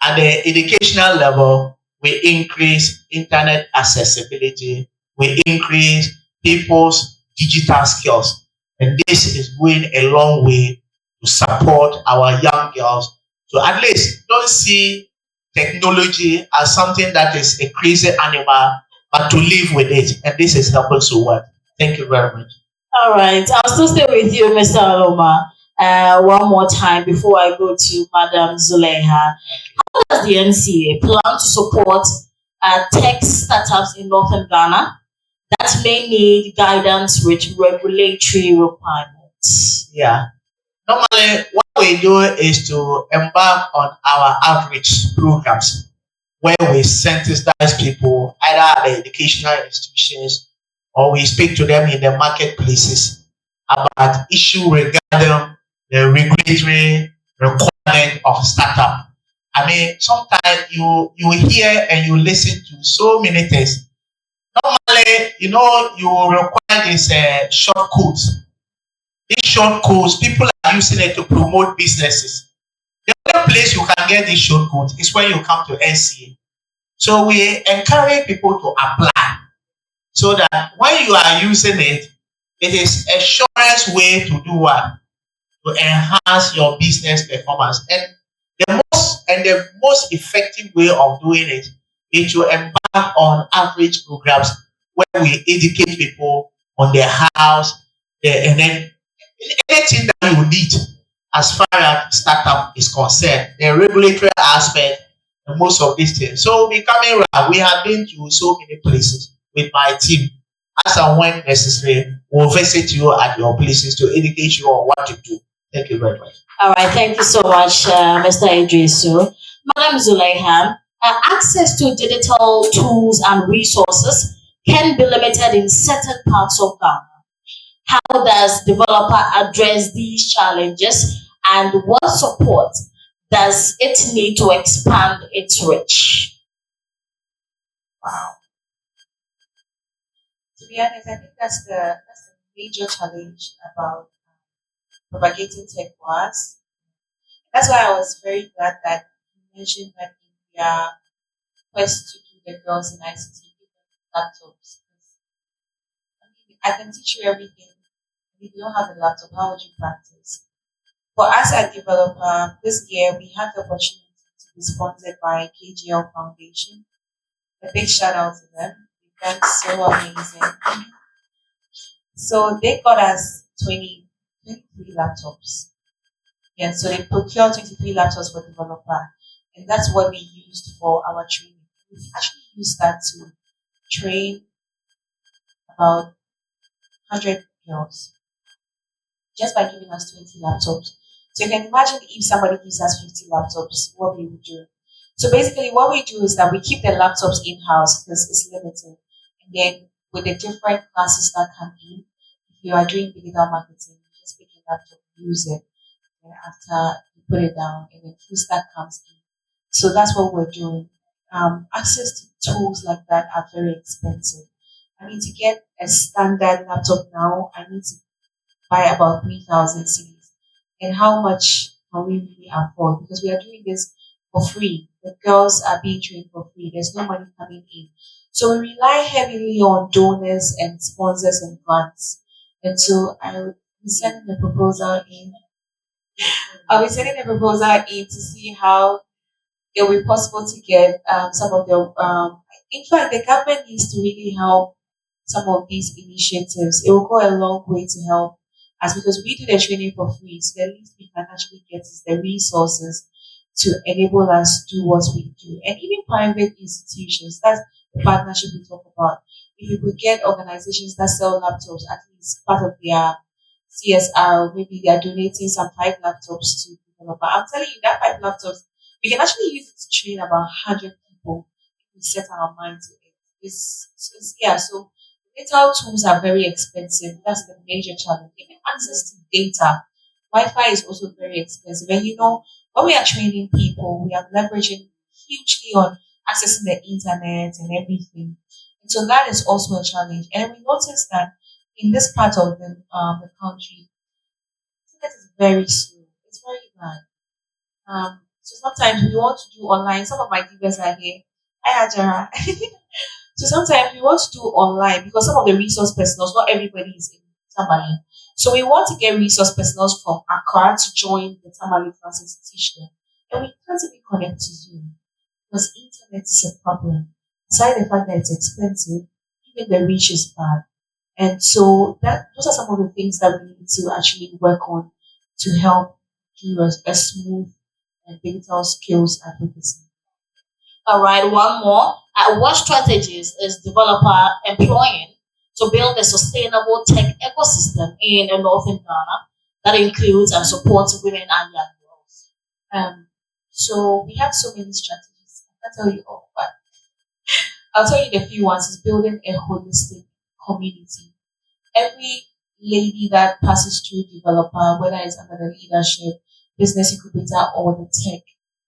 at the educational level, we increase internet accessibility, we increase people's digital skills. And this is going a long way to support our young girls to at least don't see technology as something that is a crazy animal but to live with it. And this is helping so well. Thank you very much. All right, I'll still stay with you, Mr. Aloma. One more time before I go to Madam Zuleha. How does the NCA plan to support tech startups in Northern Ghana that may need guidance with regulatory requirements? Yeah. Normally, what we do is to embark on our outreach programs where we sensitize people either at the educational institutions or we speak to them in the marketplaces about issues regarding the regulatory requirement of startup. I mean, sometimes you hear and you listen to so many things. Normally, you will require this short codes. These short codes, people are using it to promote businesses. The only place you can get these short codes is when you come to NCA. So we encourage people to apply so that when you are using it, it is a surest way to do what? To enhance your business performance. And the most effective way of doing it is to embark on outreach programs where we educate people on their house and then anything that you need as far as startup is concerned, the regulatory aspect and most of these things. So we coming around, we have been to so many places with my team. As and when necessary, we'll visit you at your places to educate you on what to do. Thank you very much. All right, thank you so much, Mr. Idrisu. Madam Zuleha, access to digital tools and resources can be limited in certain parts of Ghana. How does developer address these challenges, and what support does it need to expand its reach? Wow. To be honest, I think that's the major challenge about propagating tech for us. That's why I was very glad that you mentioned that we are quest to do the girls in ICT laptops. I can teach you everything. If you don't have a laptop, how would you practice? For us as a developer, this year we had the opportunity to be sponsored by KGL Foundation. A big shout out to them. They've done so amazing. So they got us 23 laptops. Yeah, so they procured 23 laptops for developer. And that's what we used for our training. We actually used that to train about 100 girls just by giving us 20 laptops. So you can imagine if somebody gives us 50 laptops, what we would do. So basically what we do is that we keep the laptops in-house because it's limited. And then with the different classes that come in, if you are doing digital marketing, you just pick a laptop, use it, and after you put it down, and then full stack comes in. So that's what we're doing. Access to tools like that are very expensive. I mean, to get a standard laptop now, I need to buy about 3,000 cedis. And how much can we really afford? Because we are doing this for free. The girls are being trained for free. There's no money coming in. So we rely heavily on donors and sponsors and grants. And so I will be sending the proposal in. I'll be sending the proposal in to see how it will be possible to get some of the. In fact, the government needs to really help some of these initiatives. It will go a long way to help us because we do the training for free. So the least we can actually get is the resources to enable us to do what we do. And even private institutions, that's the partnership we talk about. If you could get organizations that sell laptops, at least part of their CSR, maybe they are donating some 5 laptops to developer. I'm telling you, that 5 laptops, we can actually use it to train about 100 people if we set our mind to it. So digital tools are very expensive. That's the major challenge. Even access to data. Wi-Fi is also very expensive. And when we are training people, we are leveraging hugely on accessing the internet and everything. And so that is also a challenge. And we noticed that in this part of the country, internet is very slow. It's very bad. So sometimes we want to do online. Some of my divas are here. Hi, Ajara. So sometimes we want to do online because some of the resource personnel, not everybody is in Tamale. So we want to get resource personnel from Accra to join the Tamale classes to teach them. And we can't even connect to Zoom because internet is a problem. Aside the fact that it's expensive, even the rich is bad. And so those are some of the things that we need to actually work on to help do a smooth and digital skills advocacy. All right, one more. What strategies is developer employing to build a sustainable tech ecosystem in northern Ghana that includes and supports women and young girls? So we have so many strategies. I can't tell you all, but I'll tell you the few ones. Is building a holistic community. Every lady that passes through developer, whether it's under the leadership, business incubator, or the tech,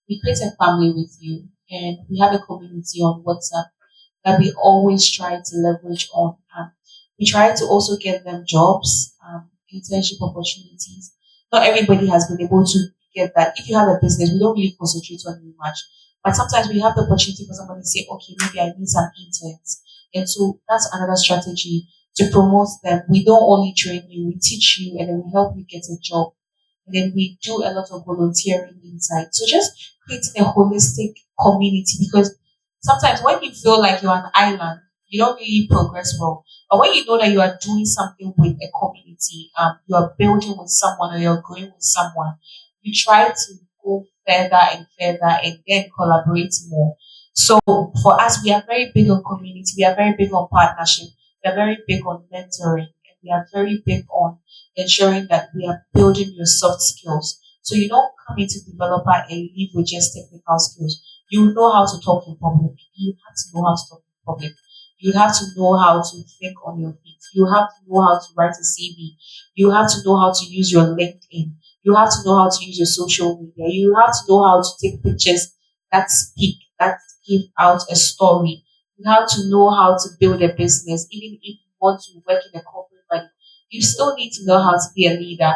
we create a family with you, and we have a community on WhatsApp that we always try to leverage on. We try to also get them jobs, internship opportunities. Not everybody has been able to get that. If you have a business, we don't really concentrate on you much. But sometimes we have the opportunity for somebody to say, okay, maybe I need some interns. And so that's another strategy to promote them. We don't only train you, we teach you, and then we help you get a job. And then we do a lot of volunteering inside. So just creating a holistic community, because sometimes when you feel like you're an island, you don't really progress well. But when you know that you are doing something with a community, you are building with someone or you're growing with someone, you try to go further and further and then collaborate more. So for us, we are very big on community, we are very big on partnership, we are very big on mentoring, and we are very big on ensuring that we are building your soft skills. So you don't come into developer and leave with just technical skills. You know how to talk in public. You have to know how to talk in public. You have to know how to think on your feet. You have to know how to write a CV. You have to know how to use your LinkedIn. You have to know how to use your social media. You have to know how to take pictures that speak, that give out a story. You have to know how to build a business. Even if you want to work in a corporate body, you still need to know how to be a leader.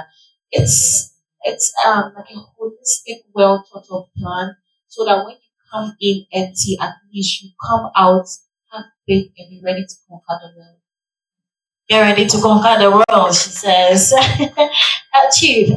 It's like a holistic, well thought of plan, so that when you come in empty, at least you come out half baked and be ready to conquer the world. You're ready to conquer the world, she says. Chief,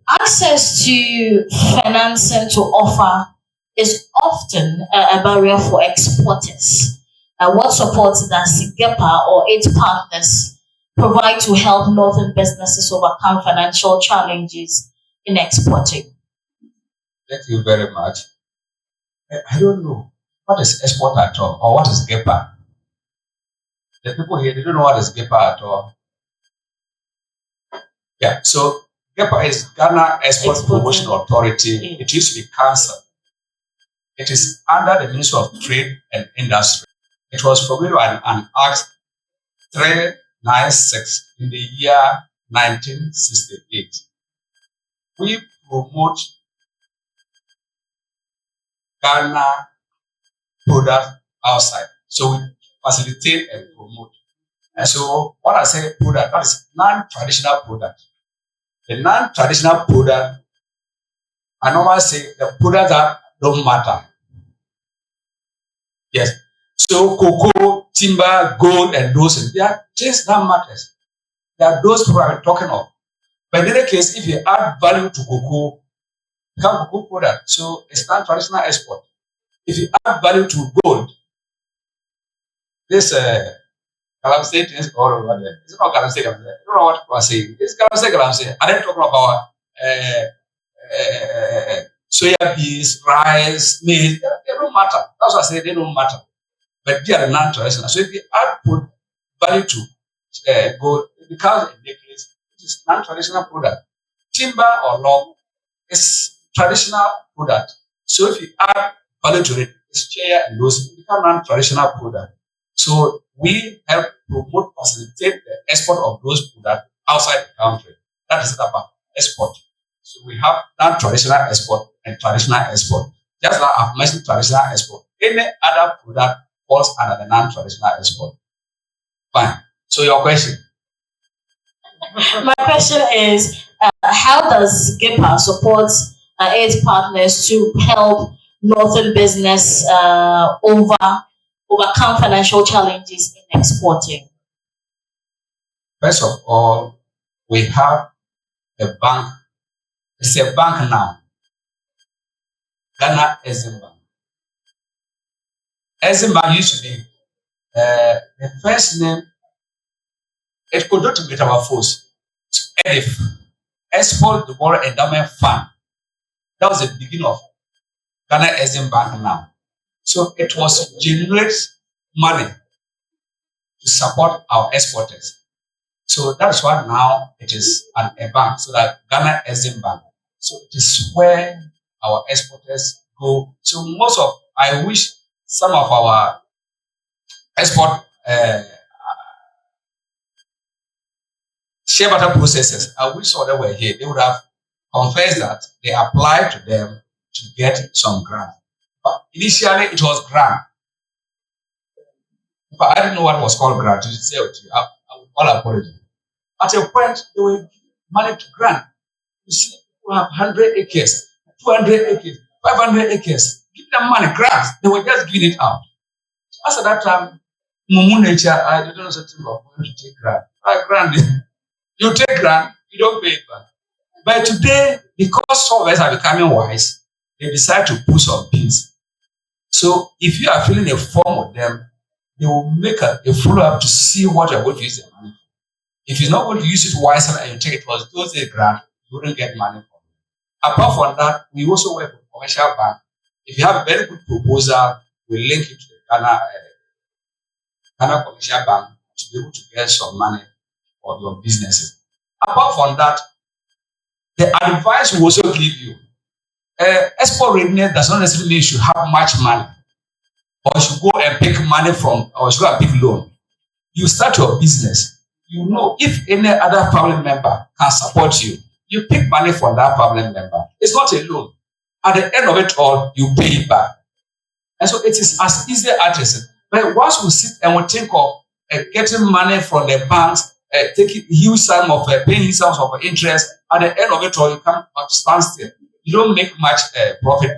access to financing to offer is often a barrier for exporters. What support does GEPA or its partners provide to help northern businesses overcome financial challenges in exporting? Thank you very much. I don't know what is export at all, or what is GEPA. The people here, they don't know what is GEPA at all. Yeah, so GEPA is Ghana Export Promotion Authority. It used to be cancelled. It is under the Ministry of Trade and Industry. It was formulated an Act 396 in the year 1968. We promote Ghana products outside. So we facilitate and promote. And so what I say product, that is non-traditional product. The non-traditional product, I normally say the product that don't matter. Yes. So cocoa, timber, gold, and those things, they are just that matters. They are those people I'm talking of. But in any case, if you add value to cocoa, it becomes a cocoa product. So it's non-traditional export. If you add value to gold, this galamsey things all over there. It's not galamsey. I don't know what people are saying. It's galamsey. Are they talking about soya beans, rice, maize? They don't matter. That's what I say. They don't matter. But they are non-traditional. So if you add value to gold, it becomes a necklace, which is non-traditional product. Timber or log is traditional product. So if you add value to it, it's chair and those become non-traditional product. So we help promote, facilitate the export of those products outside the country. That is about export. So we have non-traditional export and traditional export. Just like I've mentioned traditional export. Any other product falls under the non-traditional export. Fine. So your question? My question is, how does GEPA support its partners to help northern business overcome financial challenges in exporting? First of all, we have a bank. It's a bank now. Ghana Exim Bank. Eximbank used to be the first name. It could not metamorphose. EDIF, Export Development Endowment Fund. That was the beginning of Ghana Eximbank now. So it was to generate money to support our exporters. So that's why now it is a bank, so that Ghana Eximbank. So it is where our exporters go. So I wish some of our export share butter processors, I wish some of them were here. They would have confessed that they applied to them to get some grant. But initially it was grant. But I didn't know what was called grant. To say it to you, I would all apology. At a point, they were giving money to grant. You see, people have 100 acres, 200 acres, 500 acres. Give them money, grants. They were just giving it out. So as at that time, Mumu nature, I didn't know something about going to take grant. Grant, you take grant, you don't pay it back. But today, because some of us are becoming wise, they decide to put some pins. So if you are filling a form with them, they will make a follow-up to see what you're going to use the money for. If you're not going to use it wisely and you take it was those a grant, you wouldn't get money from it. Apart from that, we also work with commercial bank. If you have a very good proposal, we link it to the Ghana Commercial Bank to be able to get some money for your businesses. Apart from that, the advice we also give you, export readiness does not necessarily mean you should have much money, or you should go and pick money from, or you should go and pick loan. You start your business. You know, if any other family member can support you, you pick money from that family member. It's not a loan. At the end of it all, you pay it back. And so it is as easy as it. But once we sit and we think of getting money from the banks, taking huge sum of paying sums of interest, at the end of it all, you come up standstill. You don't make much profit.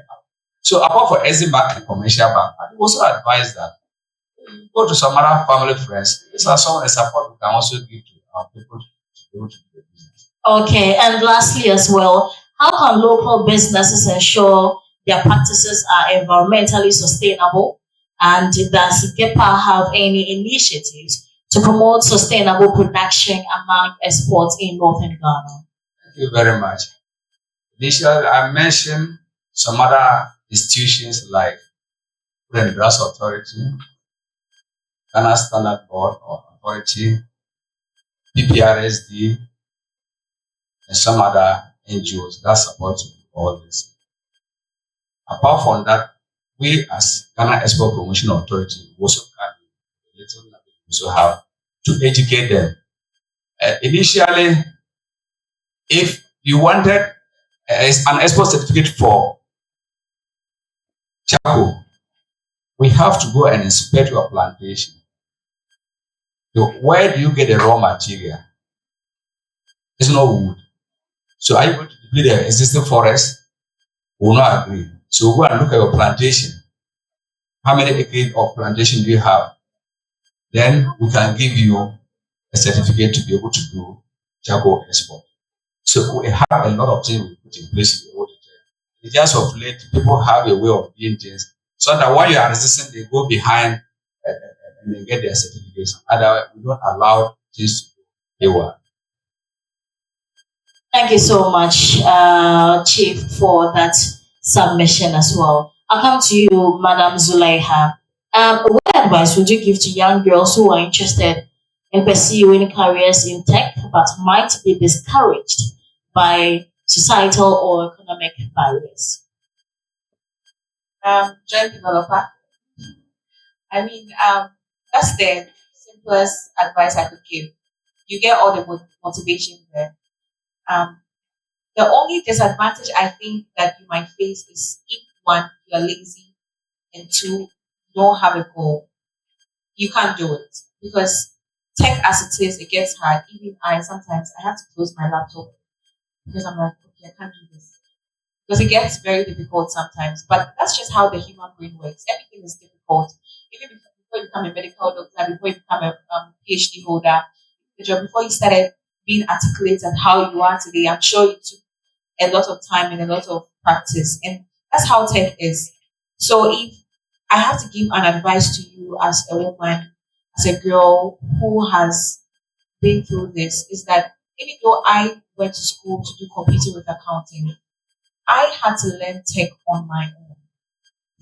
So apart from Eximbank and commercial bank, I also advise that go to some other family friends. These are some of the support we can also give to our people to be able to do the business. Okay, and lastly as well, how can local businesses ensure their practices are environmentally sustainable? And does GEPA have any initiatives to promote sustainable production among exports in Northern Ghana? Thank you very much. Initially, I mentioned some other institutions like Food and Drugs Authority, Ghana Standard Board or Authority, PPRSD, and some other NGOs that support all this. Apart from that, we as Ghana Export Promotion Authority also can a little we also have to educate them. Initially, if you wanted an export certificate for charcoal, we have to go and inspect your plantation. So where do you get the raw material? It's not wood. So are you going to deplete the existing forest? We will not agree. So go and look at your plantation. How many acres of plantation do you have? Then we can give you a certificate to be able to do charcoal export. So we have a lot of things we put in place in the audit. It's just of late, people have a way of doing things so that while you are resisting, they go behind and they get their certificates. Otherwise, we don't allow this to go. Thank you so much, Chief, for that submission as well. I'll come to you, Madam Zulaiha. What advice would you give to young girls who are interested in pursuing careers in tech but might be discouraged by societal or economic barriers? Joint developer. I mean, that's the simplest advice I could give. You get all the motivation there. The only disadvantage I think that you might face is if one, you're lazy, and two, you don't have a goal. You can't do it because tech as it is, it gets hard. Even sometimes I have to close my laptop because I'm like, okay, I can't do this. Because it gets very difficult sometimes. But that's just how the human brain works. Everything is difficult. Even before you become a medical doctor, before you become a PhD holder, before you started being articulate and how you are today, I'm sure it took a lot of time and a lot of practice. And that's how tech is. So if I have to give an advice to you as a woman, as a girl who has been through this, is that even though I went to school to do computing with accounting, I had to learn tech on my own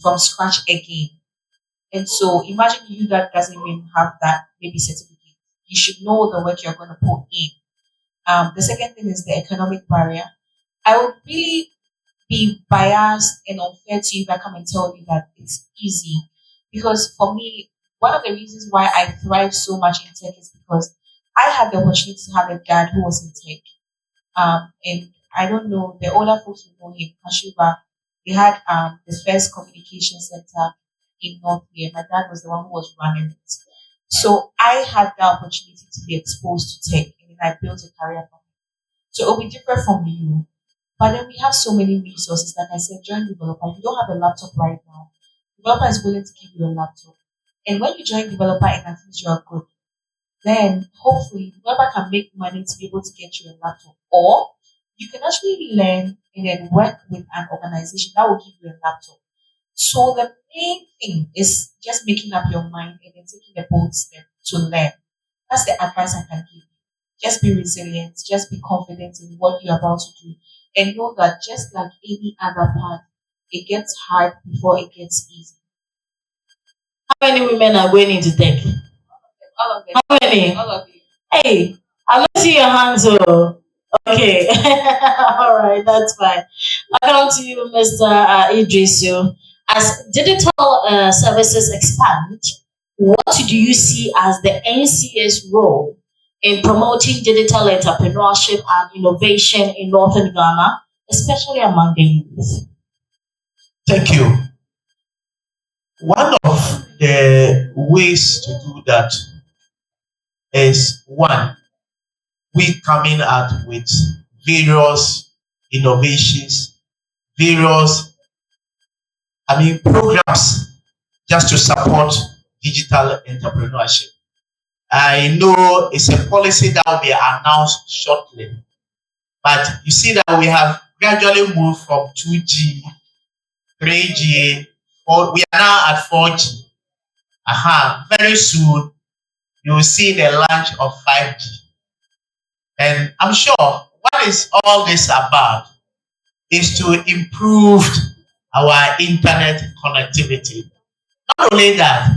from scratch again. And so imagine you that doesn't even have that maybe certificate. You should know the work you're going to put in. The second thing is the economic barrier. I would really be biased and unfair to you if I come and tell you that it's easy. Because for me, one of the reasons why I thrive so much in tech is because I had the opportunity to have a dad who was in tech. And I don't know, the older folks will know him, Kashuba. They had the first communication center in North here. My dad was the one who was running it. So I had the opportunity to be exposed to tech, and then I built a career from it. So it'll be different from you. But then we have so many resources. Like I said, join developer. If you don't have a laptop right now, developer is willing to give you a laptop. And when you join developer and at least you are good, then hopefully developer can make money to be able to get you a laptop. Or you can actually learn and then work with an organization that will give you a laptop. So the main thing is just making up your mind and then taking a bold step to learn. That's the advice I can give you. Just be resilient, just be confident in what you're about to do. And know that just like any other path, it gets hard before it gets easy. How many women are going into tech? All of them. How many? All of you. Hey, I don't see your hands. Oh. Okay. All right, that's fine. I come to you, Mr. Idrisu. As digital services expand, what do you see as the NCA's role in promoting digital entrepreneurship and innovation in Northern Ghana, especially among the youth? Thank you. One of the ways to do that is one, we coming out with various innovations, various programs just to support digital entrepreneurship. I know it's a policy that will be announced shortly, but you see that we have gradually moved from 2G, 3G, we are now at 4G. Very soon, you will see the launch of 5G. And I'm sure what is all this about is to improve our internet connectivity. Not only that,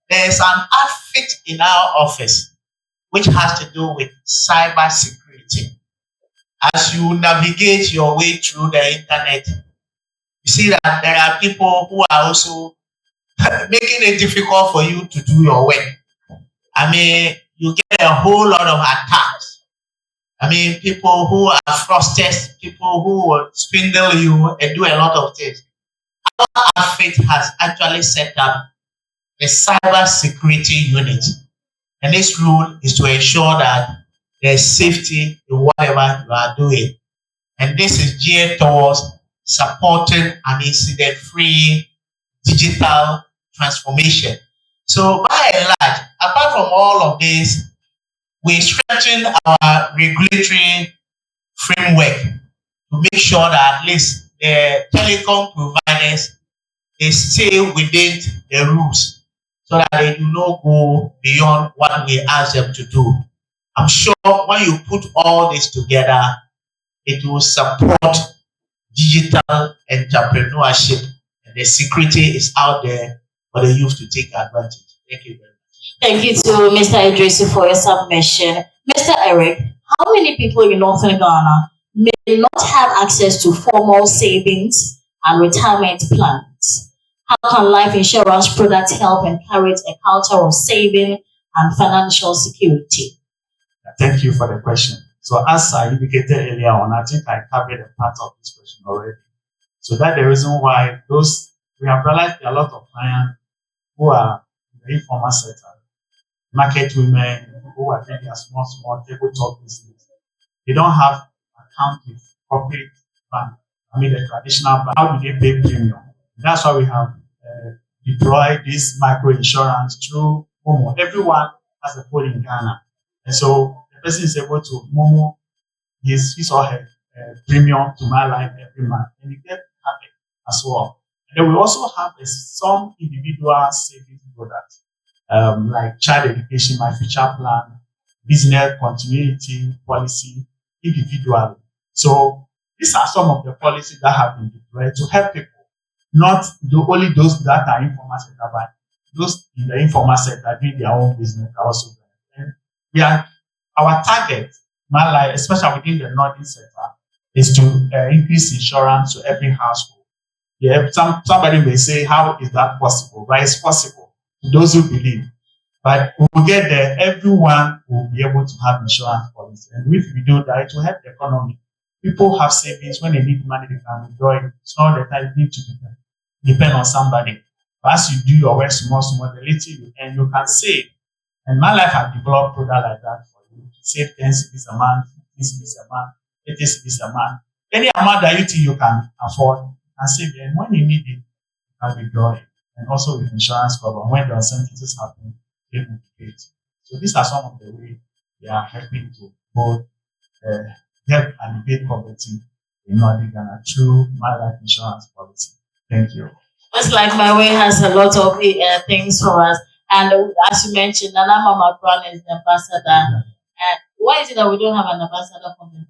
there's an outfit in our office which has to do with cyber security. As you navigate your way through the internet, you see that there are people who are also making it difficult for you to do your work. You get a whole lot of attacks. People who are fraudsters, people who will swindle you and do a lot of things. Our outfit has actually set up a cyber security unit. And this rule is to ensure that there's safety in whatever you are doing. And this is geared towards supporting an incident-free digital transformation. So by and large, apart from all of this, we strengthen our regulatory framework to make sure that at least the telecom providers, they stay within the rules so that they do not go beyond what we ask them to do. I'm sure when you put all this together, it will support digital entrepreneurship, and the security is out there for the youth to take advantage. Thank you very much. Thank you to Mr. Idrisu for your submission. Mr. Eric, how many people in Northern Ghana may not have access to formal savings and retirement plans? How can life insurance products help encourage a culture of saving and financial security? Thank you for the question. So as I indicated earlier on, I think I covered a part of this question already. So that's the reason why we have realized there are a lot of clients who are in the informal sector, market women who are doing their small tabletop business. They don't have account with corporate bank. The traditional bank. How do they pay premium? That's why we have deployed this micro insurance through Momo. Everyone has a phone in Ghana. And so the person is able to Momo his or her premium to my life every month. And you get happy as well. And then we also have some individual savings products, like child education, my future plan, business continuity policy, individually. So these are some of the policies that have been deployed to help people, not only those that are informal sector, but those in the informal sector doing their own business are also there. And our target, especially within the northern sector, is to increase insurance to every household. Yeah, somebody may say, how is that possible? But it's possible to those who believe. But we will get there, everyone will be able to have insurance policy. And if we do that, it will help the economy. People have savings. When they need money, they can withdraw it. It's not the time you need to depend on somebody. But as you do your work small, the little you earn, you can save. And my life has developed product like that for you. Save 10 cedis a month, 15 cedis a month, 80 cedis a month. Any amount that you think you can afford, you can save it. And when you need it, you can withdraw it. And also with insurance cover, when the uncertainties happen, you can pay it. So these are some of the ways we are helping to both help alleviate poverty in Northern Ghana through my life insurance policy. Thank you. It's like my way has a lot of things for us. And as you mentioned, Nana Mama Brown is the ambassador. And why is it that we don't have an ambassador from the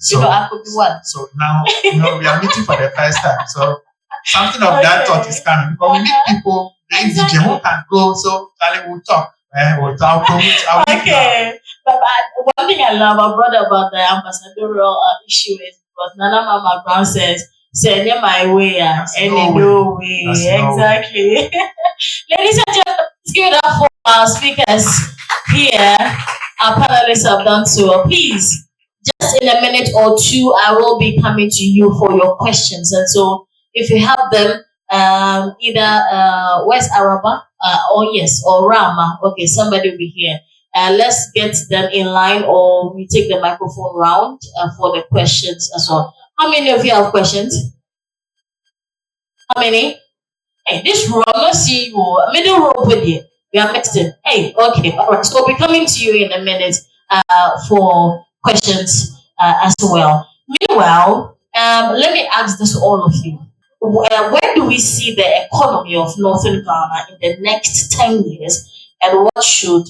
so, I could be one. So now, we are meeting for the first time. So something of that thought is coming. But we need people, the indigenous who can go. So Charlie will talk. We'll talk. Okay. But one thing I love about the ambassadorial issue is because Nana Mama Brown says, send my way, and no way. Exactly. Ladies and gentlemen, let's give it up for our speakers here. Our panelists have done so. Please, just in a minute or two, I will be coming to you for your questions. And so, if you have them, either West Araba, or Rama. Okay, somebody will be here. Let's get them in line, or we take the microphone round for the questions as well. How many of you have questions? How many? Hey, this row, I'm not seeing you. Middle row with you. We are mixed in. Hey, okay, all right. So we'll be coming to you in a minute for questions as well. Meanwhile, let me ask this to all of you. Where do we see the economy of Northern Ghana in the next 10 years, and what should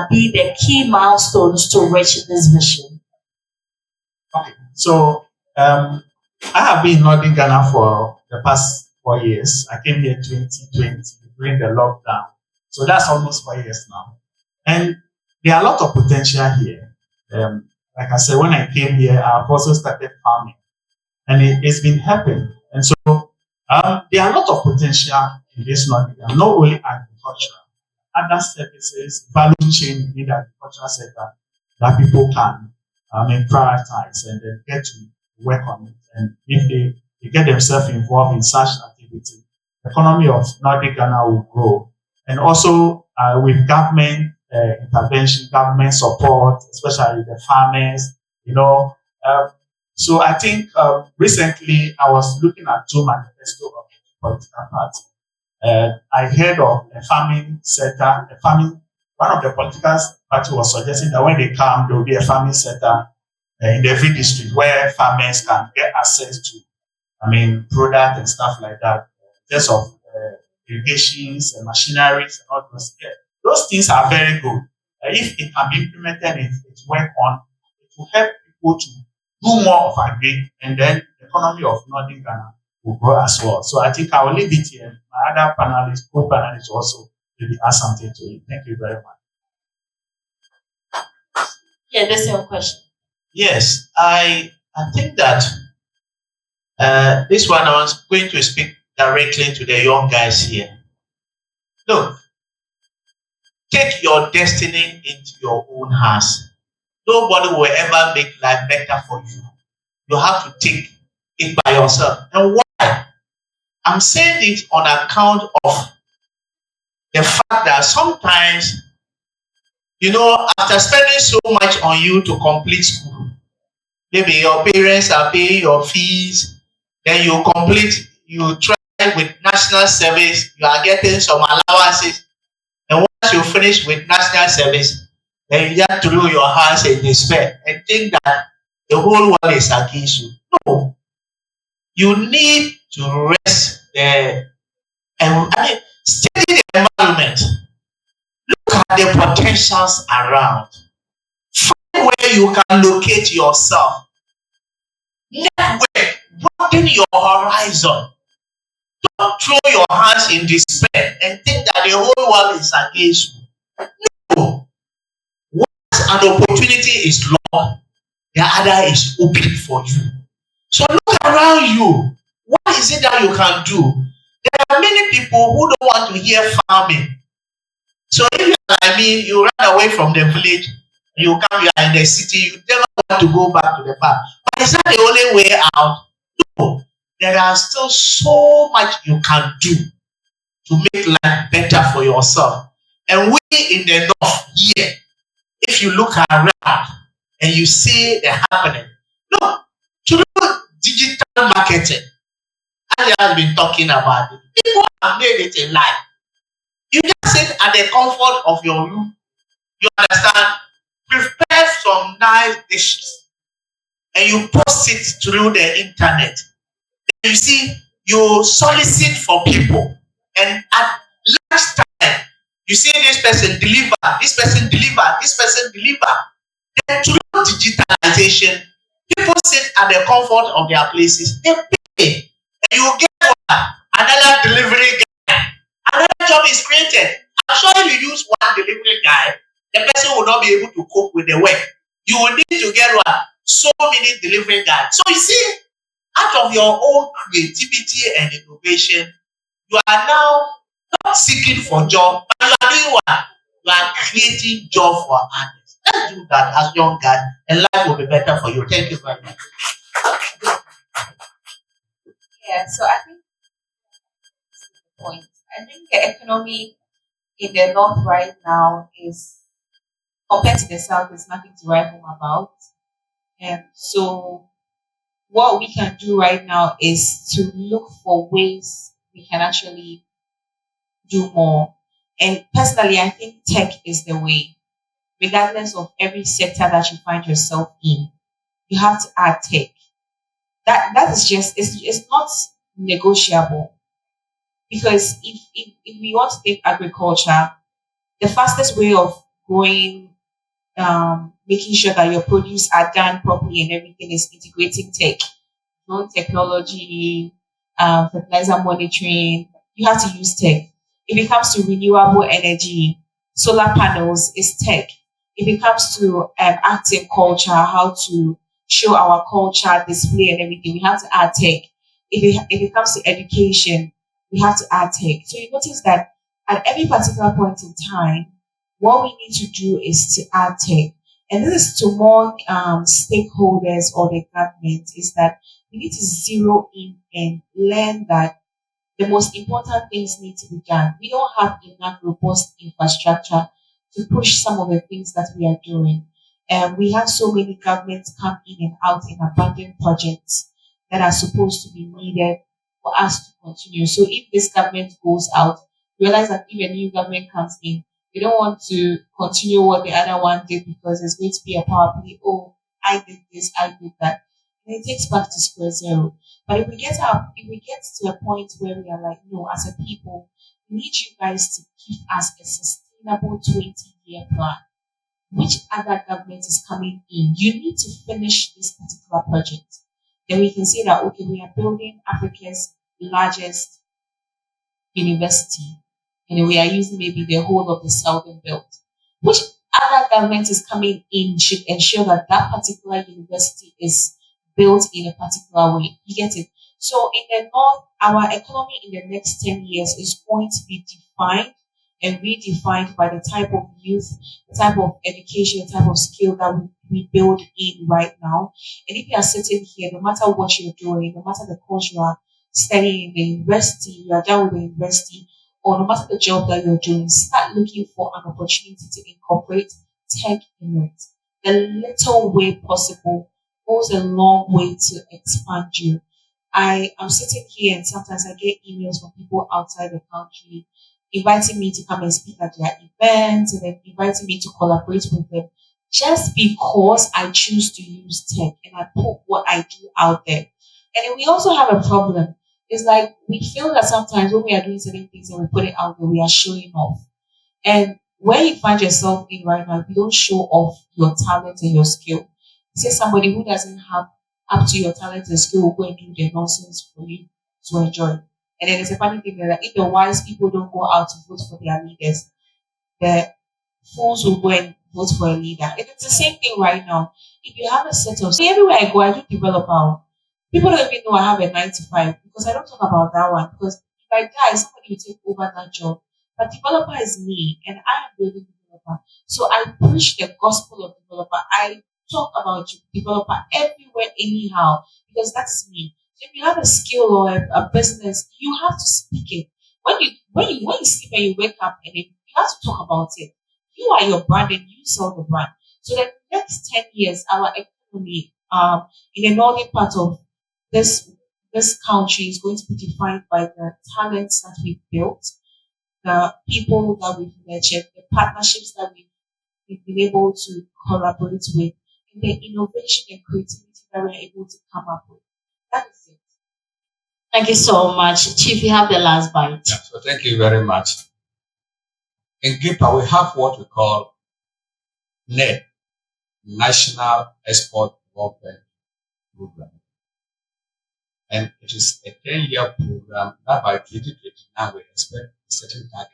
be the key milestones to reach this vision? Okay, so I have been in Northern Ghana for the past 4 years. I came here in 2020 during the lockdown. So that's almost 4 years now. And there are a lot of potential here. Like I said, when I came here, I've also started farming. And it's been helping. And so there are a lot of potential in this Northern Ghana, not only agriculture, other services, value chain in the agricultural sector that people can prioritize and then get to work on it. And if they get themselves involved in such activity, the economy of Northern Ghana will grow. And also with government intervention, government support, especially the farmers, so I think recently I was looking at two manifestos of the political party. I heard of a farming sector, one of the political parties was suggesting that when they come, there will be a farming sector in every district where farmers can get access to, product and stuff like that, in terms of irrigations and machineries and all those. Yeah, those things are very good. If it can be implemented and it's worked on, it will help people to do more of agri, and then the economy of Northern Ghana will grow as well. So I think I will leave it here. My other panelists, co-panelists also, maybe add something to it. Thank you very much. Yeah, that's your question. Yes, I think that this one I was going to speak directly to the young guys here. Look, take your destiny into your own hands. Nobody will ever make life better for you. You have to take it by yourself. And why? I'm saying it on account of the fact that sometimes, after spending so much on you to complete school, maybe your parents are paying your fees, then you complete, you try with national service, you are getting some allowances, and once you finish with national service, then you just throw your hands in despair and think that the whole world is against you. No. You need to rest study the environment. Look at the potentials around. Find where you can locate yourself. Network, broaden your horizon. Don't throw your hands in despair and think that the whole world is against you. No. Once an opportunity is lost, the other is open for you. So look around you. What is it that you can do? There are many people who don't want to hear farming. So if you are like me, you run away from the village, you come, you are in the city, you never want to go back to the farm. But is that the only way out? No. There are still so much you can do to make life better for yourself. And we in the north here, if you look around and you see the happening, look, to do digital marketing, as I have been talking about it, people have made it in life. You just sit at the comfort of your room, you understand, prepare some nice dishes, and you post it through the internet. You see, you solicit for people, and at last time, you see this person deliver, this person deliver, this person deliver. Then through digitalization, people sit at the comfort of their places, they pay, and you get another delivery guy. Another job is created. I'm sure if you use one delivery guy, the person will not be able to cope with the work. You will need to get so many delivery guys. So you see, out of your own creativity and innovation, you are now not seeking for job, but you are doing what? You are creating job for others. Let's do that as young guys, and life will be better for you. Thank you very much. Yeah, so I think the point. I think the economy in the north right now is, compared to the south, is nothing to write home about. And so what we can do right now is to look for ways we can actually do more. And personally, I think tech is the way. Regardless of every sector that you find yourself in, you have to add tech. That is just, it's not negotiable. Because if we want to think agriculture, the fastest way of growing, making sure that your produce are done properly and everything is integrating tech, drone technology, fertilizer monitoring. You have to use tech. If it comes to renewable energy, solar panels is tech. If it comes to active culture, how to show our culture, display and everything, we have to add tech. If it comes to education, we have to add tech. So you notice that at every particular point in time, what we need to do is to add tech. And this is to more stakeholders or the government, is that we need to zero in and learn that the most important things need to be done. We don't have enough robust infrastructure to push some of the things that we are doing. And we have so many governments come in and out in abandoned projects that are supposed to be needed for us to continue. So if this government goes out, realize that if a new government comes in, they don't want to continue what the other one did because there's going to be a power play. Oh, I did this, I did that. And it takes back to square zero. But if we get to a point where we are like, no, as a people, we need you guys to give us a sustainable 20-year plan. Which other government is coming in? You need to finish this particular project. Then we can say that, okay, we are building Africa's largest university. And we are using maybe the whole of the southern belt. Which other government is coming in should ensure that that particular university is built in a particular way. You get it? So in the north, our economy in the next 10 years is going to be defined and redefined by the type of youth, the type of education, the type of skill that we build in right now. And if you are sitting here, no matter what you're doing, no matter the course you are studying in the university, you are done with the university, or no matter the job that you're doing, start looking for an opportunity to incorporate tech in it. The little way possible goes a long way to expand you. I am sitting here and sometimes I get emails from people outside the country inviting me to come and speak at their events and then inviting me to collaborate with them just because I choose to use tech and I put what I do out there. And then we also have a problem. it's like we feel that sometimes when we are doing certain things and we put it out there, we are showing off. And where you find yourself in right now, if you don't show off your talent and your skill, say somebody who doesn't have up to your talent and skill will go and do their nonsense for you to enjoy. And then there's a funny thing that if the wise people don't go out to vote for their leaders, the fools will go and vote for a leader. And it's the same thing right now. If you have a set of, everywhere I go, I do developer. People don't even know I have a 9 to 5 because I don't talk about that one. Because if I die, somebody will take over that job. But developer is me, and I am building developer. So I preach the gospel of developer. I talk about developer everywhere, anyhow, because that's me. So if you have a skill or a business, you have to speak it. When you sleep and you wake up, and you have to talk about it. You are your brand, and you sell the brand. So the next 10 years, our economy in the northern part of this country is going to be defined by the talents that we've built, the people that we've nurtured, the partnerships that we've been able to collaborate with, and the innovation and creativity that we're able to come up with. That is it. Thank you so much. Chief, you have the last bite. Yeah, so thank you very much. In GIPA, we have what we call NED, National Export Development Program. And it is a 10-year program that by 2029 we expect a certain target.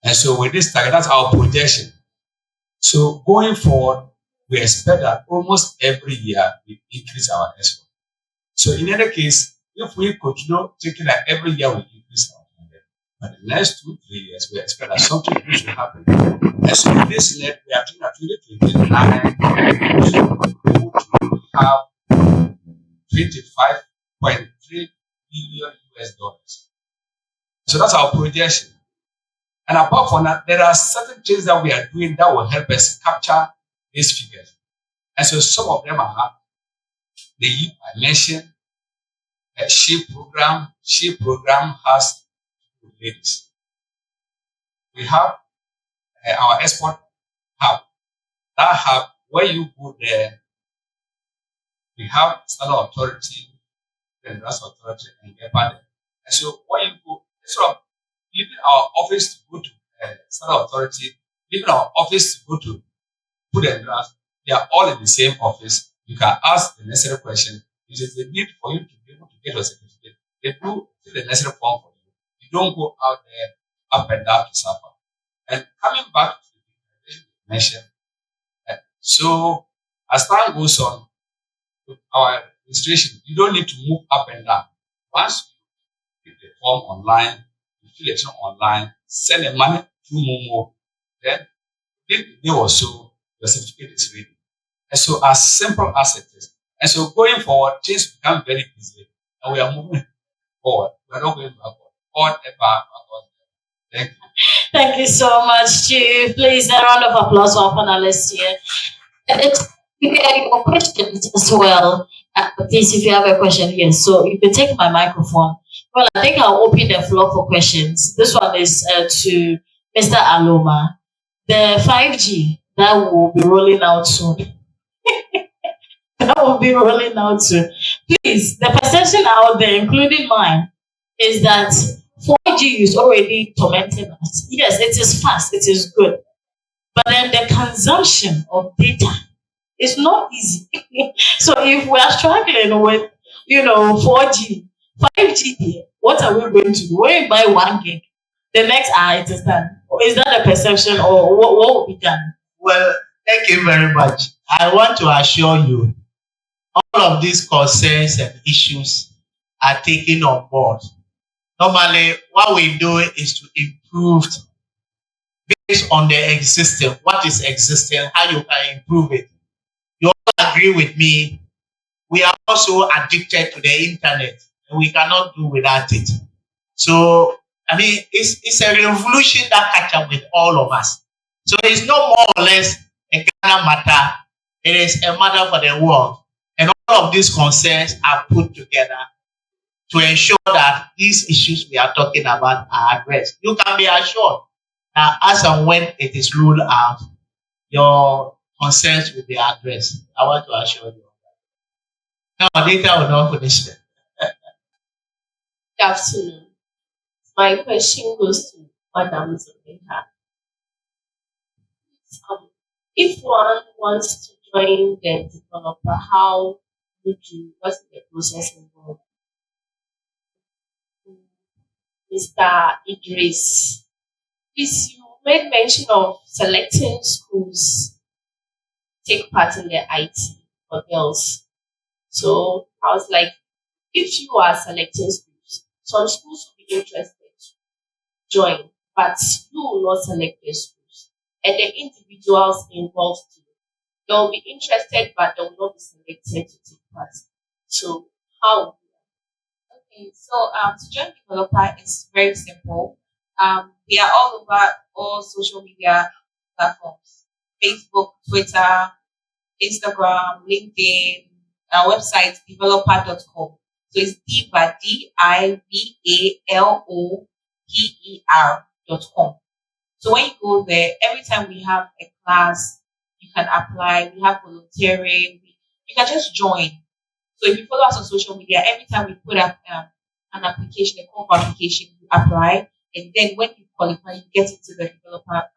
And so with this target, that's our projection. So going forward, we expect that almost every year we increase our export. So in any case, if we continue taking that every year we increase our target, but the next 2-3 years we expect that something good should happen. And so with this net, we are thinking that 2029 we should be able to have $25.3 billion US. So that's our projection. And apart from that, there are certain things that we are doing that will help us capture these figures. And so some of them are the I mentioned a SHE program. SHE program has ladies. We have our export hub. That hub, where you go there, we have Standard Authority, then Ras Authority, and GEPA. And so when you go, instead of leaving our office to go to Standard Authority, leaving our office to go to Food and Grass, they are all in the same office. You can ask the necessary question. If there's a need for you to be able to get your certificate, they do fill the necessary form for you. You don't go out there up and down to suffer. And coming back to the presentation you mentioned, so as time goes on, with our registration, you don't need to move up and down. Once you fill the form online, you fill it online, send the money to Momo, then within a day or so, your certificate is ready. And so as simple as it is. And so going forward, things become very easy. And we are moving forward. We are not going backward. Forward and backward. Thank you. Thank you so much, Chief. Please, a round of applause for our panelists here. If you have your questions as well, please, if you have a question, yes. So you can take my microphone. Well, I think I'll open the floor for questions. This one is to Mr. Aloma. The 5G that will be rolling out soon. That will be rolling out soon. Please, the perception out there, including mine, is that 4G is already tormenting us. Yes, it is fast, it is good. But then the consumption of data is not easy. So if we are struggling with, 4G, 5G, what are we going to do? When you buy 1 gig, the next hour it is done. Is that a perception or what will be done? Well, thank you very much. I want to assure you, all of these concerns and issues are taken on board. Normally, what we do is to improve based on the existing, what is existing, how you can improve it. You all agree with me. We are also addicted to the internet, and we cannot do without it. So, I mean, it's a revolution that catch up with all of us. So it's no more or less a Ghana matter. It is a matter for the world. And all of these concerns are put together to ensure that these issues we are talking about are addressed. You can be assured that as and when it is ruled out, your concerns will be addressed. I want to assure you of that. No, data will not finish. afternoon. My question goes to Madam Zulinka. If one wants to join the developer, how would you, what's the process involved? Mr. Idris, please, you made mention of selecting schools take part in the IT for girls. So I was like, if you are selecting schools, some schools will be interested to join, but you will not select the schools. And the individuals involved too. They will be interested, but they will not be selected to take part. So how? Okay, so to join developer is very simple. We are all over all social media platforms: Facebook, Twitter, Instagram, LinkedIn. Our website developer.com. So it's diveloper.com. So when you go there, every time we have a class, you can apply. We have volunteering. You can just join. So if you follow us on social media, every time we put up an application, a call for application, you apply, and then when you qualify, you get into the developer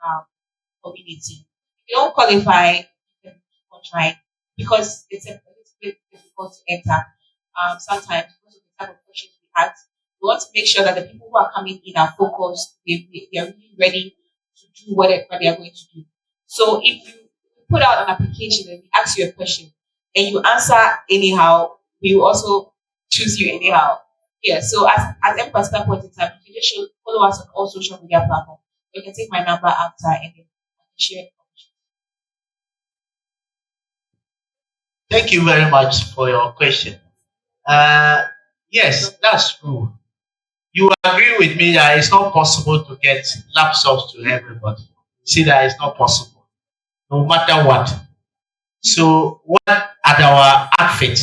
community. If you don't qualify, you can keep on trying because it's a little bit difficult to enter. Sometimes because of the type of questions we ask, we want to make sure that the people who are coming in are focused. They are really ready to do whatever they are going to do. So if you put out an application and we ask you a question and you answer anyhow, we will also choose you anyhow. Yeah, so at any particular point in time, you can just follow us on all social media platforms. You can take my number after and then share it. Thank you very much for your question. Yes, that's true. You agree with me that it's not possible to get laptops to everybody. See that it's not possible, no matter what. So what at our outfit,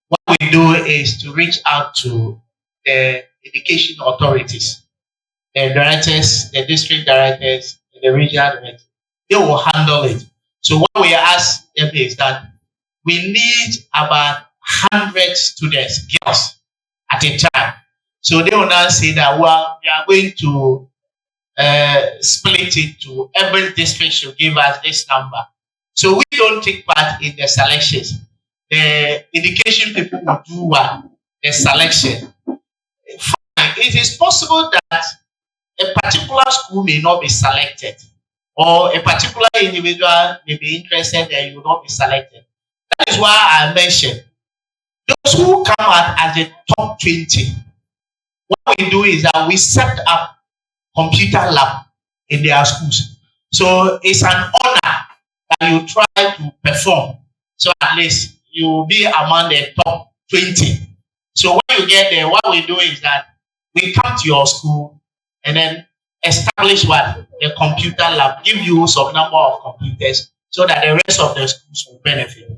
what we do is to reach out to the education authorities, the directors, the district directors, and the regional directors. They will handle it. So what we ask them is that we need about 100 students, girls, at a time. So they will now say that, well, we are going to split it to every district should give us this number. So we don't take part in the selections. The education people will do what? The selection. Fine. It is possible that a particular school may not be selected, or a particular individual may be interested and you will not be selected. That is why I mentioned those who come out as the top 20. What we do is that we set up computer lab in their schools. So it's an honor that you try to perform. So at least you will be among the top 20. So when you get there, what we do is that we come to your school and then establish what? The computer lab, give you some number of computers so that the rest of the schools will benefit. There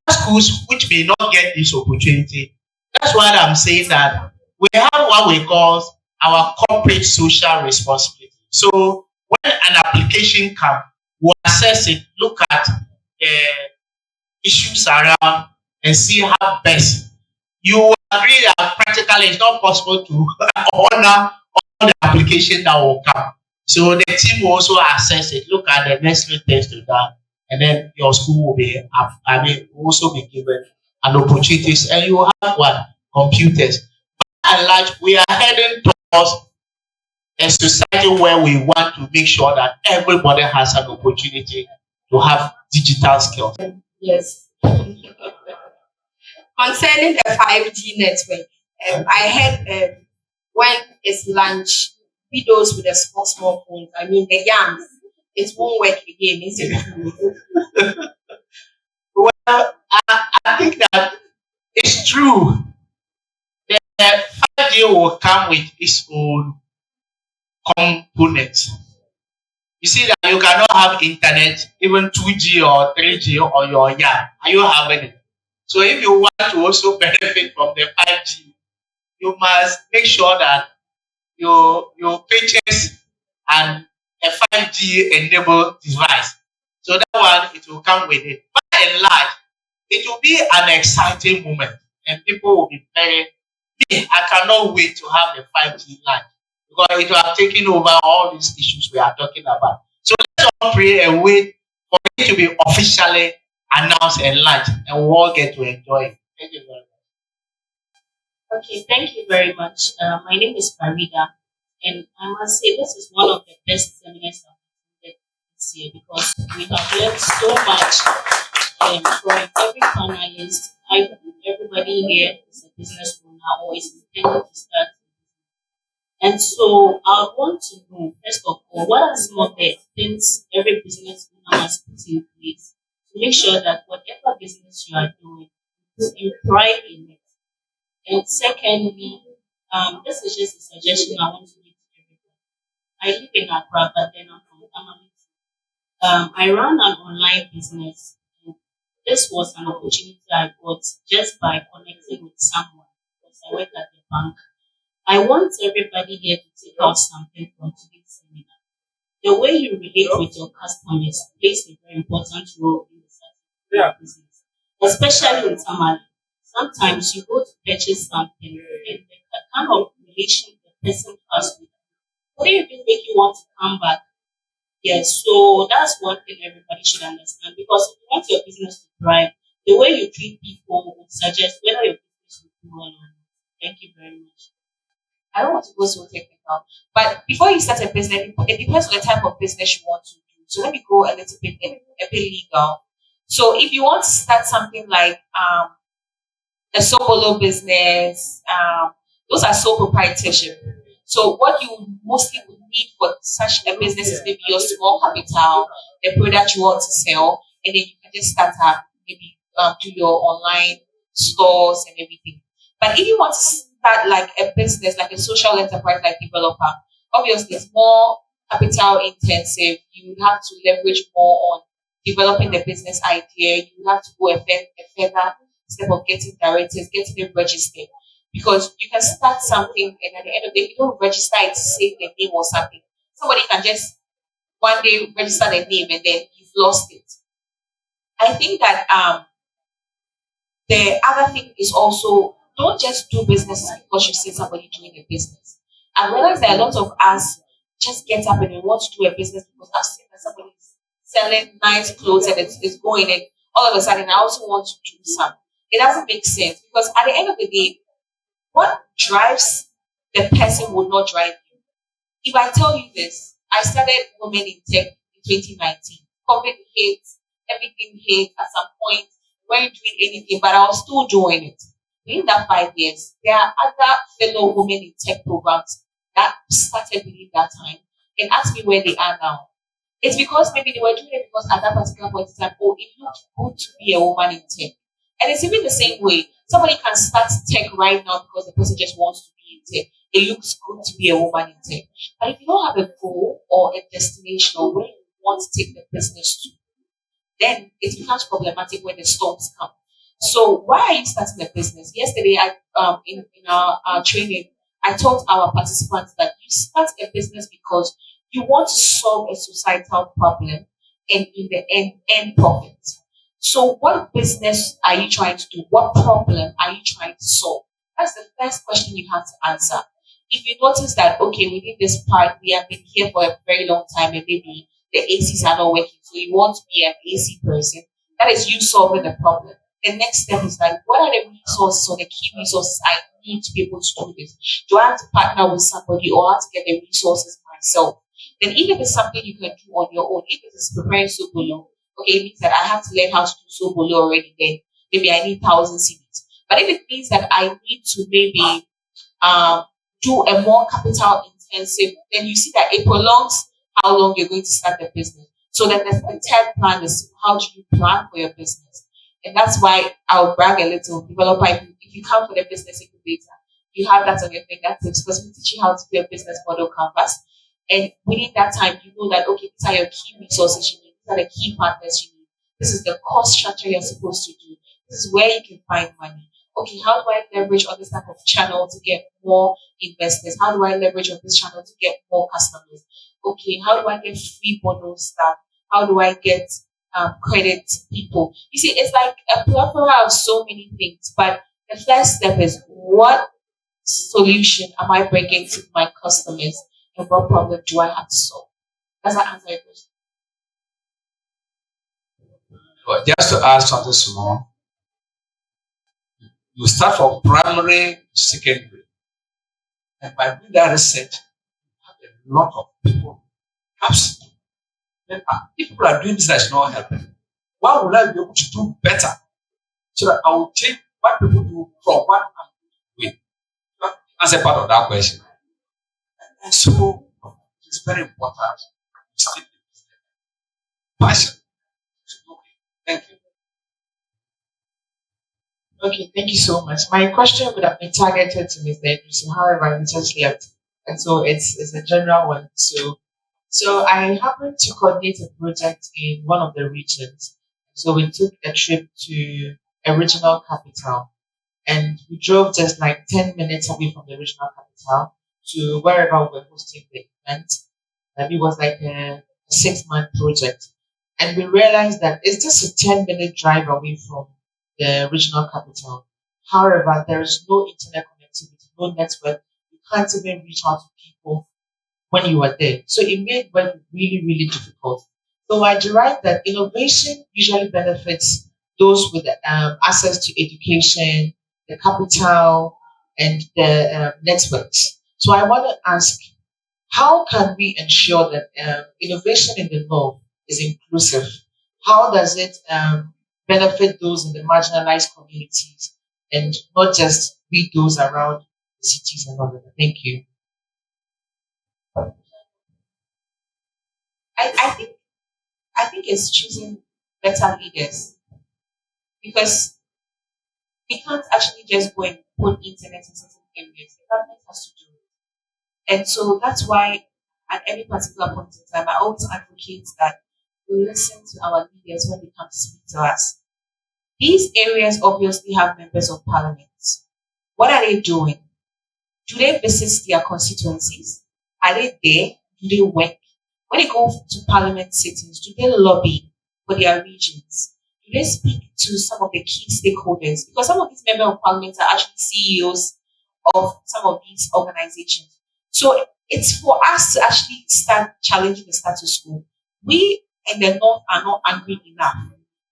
are schools which may not get this opportunity. That's why I'm saying that we have what we call our corporate social responsibility. So when an application comes, we assess it, look at the issues around and see how best. You will agree that practically it's not possible to honor all the application that will come. So the team will also assess it, look at the necessary things to that, and then your school will be, will also be given an opportunities, and you will have what? Computers. By and large, we are heading towards a society where we want to make sure that everybody has an opportunity to have digital skills. Yes. Concerning the 5G network, I heard when it's launched, those with the small phones, I mean the yams, it won't work again, is it? Well, I think that it's true. The 5G will come with its own components. You see that you cannot have internet, even 2G or 3G on your yam. Are you having it? So if you want to also benefit from the 5G, you must make sure that you purchase a 5G enabled device. So that one, it will come with it. By and large, it will be an exciting moment and people will be very, Me, I cannot wait to have the 5G land because it will have taken over all these issues we are talking about. So let's all pray and wait for it to be officially announced and launched, and we'll all get to enjoy it. Thank you very much. Okay, thank you very much. My name is Farida, and I must say this is one of the best seminars I've attended this year because we have learned so much from every panelist. I think everybody here is a business owner or is intending to start. And so I want to know, first of all, what are some of the things every business owner must put in place to make sure that whatever business you are doing, you thrive in it. And secondly, this is just a suggestion I want to give to everybody. I live in Accra, but then I'm from Tamale. I run an online business. And this was an opportunity I got just by connecting with someone because I work at the bank. I want everybody here to take out something from today's seminar. The way you relate with your customers plays a very important role in the success of your business, especially in Tamale. Sometimes you go to purchase something and the kind of relation the person has with you wouldn't even make you want to come back. Yes, so that's one thing everybody should understand because if you want your business to thrive, the way you treat people would suggest whether your business will do well or not. Thank you very much. I don't want to go so technical, but before you start a business, it depends on the type of business you want to do. So let me go a little bit legal. So if you want to start something like a solo business, those are sole proprietorship. So what you mostly would need for such a business is maybe your small capital, the product you want to sell, and then you can just start up maybe do your online stores and everything. But if you want to start like a business, like a social enterprise, like developer, obviously it's more capital intensive. You would have to leverage more on developing the business idea. You would have to go a further step of getting directors, getting it registered. Because you can start something and at the end of the day, you don't register it to save the name or something. Somebody can just one day register the name and then you've lost it. I think that the other thing is also don't just do business because you see somebody doing a business. I realize that a lot of us just get up and we want to do a business because I've seen that somebody is selling nice clothes and it's going and all of a sudden I also want to do some. It doesn't make sense because at the end of the day, what drives the person will not drive you. If I tell you this, I started Women in Tech in 2019. COVID hit, everything hit at some point. We weren't doing anything, but I was still doing it. Within that 5 years, there are other fellow Women in Tech programs that started within that time and asked me where they are now. It's because maybe they were doing it because at that particular point in time, oh, it looked good to be a woman in tech. And it's even the same way. Somebody can start tech right now because the person just wants to be in tech. It looks good to be a woman in tech. But if you don't have a goal or a destination or where you want to take the business to, then it becomes problematic when the storms come. So why are you starting a business? Yesterday, in our training, I told our participants that you start a business because you want to solve a societal problem and in the end profit. So what business are you trying to do? What problem are you trying to solve? That's the first question you have to answer. If you notice that, okay, within this part, we have been here for a very long time and maybe the ACs are not working, so you want to be an AC person, that is you solving the problem. The next step is like, what are the resources or the key resources I need to be able to do this? Do I have to partner with somebody or I have to get the resources myself? Then even if it's something you can do on your own, if it's preparing Sobolo, okay, it means that I have to learn how to do Sobolo already, then maybe I need 1,000 CDs. But if it means that I need to maybe do a more capital intensive, then you see that it prolongs how long you're going to start the business. So then the third plan is how do you plan for your business? And that's why I'll brag a little. Developer, if you come for the business incubator, you have that on your fingertips because we teach you how to do a business model canvas. And within that time, you know that, okay, these are your key resources you need. These are the key partners you need. This is the cost structure you're supposed to do. This is where you can find money. Okay, how do I leverage on this type of channel to get more investors? How do I leverage on this channel to get more customers? Okay, how do I get free bonus staff? How do I get credit people? You see, it's like a plethora of so many things. But the first step is what solution am I bringing to my customers, and what problem do I have to solve? Does that answer your question? Well, just to add something small, you start from primary to secondary. And by doing that research, you have a lot of people. Perhaps if people are doing this that is not helping, what would I be able to do better so that I will take what people do from what I'm doing? Answer part of that question. And so it's very important to stick with passion. Thank you. Okay, thank you so much. My question would have been targeted to Mr. Idris, however, he just left. And so it's a general one. So I happened to coordinate a project in one of the regions. So we took a trip to a regional capital, and we drove just like 10 minutes away from the regional capital to wherever we were hosting the event. And it was like a 6-month project. And we realized that it's just a 10-minute drive away from the regional capital. However, there is no internet connectivity, no network. You can't even reach out to people when you are there. So it made work really, really difficult. So I derived that innovation usually benefits those with access to education, the capital, and the networks. So I want to ask, how can we ensure that innovation in the north is inclusive? How does it benefit those in the marginalized communities and not just be those around the cities and all of that? Thank you. I think it's choosing better leaders, because we can't actually just go and put internet in certain areas. The government has to do it. And so that's why at any particular point in time, I always advocate that we listen to our leaders when they come to speak to us. These areas obviously have members of parliament. What are they doing? Do they visit their constituencies? Are they there? Do they work? When they go to parliament sittings, do they lobby for their regions? Do they speak to some of the key stakeholders? Because some of these members of parliament are actually CEOs of some of these organizations. So it's for us to actually start challenging the status quo. We in the north are not angry enough,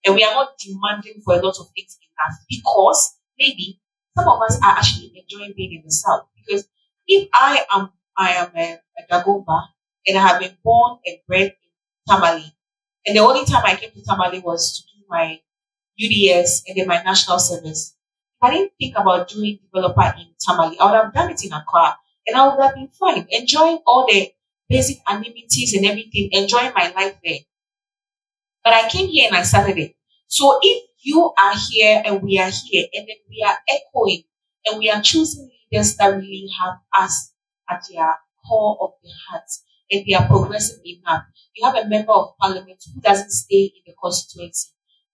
and we are not demanding for a lot of things enough, because maybe some of us are actually enjoying being in the south. Because if I am a Dagomba, and I have been born and bred in Tamale, and the only time I came to Tamale was to do my UDS and then my national service. If I didn't think about doing developer in Tamale, I would have done it in Accra, and I would have been fine, enjoying all the basic amenities and everything, enjoying my life there. But I came here and I started it. So if you are here and we are here, and then we are echoing and we are choosing leaders that really have us at their core of their hearts, and they are progressive enough. You have a member of parliament who doesn't stay in the constituency,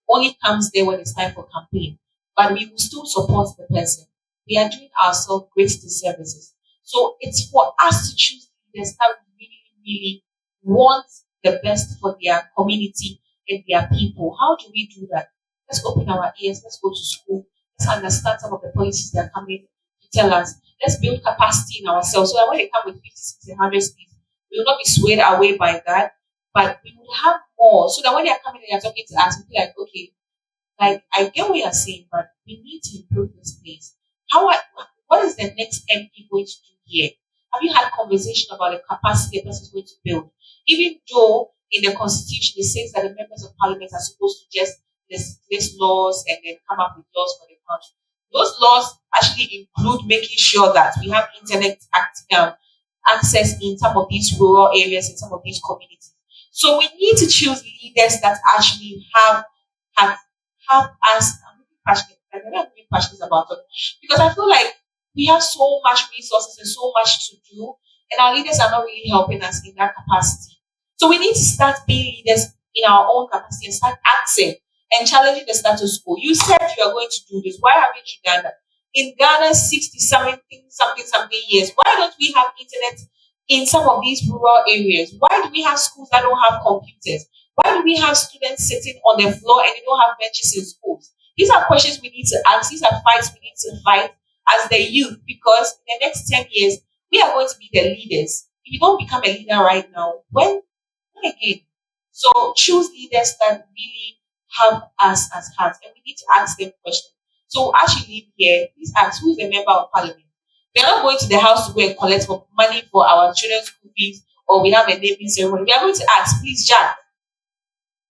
only comes there when it's time for campaign, but we will still support the person. We are doing ourselves great disservices. So it's for us to choose leaders that really, really want the best for their community and their people. How do we do that? Let's open our ears, let's go to school, let's understand some of the policies that are coming to tell us. Let's build capacity in ourselves so that when they come with 50, 60, 100 speeds, we will not be swayed away by that, but we will have more, so that when they are coming and they are talking to us, we'll be like, okay, like, I get what you're saying, but we need to improve this place. What is the next MP going to do here? Have you had conversation about the capacity the person is going to build? Even though in the constitution it says that the members of parliament are supposed to just list laws and then come up with laws for the country. Those laws actually include making sure that we have internet access in some of these rural areas, in some of these communities. So we need to choose leaders that actually have us. I'm really passionate. I'm really passionate about it, because I feel like we have so much resources and so much to do, and our leaders are not really helping us in that capacity. So we need to start being leaders in our own capacity and start acting and challenging the status quo. You said you are going to do this. Why haven't you done that? In Ghana, 60-something years, why don't we have internet in some of these rural areas? Why do we have schools that don't have computers? Why do we have students sitting on the floor and they don't have benches in schools? These are questions we need to ask. These are fights we need to fight. as the youth, because in the next 10 years, we are going to be the leaders. If you don't become a leader right now, when again? So choose leaders that really have us as heart, and we need to ask them questions. So as you leave here, please ask who is a member of parliament. We are not going to the house to go and collect for money for our children's school fees, or we have a naming ceremony. We are going to ask, please, Jack,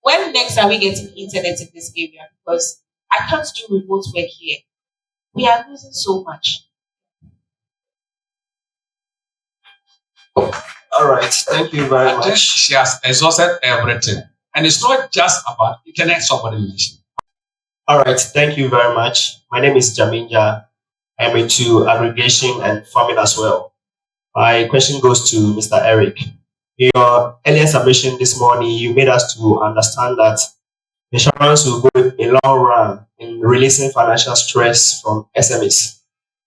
when next are we getting internet in this area? Because I can't do remote work here. We are losing so much. All right, thank you very much. I think she has exhausted everything. And it's not just about internet, somebody mentioned. All right, thank you very much. My name is Jaminja. I'm into aggregation and farming as well. My question goes to Mr. Eric. In your earlier submission this morning, you made us to understand that insurance will go a long run in releasing financial stress from SMEs.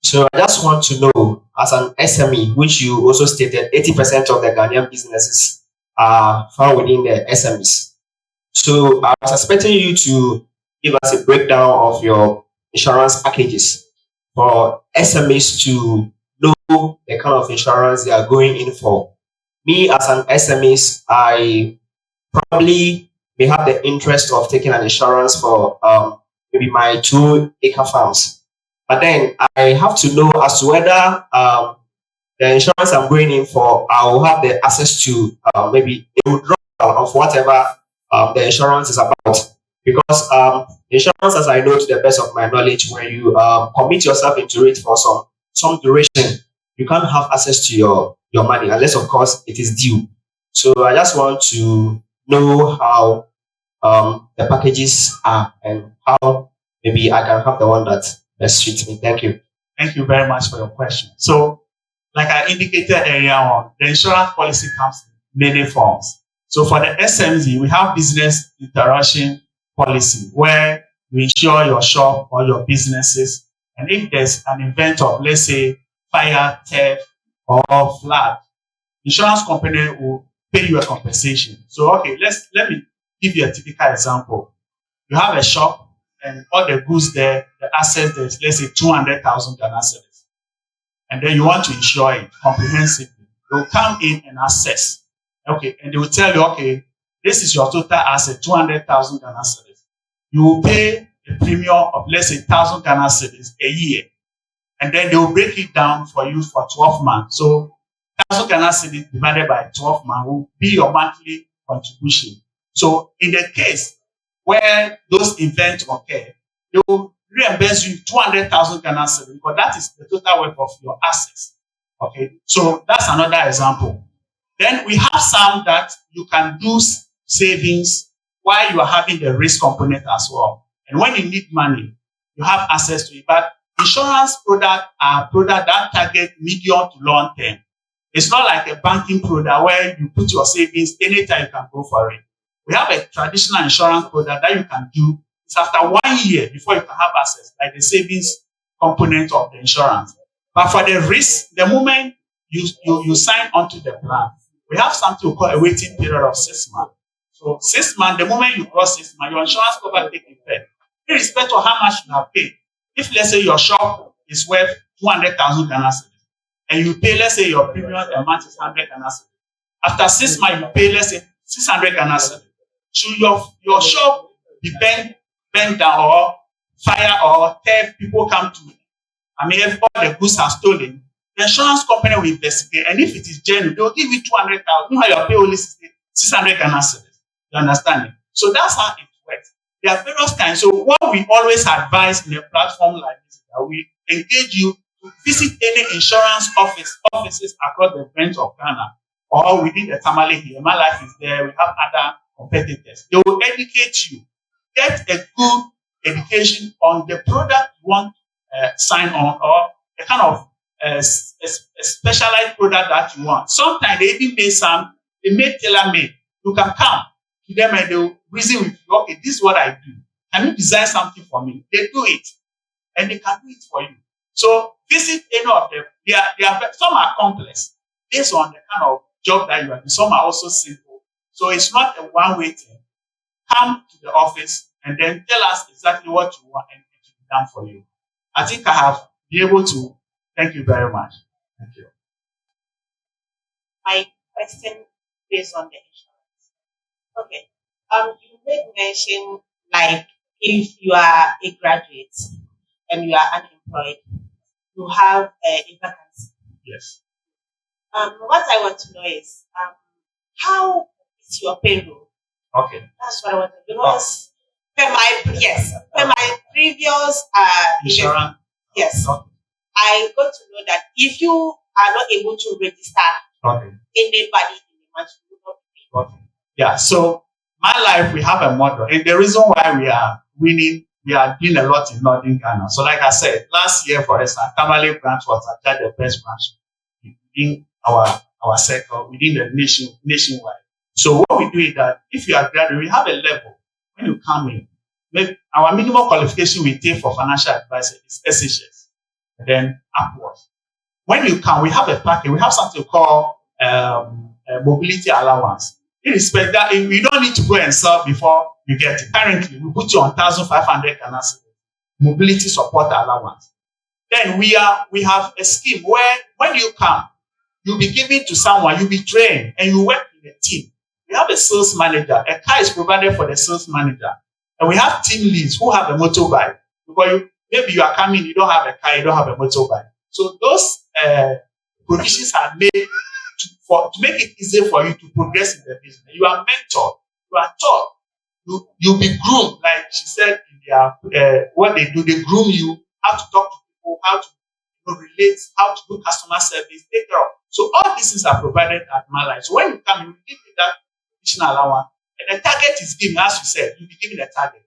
So I just want to know, as an SME, which you also stated 80% of the Ghanaian businesses are found within the SMEs. So I was expecting you to give us a breakdown of your insurance packages for SMEs to know the kind of insurance they are going in for. Me as an SMEs, I probably may have the interest of taking an insurance for maybe my 2-acre farms. But then I have to know as to whether the insurance I'm going in for, I will have the access to maybe a withdrawal of whatever the insurance is about. Because insurance, as I know to the best of my knowledge, when you commit yourself into it for some duration, you can't have access to your money unless, of course, it is due. So I just want to know how the packages are and how maybe I can have the one that best suits me. Thank you. Thank you very much for your question. So, like I indicated earlier on, the insurance policy comes in many forms. So for the SME, we have business interruption policy where you insure your shop or your businesses. And if there's an event of, let's say, fire, theft, or flood, insurance company will pay you a compensation. So, okay, let me give you a typical example. You have a shop and all the goods there, the assets there is, let's say, 200,000 Ghana cedis. And then you want to insure it comprehensively. They will come in and assess. Okay, and they will tell you, okay, this is your total asset, 200,000 Ghana cedis. You will pay a premium of, let's say, 1,000 Ghana cedis a year. And then they will break it down for you for 12 months. So 1,000 Ghana cedis divided by 12 months will be your monthly contribution. So in the case where those events occur, they will reimburse you 200,000 Ghana cedis because that is the total worth of your assets. Okay, so that's another example. Then we have some that you can do savings while you are having the risk component as well. And when you need money, you have access to it. But insurance products are products that target medium to long term. It's not like a banking product where you put your savings anytime you can go for it. We have a traditional insurance product that you can do. It's after 1 year before you can have access, like the savings component of the insurance. But for the risk, the moment you sign onto the plan, we have something we call a waiting period of 6 months. So 6 months, the moment you cross 6 months, your insurance cover takes effect, irrespective of how much you have paid. If, let's say, your shop is worth 200,000 Ghana cedis, and you pay, let's say, your premium a month is 100 Ghana cedis. After 6 months, you pay, let's say, 600 Ghana cedis. Should your shop be burned down or fire or theft, people come to, if all the goods are stolen, the insurance company will investigate. And if it is genuine, they will give you 200,000. You know, you pay only 600 Ghana cedis. You understand it? So that's how it works. There are various kinds. So what we always advise in a platform like this is that we engage you to visit any insurance offices across the branch of Ghana or within the Tamale here. My life is there. We have other competitors. They will educate you. Get a good education on the product you want to sign on or the kind of a specialized product that you want. Sometimes they even make tailor-made. You can come to them and they'll reason with you, okay, this is what I do. Can you design something for me? They do it. And they can do it for you. So visit any of them. Some are complex based on the kind of job that you are doing. Some are also simple. So it's not a one-way thing. Come to the office and then tell us exactly what you want and it will be done for you. I think I have be able to. Thank you very much. Thank you. My question based on the insurance. Okay. You made mention like if you are a graduate and you are unemployed, you have a vacancy. Yes. What I want to know is how is your payroll? Okay. That's what I want to know. Because per my previous Insurance. yes. Okay. I got to know that if you are not able to register anybody in the month, you will not pay. Okay. Yeah. So my life, we have a model, and the reason why we are winning, we are doing a lot in Northern Ghana. So, like I said, last year, for instance, Tamale branch was actually the best branch within our circle, within the nationwide. So what we do is that if you are graduate, we have a level. When you come in, our minimum qualification we take for financial advisor is SHS, and then upwards. When you come, we have a package. We have something called mobility allowance. Irrespective that you don't need to go and sell before you get it. Currently, we put you on 1,500 Ghana mobility support allowance. Then we have a scheme where when you come, you'll be given to someone, you'll be trained, and you work in a team. We have a sales manager. A car is provided for the sales manager. And we have team leads who have a motorbike. Because maybe you are coming, you don't have a car, you don't have a motorbike. So those provisions are made to make it easier for you to progress in the business. You are mentored, you are taught, you'll be groomed, like she said in their what they do, they groom you, how to talk to people, how to relate, how to do customer service, take care of. So all these things are provided at Malai. So when you come, you will give you that additional allowance, and the target is given, as you said, you'll be given a target.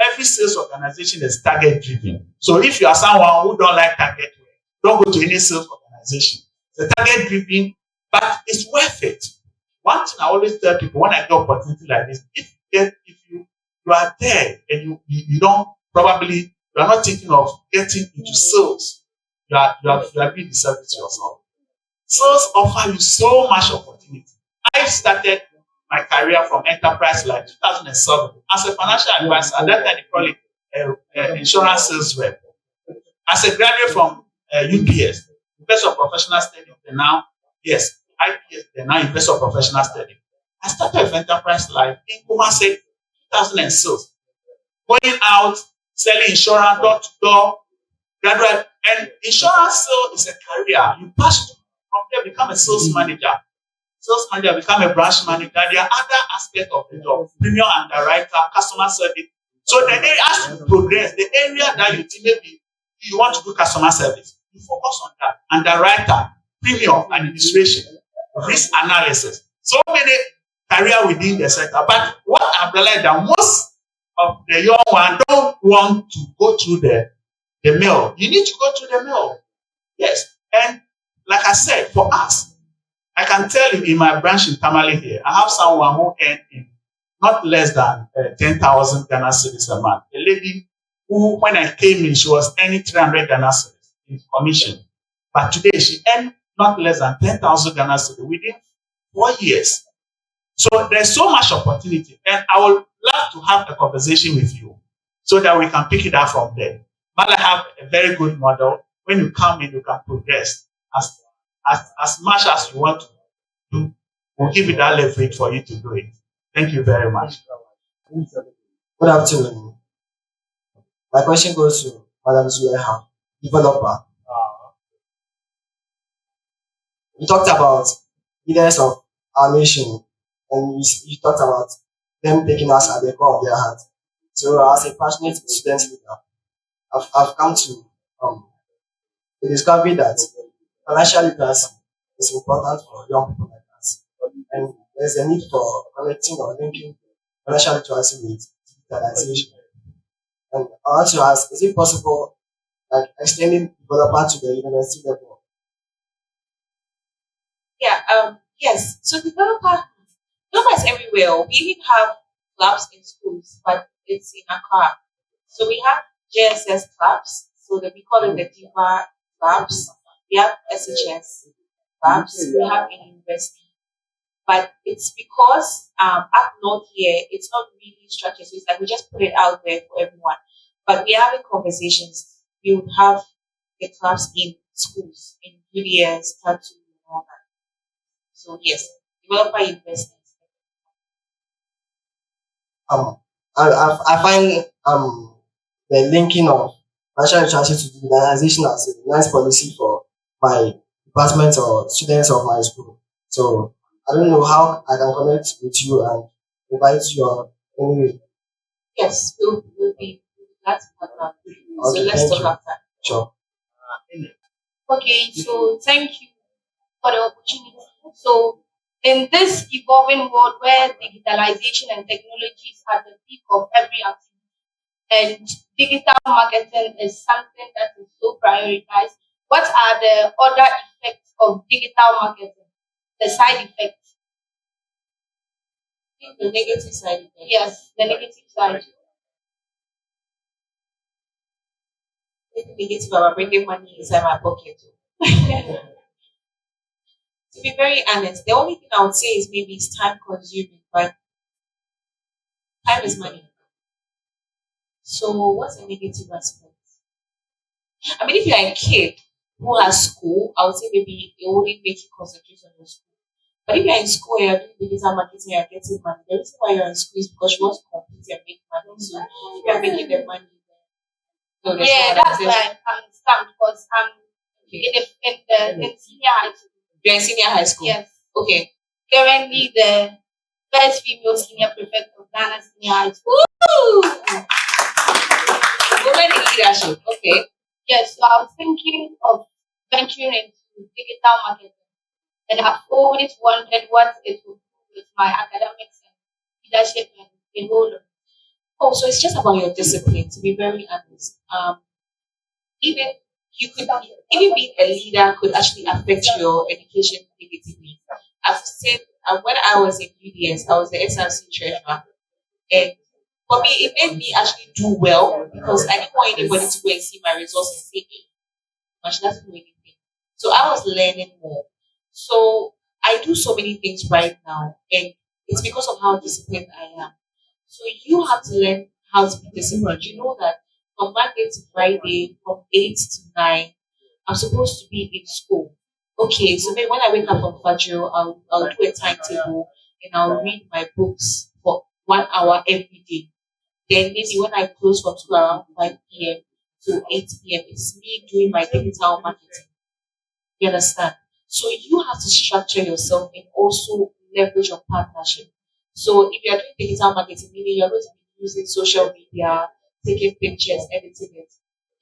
Every sales organization is target driven. So if you are someone who don't like target, don't go to any sales organization. It's a target driven, but it's worth it. One thing I always tell people when I get opportunity like this, if you are there and you don't probably you are not thinking of getting into sales, you are being disservice to yourself. Sales offer you so much opportunity. I started my career from enterprise like 2007 as a financial advisor. At that time they call it insurance sales rep. As a graduate from UPS, University of Professional Studies, and now IPS, and now University of Professional Studies. I started with enterprise life in Kumasi 2006. Going out, selling insurance door to door, graduate, and insurance sale is a career. You pass from there, become a sales manager. Sales manager, become a branch manager. There are other aspects of the job, premium underwriter, customer service. So the area as you progress, the area that you think maybe you want to do customer service, you focus on that. Underwriter, premium administration, risk analysis. So many career within the sector. But what I've realized that most of the young ones don't want to go through the mill. You need to go through the mill. Yes. And like I said, for us, I can tell you in my branch in Tamale here, I have someone who earned not less than 10,000 Ghana cedis a month. A lady who, when I came in, she was earning 300 Ghana cedis in commission. But today she earned not less than 10,000 Ghana cedis within 4 years. So there's so much opportunity. And I would love to have a conversation with you so that we can pick it up from there. But I have a very good model. When you come in, you can progress as much as you want to do. We'll give you that leverage for you to do it. Thank you very much. Good afternoon. My question goes to Madam Zuleha, developer. You talked about leaders of our nation, and you talked about them taking us at the core of their heart. So, as a passionate student leader, I've come to the discovery that financial literacy is important for young people like us, and there's a need for connecting or linking financial literacy with digitalization. And I want to ask, is it possible, like extending developer to the university level? Yes. So developer is everywhere. We even have clubs in schools, but it's in Accra. So we have JSS clubs. So we call it the DIVA clubs. We have SHS clubs. We have in university. But it's because up north here, it's not really structured. So it's like we just put it out there for everyone. But we're having conversations. We would have the clubs in schools, in UDS, tattoo, and all that. So yes, developer investments. I find the linking of financial literacy to digitalization as a nice policy for my department or students of my school. So I don't know how I can connect with you and invite you on anyway. Yes, we'll be glad to partner with you. So Okay, let's thank talk you. after. Sure. Okay, so thank you for the opportunity. So, in this evolving world where digitalization and technology is at the peak of every activity, and digital marketing is something that is so prioritized, what are the other effects of digital marketing? The side effects? The negative side effects. Yes, the negative side. The negative about bringing money inside my pocket. To be very honest, the only thing I would say is maybe it's time consuming, but time is money. So what's the negative aspect? I mean, if you're a kid who has school, I would say maybe it wouldn't make you concentrate on your school. But if you're in school and you're doing digital marketing, you're getting money. The reason why you're in school is because you want to compete and make money. So if you're making the money, so there's Yeah, no that's other- why I understand because I'm in senior high school. You're in senior high school? Yes. Okay. Currently the first female senior prefect of Ghana Senior High School. Women in leadership. Okay. Yes, so I was thinking of venturing into digital marketing. And I've always wondered what it would do with my academics and leadership and the whole. Oh, so it's just about your discipline, to be very honest. Even you could even being a leader could actually affect your education negatively. I've said when I was in UDS, I was the SRC treasurer, and for me, it made me actually do well because I didn't want anybody to go and see my results and say, "Hey, she doesn't do anything." So I was learning more. So I do so many things right now, and it's because of how disciplined I am. So you have to learn how to be disciplined. You know that from Monday to Friday, from 8 to 9, I'm supposed to be in school. Okay, so maybe when I wake up on Fajr, I'll do a timetable and I'll read my books for 1 hour every day. Then maybe when I close from school around 5 p.m. to 8 p.m., it's me doing my digital marketing. You understand? So you have to structure yourself and also leverage your partnership. So if you're doing digital marketing, meaning you're going to be using social media, taking pictures, editing it.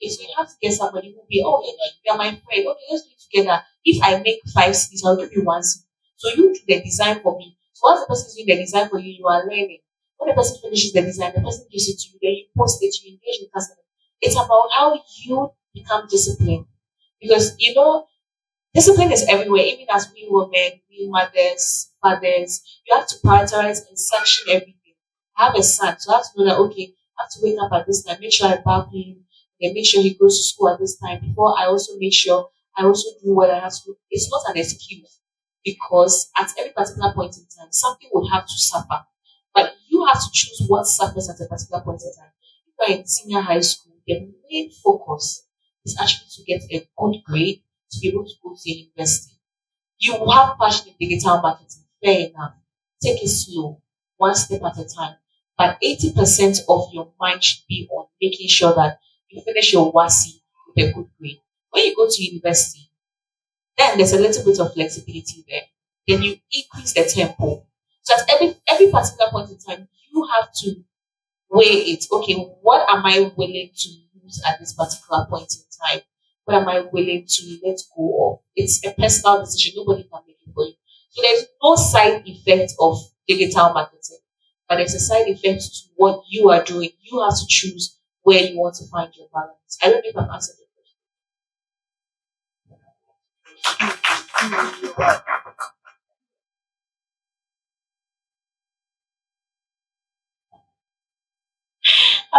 Okay, so you have to get somebody who will be, oh, okay, you're my friend. Okay, let's do it together. If I make 5 CDs, I'll give you 1 CD. So you do the design for me. So once the person is doing the design for you, you are learning. When the person finishes the design, the person gives it to you, then you post it, you engage with customers. It's about how you become disciplined. Because, you know, discipline is everywhere, even as we women, we mothers, fathers. You have to prioritize and sanction everything. I have a son, so I have to know that, okay, I have to wake up at this time, make sure I bath him, and make sure he goes to school at this time before I also make sure I also do what I have to do. It's not an excuse because at every particular point in time, something would have to suffer. But you have to choose what suffers at a particular point in time. If you're in senior high school, the main focus is actually to get a good grade to be able to go to university. You will have passion in digital marketing, fair enough. Take it slow, one step at a time. But 80% of your mind should be on making sure that you finish your WASI with a good grade. When you go to university, then there's a little bit of flexibility there. Then you increase the tempo. So at every particular point in time, you have to weigh it. Okay, what am I willing to lose at this particular point in time? What am I willing to let go of? It's a personal decision. Nobody can make it for you. So there's no side effect of digital marketing, but there's a side effect to what you are doing. You have to choose where you want to find your balance. I don't know if I've answered your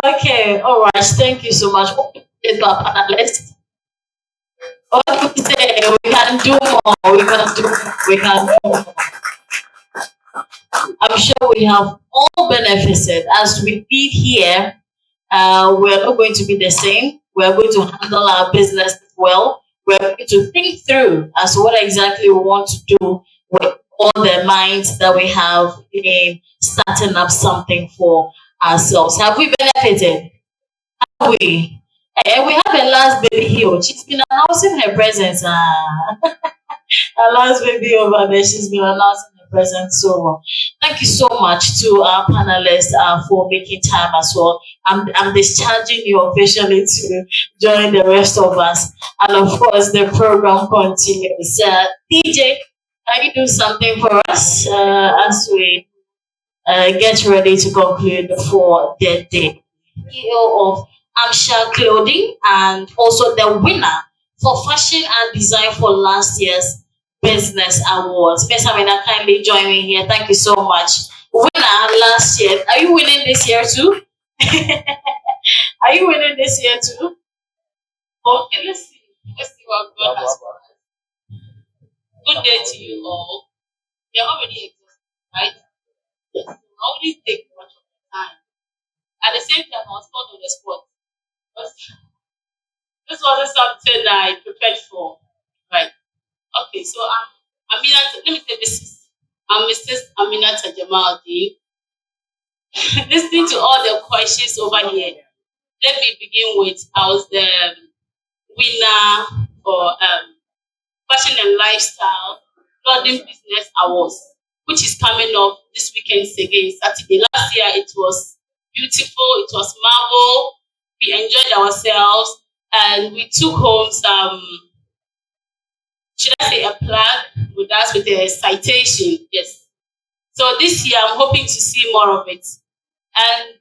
question. Okay, all right. Thank you so much. It's our panelist. What do we say? We can do more. We can do more. I'm sure we have all benefited. As we leave here, we are not going to be the same. We are going to handle our business well. We're going to think through as to what exactly we want to do with all the minds that we have in starting up something for ourselves. Have we benefited? Have we? And we have a last baby here. She's been announcing her presence. Our last baby over there, she's been announcing her presence. So thank you so much to our panelists for making time as well. I'm discharging you officially to join the rest of us. And of course, the program continues. DJ, can you do something for us as we get ready to conclude for the day? CEO of Amsha Clothing and also the winner for fashion and design for last year's Business Awards. Miss Amina, kindly join me here. Thank you so much. Winner last year. Are you winning this year too? Are you winning this year too? Okay, let's see. Let's see what God has for us. Good day to you all. You're already exhausted, right? Yes. It only take much of your time. At the same time, I was called on the spot. This wasn't something I prepared for. Right. Okay, so Aminata, let me say this. I'm Mrs. Aminata Jamaldi. Listening to all the questions over here, let me begin with I was the winner for Fashion and Lifestyle Clothing Business Awards, which is coming up this weekend again, Saturday. Last year it was beautiful, it was marvel, we enjoyed ourselves, and we took home some, should I say, a plaque with us with a citation. Yes. So this year I'm hoping to see more of it. And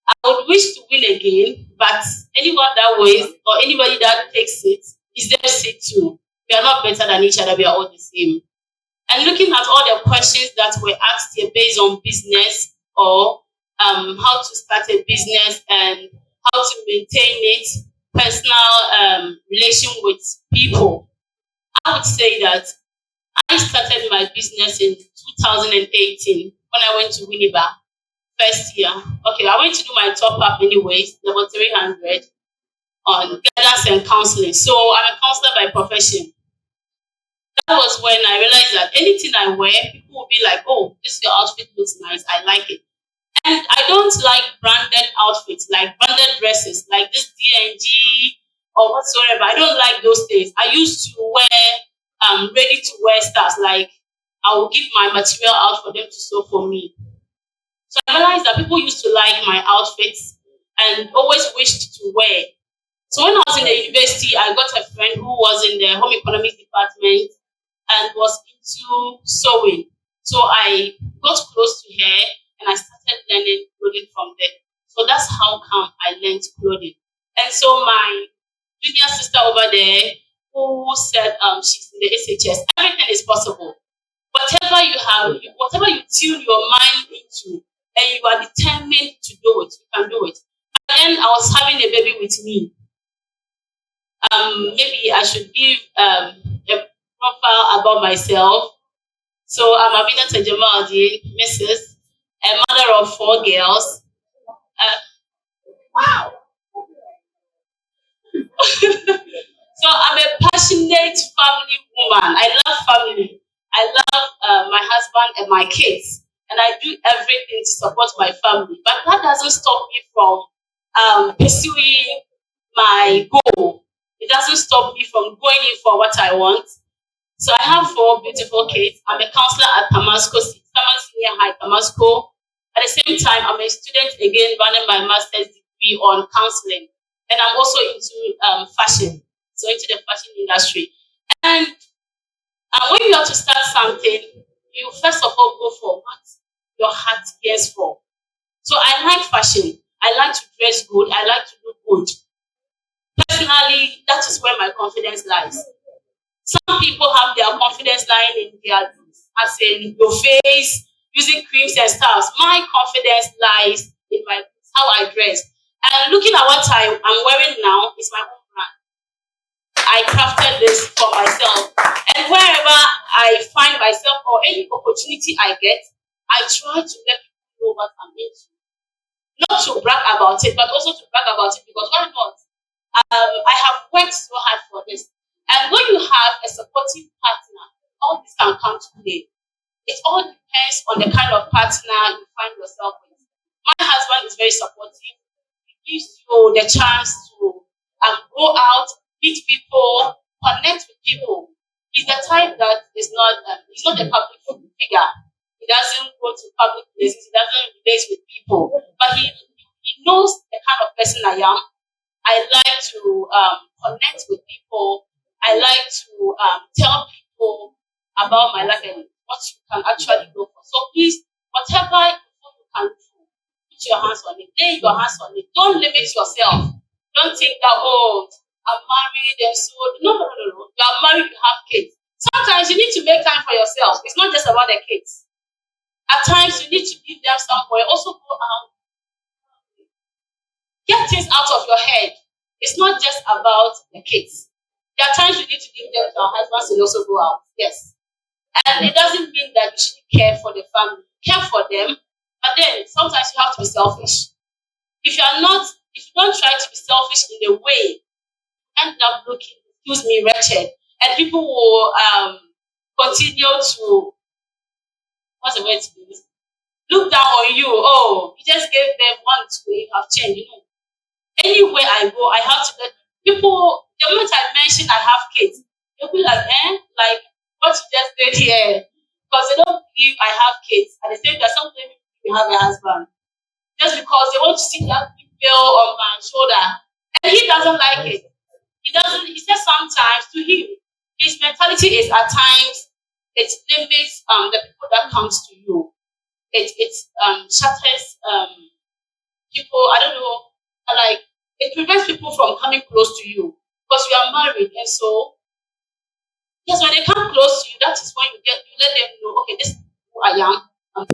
I would wish to win again, but anyone that wins or anybody that takes it is their seat too. We are not better than each other, we are all the same. And looking at all the questions that were asked here based on business or how to start a business and how to maintain it, personal relation with people, I would say that I started my business in 2018 when I went to Winneba first year. Okay, I went to do my top up anyways, level 300 on guidance and counseling. So I'm a counselor by profession. That was when I realized that anything I wear, people will be like, oh, this your outfit looks nice, I like it. And I don't like branded outfits, like branded dresses, like this D&G or whatsoever. I don't like those things. I used to wear ready-to-wear stuff, like I will give my material out for them to sew for me. So I realized that people used to like my outfits and always wished to wear. So when I was in the university, I got a friend who was in the home economics department and was into sewing. So I got close to her and I started learning clothing from there. So that's how come I learned clothing. And so my junior sister over there who said she's in the SHS, everything is possible. Whatever you have, whatever you tune your mind into and you are determined to do it, you can do it. But then I was having a baby with me. Maybe I should give a profile about myself. So I'm Aminata Jamaldi, Mrs., a mother of 4 girls. Wow! So I'm a passionate family woman. I love family. I love my husband and my kids. And I do everything to support my family. But that doesn't stop me from pursuing my goal. It doesn't stop me from going in for what I want. So I have 4 beautiful kids. I'm a counselor at Tamasco Senior High, Tamasco. At the same time, I'm a student again running my master's degree on counseling. And I'm also into fashion, so into the fashion industry. And when you have to start something, you first of all go for what your heart yearns for. So I like fashion. I like to dress good. I like to look good. Personally, that is where my confidence lies. Some people have their confidence lying in their, as in your face, using creams and stuff. My confidence lies in my how I dress. And looking at what I'm wearing now is my own brand. I crafted this for myself. And wherever I find myself or any opportunity I get, I try to let people know what I'm into. Not to brag about it, but also to brag about it because why not? I have worked so hard for this. And when you have a supportive partner, all this can come to play. It all depends on the kind of partner you find yourself with. My husband is very supportive. He gives you the chance to go out, meet people, connect with people. He's the type that is not, he's not a public figure. He doesn't go to public places. He doesn't relate with people. But he knows the kind of person I am. I like to connect with people. I like to tell people about my life and what you can actually go for. So please, whatever you can do, put your hands on it. Lay your hands on it. Don't limit yourself. Don't think that, oh, I'm married and so. No. You are married, you have kids. Sometimes you need to make time for yourself. It's not just about the kids. At times, you need to give them somewhere. Also go out. Get things out of your head. It's not just about the kids. There are times you need to give them to our husbands and also go out. Yes. And it doesn't mean that you shouldn't care for the family. Care for them, but then sometimes you have to be selfish. If you don't try to be selfish in a way, you end up looking, excuse me, wretched. And people will continue to, what's the word to use? Look down on you. Oh, you just gave them 1, 2, you have changed. Anywhere I go, I have to let people, the moment I mention I have kids, they'll be like, like what you just did here. Because they don't believe I have kids. And they say that sometimes you have a husband. Just because they want to see that people on my shoulder. And he doesn't like it. He says sometimes to him, his mentality is at times, it limits the people that comes to you. It shatters people, I don't know, like, it prevents people from coming close to you because you are married. And so, yes, when they come close to you, that is when you let them know, okay, this is who I am.